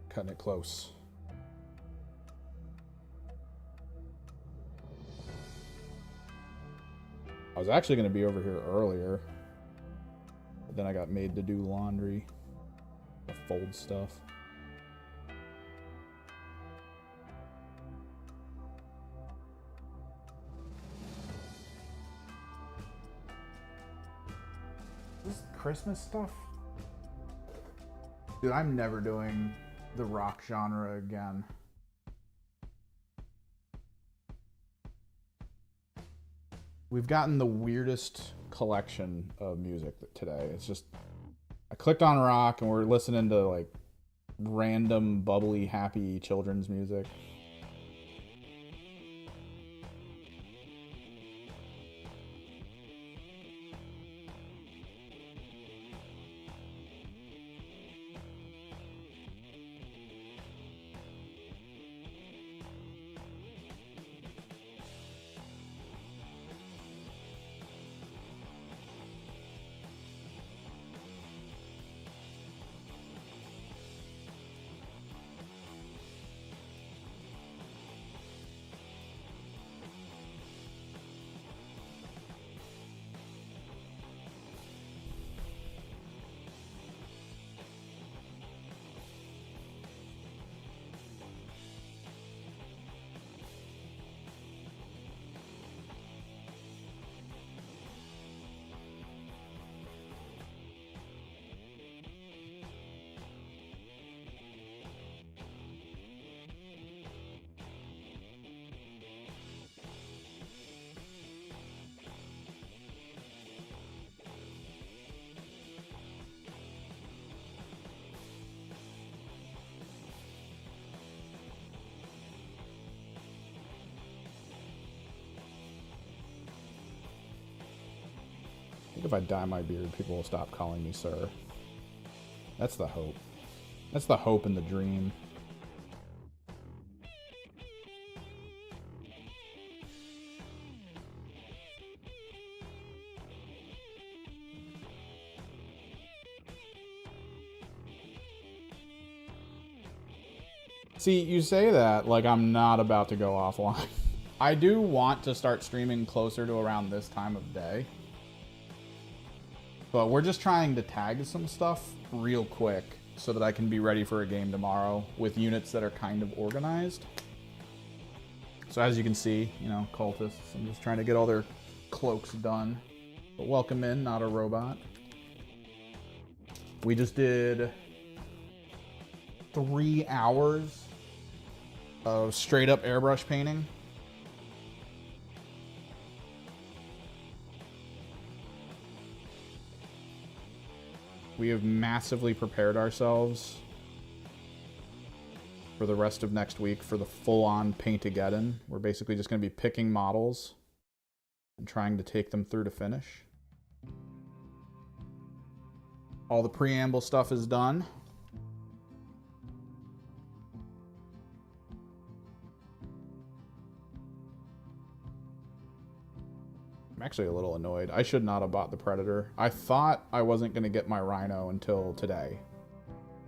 Cutting it close. I was actually going to be over here earlier, but then I got made to do laundry, to fold stuff. This Christmas stuff? Dude, I'm never doing the rock genre again. We've gotten the weirdest collection of music today. It's just, I clicked on rock and we're listening to like random bubbly happy children's music. I think if I dye my beard, people will stop calling me sir. That's the hope. That's the hope and the dream. See, you say that like I'm not about to go offline. I do want to start streaming closer to around this time of day. But we're just trying to tag some stuff real quick so that I can be ready for a game tomorrow with units that are kind of organized. So as you can see, you know, cultists, I'm just trying to get all their cloaks done. But welcome in, not a robot. We just did 3 hours of straight up airbrush painting. We have massively prepared ourselves for the rest of next week for the full-on Paint-pocalypse. We're basically just going to be picking models and trying to take them through to finish. All the preamble stuff is done. I'm actually a little annoyed. I should not have bought the Predator. I thought I wasn't going to get my Rhino until today.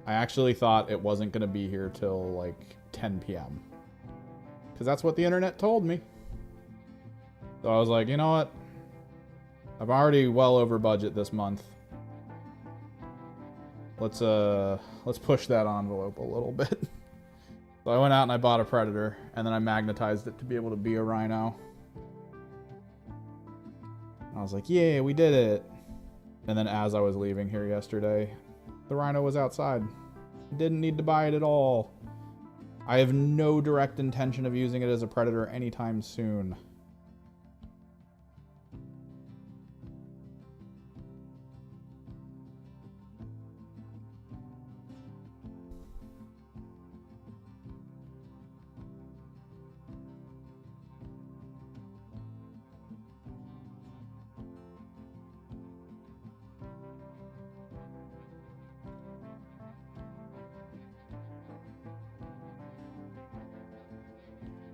I actually thought it wasn't going to be here till like 10 p.m. because that's what the internet told me. So I was like, you know what? I'm already well over budget this month. Let's push that envelope a little bit. So I went out and I bought a Predator, and then I magnetized it to be able to be a Rhino. I was like, yeah, we did it. And then as I was leaving here yesterday, the Rhino was outside. Didn't need to buy it at all. I have no direct intention of using it as a Predator anytime soon.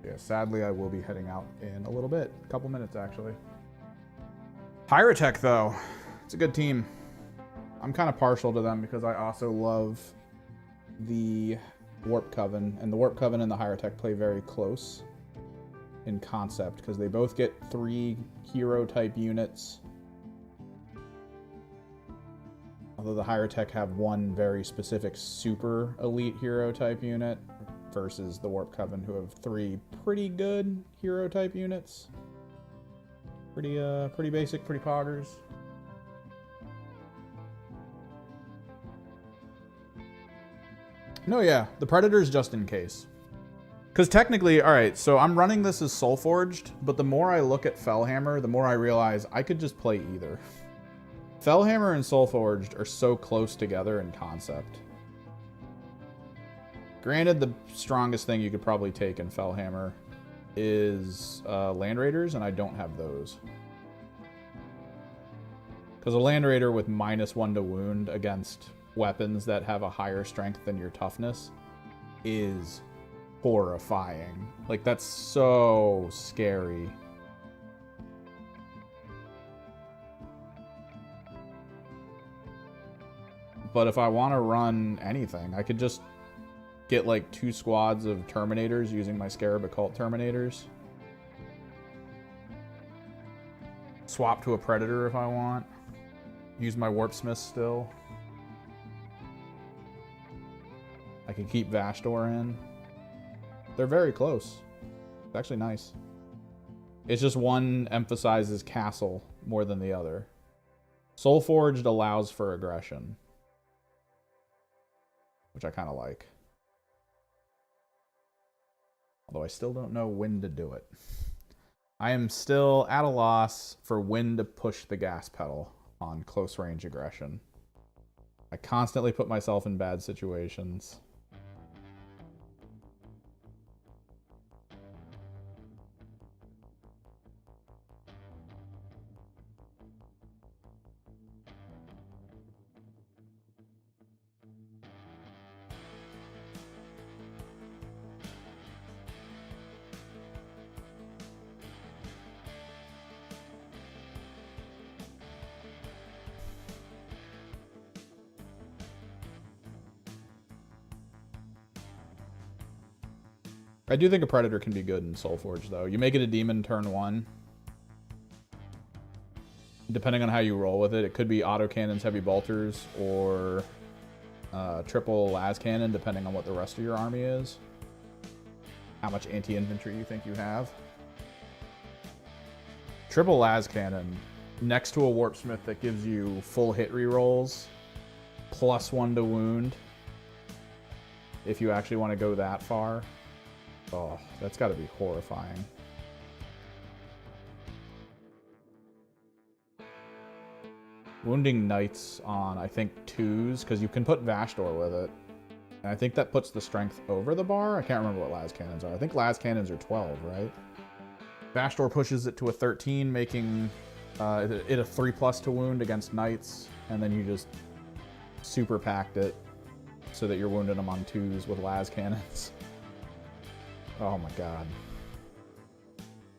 Yeah, sadly, I will be heading out in a little bit. A couple minutes, actually. Hyrotech, though. It's a good team. I'm kind of partial to them because I also love the Warp Coven. And the Warp Coven and the Hyrotech play very close in concept because they both get 3 hero-type units. Although the Hyrotech have 1 very specific super elite hero-type unit versus the Warp Coven, who have 3 pretty good hero-type units. Pretty basic, pretty poggers. No, yeah, the Predator's just in case. Because technically, alright, so I'm running this as Soulforged, but the more I look at Fellhammer, the more I realize I could just play either. Fellhammer and Soulforged are so close together in concept. Granted, the strongest thing you could probably take in Fellhammer is Land Raiders, and I don't have those. Because a Land Raider with -1 to wound against weapons that have a higher strength than your toughness is horrifying. Like, that's so scary. But if I want to run anything, I could just get like 2 squads of Terminators using my Scarab Occult Terminators. Swap to a Predator if I want. Use my Warpsmith still. I can keep Vashdor in. They're very close. It's actually nice. It's just one emphasizes castle more than the other. Soulforged allows for aggression, which I kind of like. Although I still don't know when to do it. I am still at a loss for when to push the gas pedal on close range aggression. I constantly put myself in bad situations. I do think a Predator can be good in Soulforge, though. You make it a Demon turn 1. Depending on how you roll with it, it could be autocannons, heavy bolters, or triple las cannon, depending on what the rest of your army is. How much anti-infantry you think you have. Triple las cannon, next to a Warpsmith that gives you full hit rerolls, +1 to wound, if you actually want to go that far. Oh, that's got to be horrifying. Wounding Knights on, I think, 2s, because you can put Vashdor with it. And I think that puts the strength over the bar. I can't remember what las cannons are. I think las cannons are 12, right? Vashdor pushes it to a 13, making it a 3+ to wound against knights, and then you just super packed it so that you're wounding them on 2s with las cannons. Oh my god.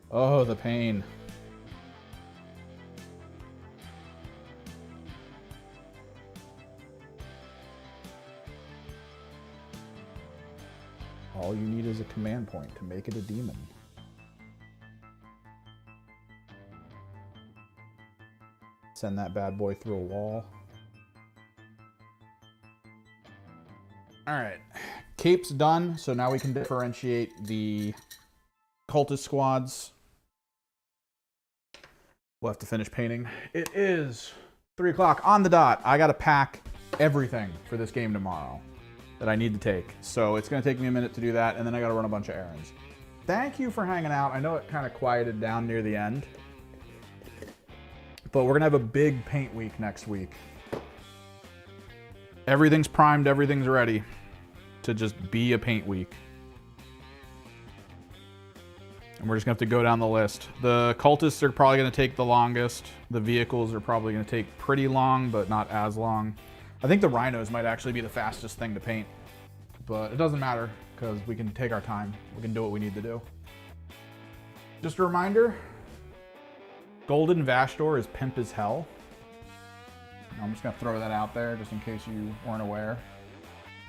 Oh, the pain. All you need is a command point to make it a demon. Send that bad boy through a wall. Alright. Cape's done, so now we can differentiate the cultist squads. We'll have to finish painting. It is 3 o'clock on the dot. I gotta pack everything for this game tomorrow that I need to take. So it's gonna take me a minute to do that, and then I gotta run a bunch of errands. Thank you for hanging out. I know it kind of quieted down near the end, but we're gonna have a big paint week next week. Everything's primed, everything's ready to just be a paint week. And we're just gonna have to go down the list. The cultists are probably gonna take the longest. The vehicles are probably gonna take pretty long, but not as long. I think the rhinos might actually be the fastest thing to paint, but it doesn't matter because we can take our time. We can do what we need to do. Just a reminder, Golden Vashdor is pimp as hell. I'm just gonna throw that out there just in case you weren't aware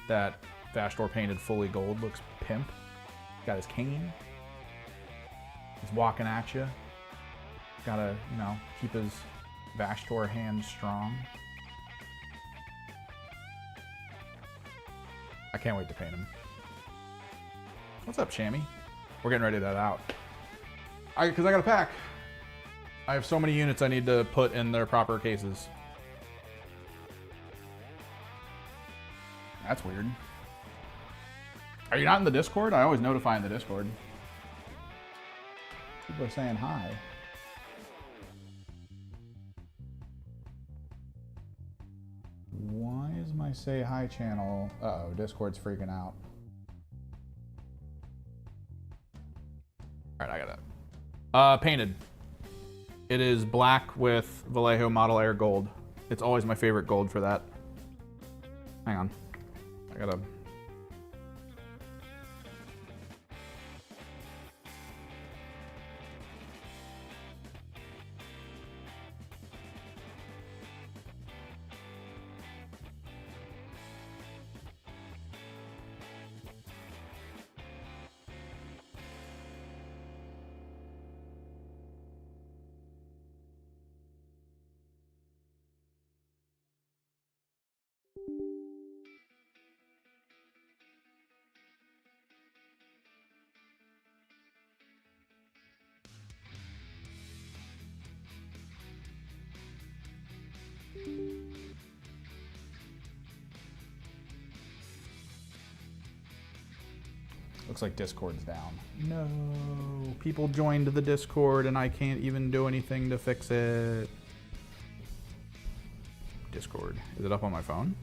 that Vashdor painted fully gold looks pimp. Got his cane. He's walking at you. Gotta, you know, keep his Vashdor hand strong. I can't wait to paint him. What's up, Shammy? We're getting ready to head out. Because I gotta pack. I have so many units I need to put in their proper cases. That's weird. Are you not in the Discord? I always notify in the Discord. People are saying hi. Why is my say hi channel? Uh-oh, Discord's freaking out. All right, I got it. Painted. It is black with Vallejo Model Air gold. It's always my favorite gold for that. Hang on. I gotta... Looks like Discord's down. No, people joined the Discord and I can't even do anything to fix it. Discord, is it up on my phone?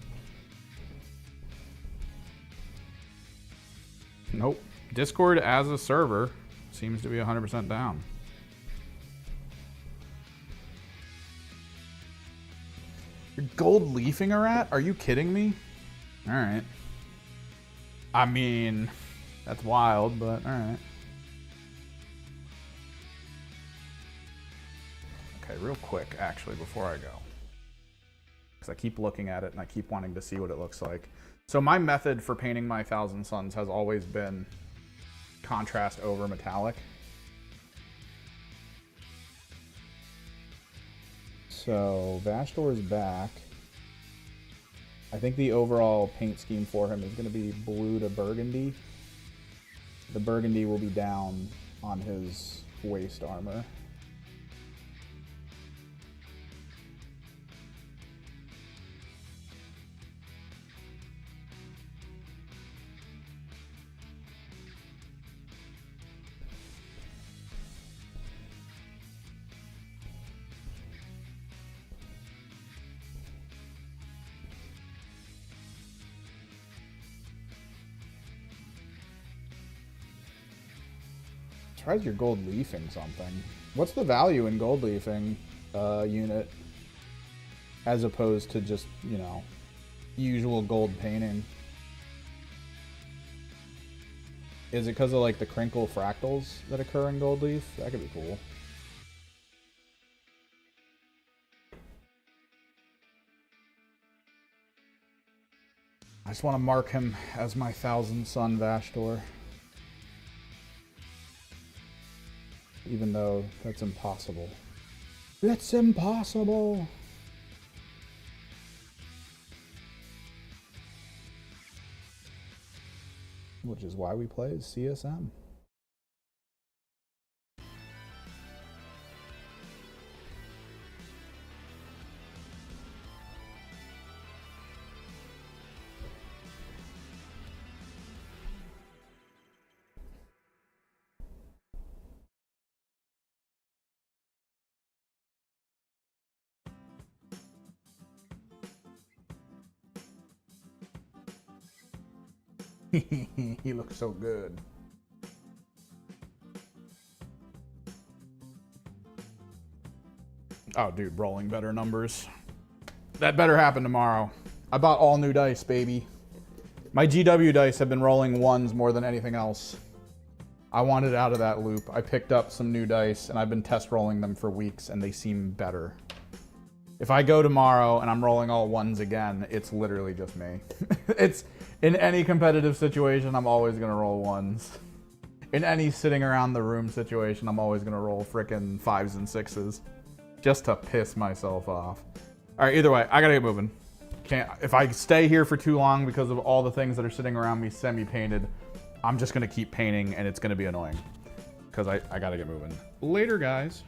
Nope. Discord as a server seems to be 100% down. You're gold leafing a rat? Are you kidding me? All right. I mean, that's wild, but all right. Okay, real quick, actually, before I go, because I keep looking at it and I keep wanting to see what it looks like. So my method for painting my Thousand Suns has always been contrast over metallic. So Vashdor is back. I think the overall paint scheme for him is going to be blue to burgundy. The burgundy will be down on his waist armor. Tries your gold leafing something. What's the value in gold leafing unit as opposed to just, you know, usual gold painting? Is it because of like the crinkle fractals that occur in gold leaf? That could be cool. I just want to mark him as my 1,000 Sun Vashtor. Even though that's impossible. It's impossible! Which is why we play as CSM. He looks so good. Oh, dude, rolling better numbers. That better happen tomorrow. I bought all new dice, baby. My GW dice have been rolling ones more than anything else. I wanted out of that loop. I picked up some new dice, and I've been test rolling them for weeks, and they seem better. If I go tomorrow and I'm rolling all ones again, it's literally just me. It's in any competitive situation, I'm always gonna roll ones. In any sitting around the room situation, I'm always gonna roll frickin' 5s and 6s just to piss myself off. All right, either way, I gotta get moving. If I stay here for too long because of all the things that are sitting around me semi-painted, I'm just gonna keep painting and it's gonna be annoying because I gotta get moving. Later, guys.